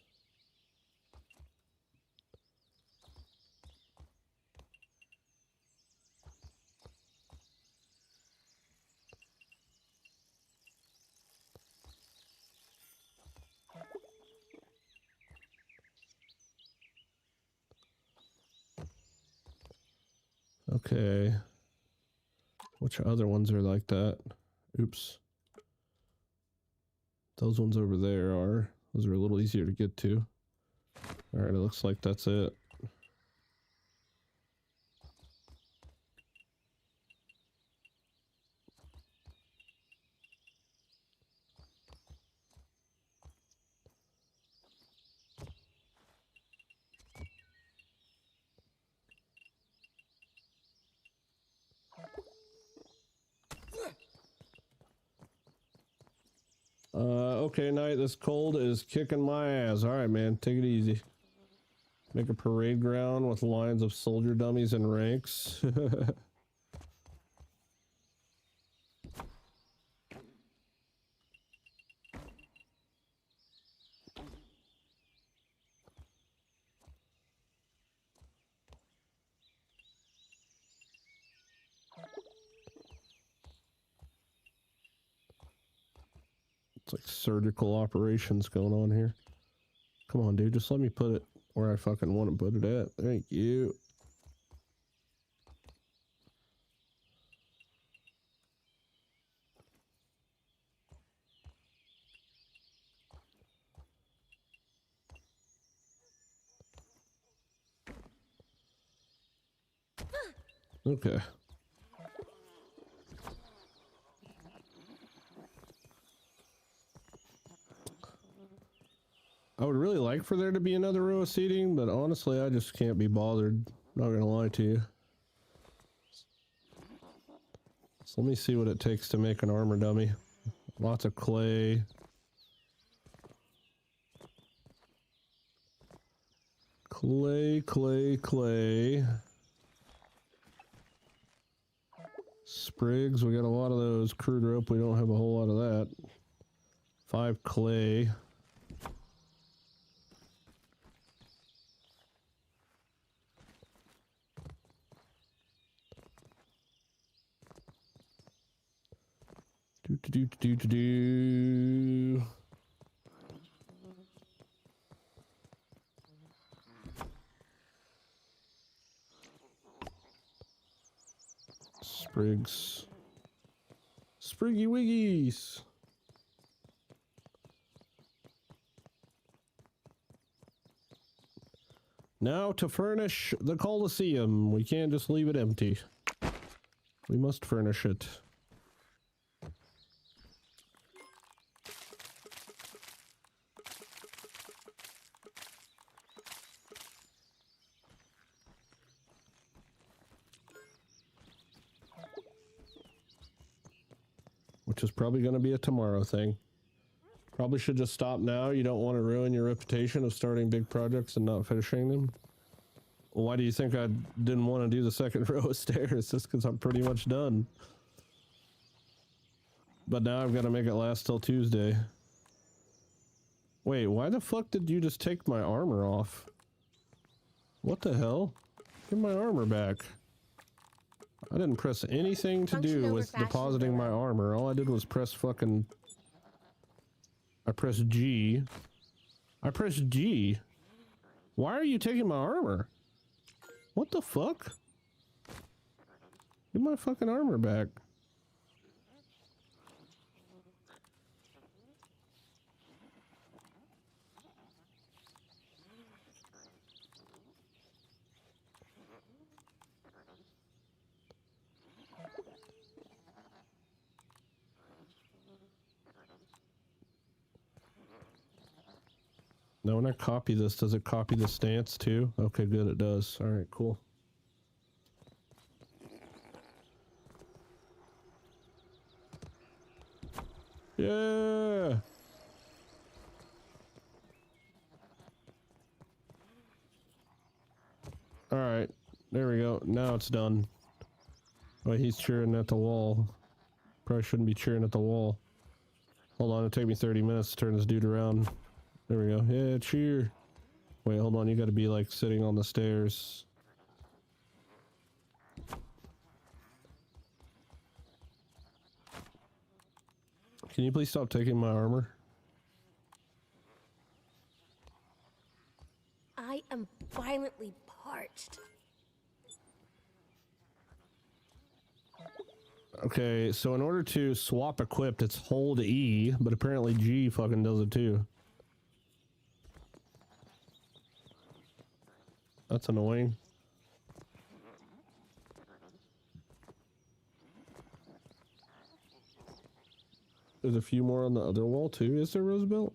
Okay. Which other ones are like that? Oops. Those ones over there are. Those are a little easier to get to. Alright, it looks like that's it. Okay, Knight, this cold is kicking my ass. Alright, man, take it easy. Make a parade ground with lines of soldier dummies and ranks. It's like surgical operations going on here. Come on, dude. Just let me put it where I fucking want to put it at. Thank you. Okay. I would really like for there to be another row of seating, but honestly, I just can't be bothered. Not gonna lie to you. So let me see what it takes to make an armor dummy. Lots of clay. Clay. Sprigs, we got a lot of those. Crude rope, we don't have a whole lot of that. 5 clay. Do. Sprigs. Spriggy wiggies. Now to furnish the Colosseum. We can't just leave it empty. We must furnish it. Which is probably going to be a tomorrow thing. Probably should just stop now. You don't want to ruin your reputation of starting big projects and not finishing them. Well, why do you think I didn't want to do the second row of stairs? Just because I'm pretty much done. But now I've got to make it last till Tuesday. Wait, why the fuck did you just take my armor off? What the hell? Give my armor back. I didn't press anything to do with depositing my armor. All I did was press fucking... I pressed G. I pressed G. Why are you taking my armor? What the fuck? Give my fucking armor back. Now when I copy this, does it copy the stance too? Okay, good, it does. Alright, cool. Yeah! Alright, there we go. Now it's done. Oh, he's cheering at the wall. Probably shouldn't be cheering at the wall. Hold on, it'll take me 30 minutes to turn this dude around. There we go. Yeah, cheer. Wait, hold on. You gotta be like sitting on the stairs. Can you please stop taking my armor? I am violently parched. Okay, so in order to swap equipped, it's hold E, but apparently G fucking does it too. That's annoying. There's a few more on the other wall too. Is there, Roosevelt?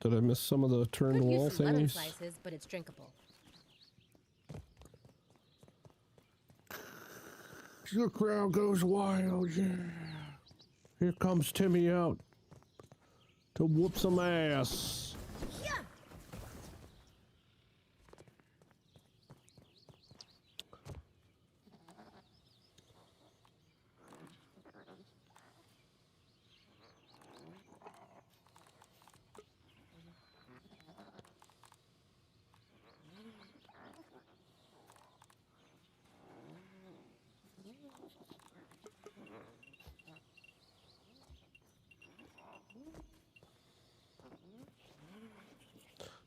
Did I miss some of the turned Could wall use some lemon thingies? slices, but it's drinkable. The crowd goes wild, yeah. Here comes Timmy out to whoop some ass. Yeah.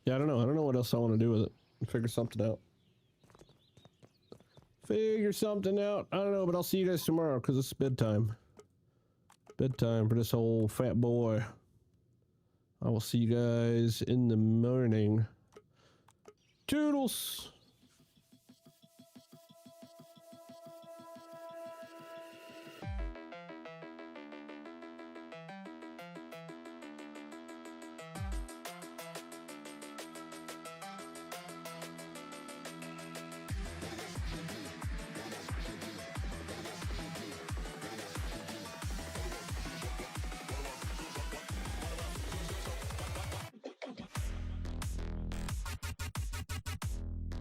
Yeah, I don't know. I don't know what else I want to do with it. Figure something out. Figure something out. I don't know, but I'll see you guys tomorrow because it's bedtime. Bedtime for this old fat boy. I will see you guys in the morning. Toodles!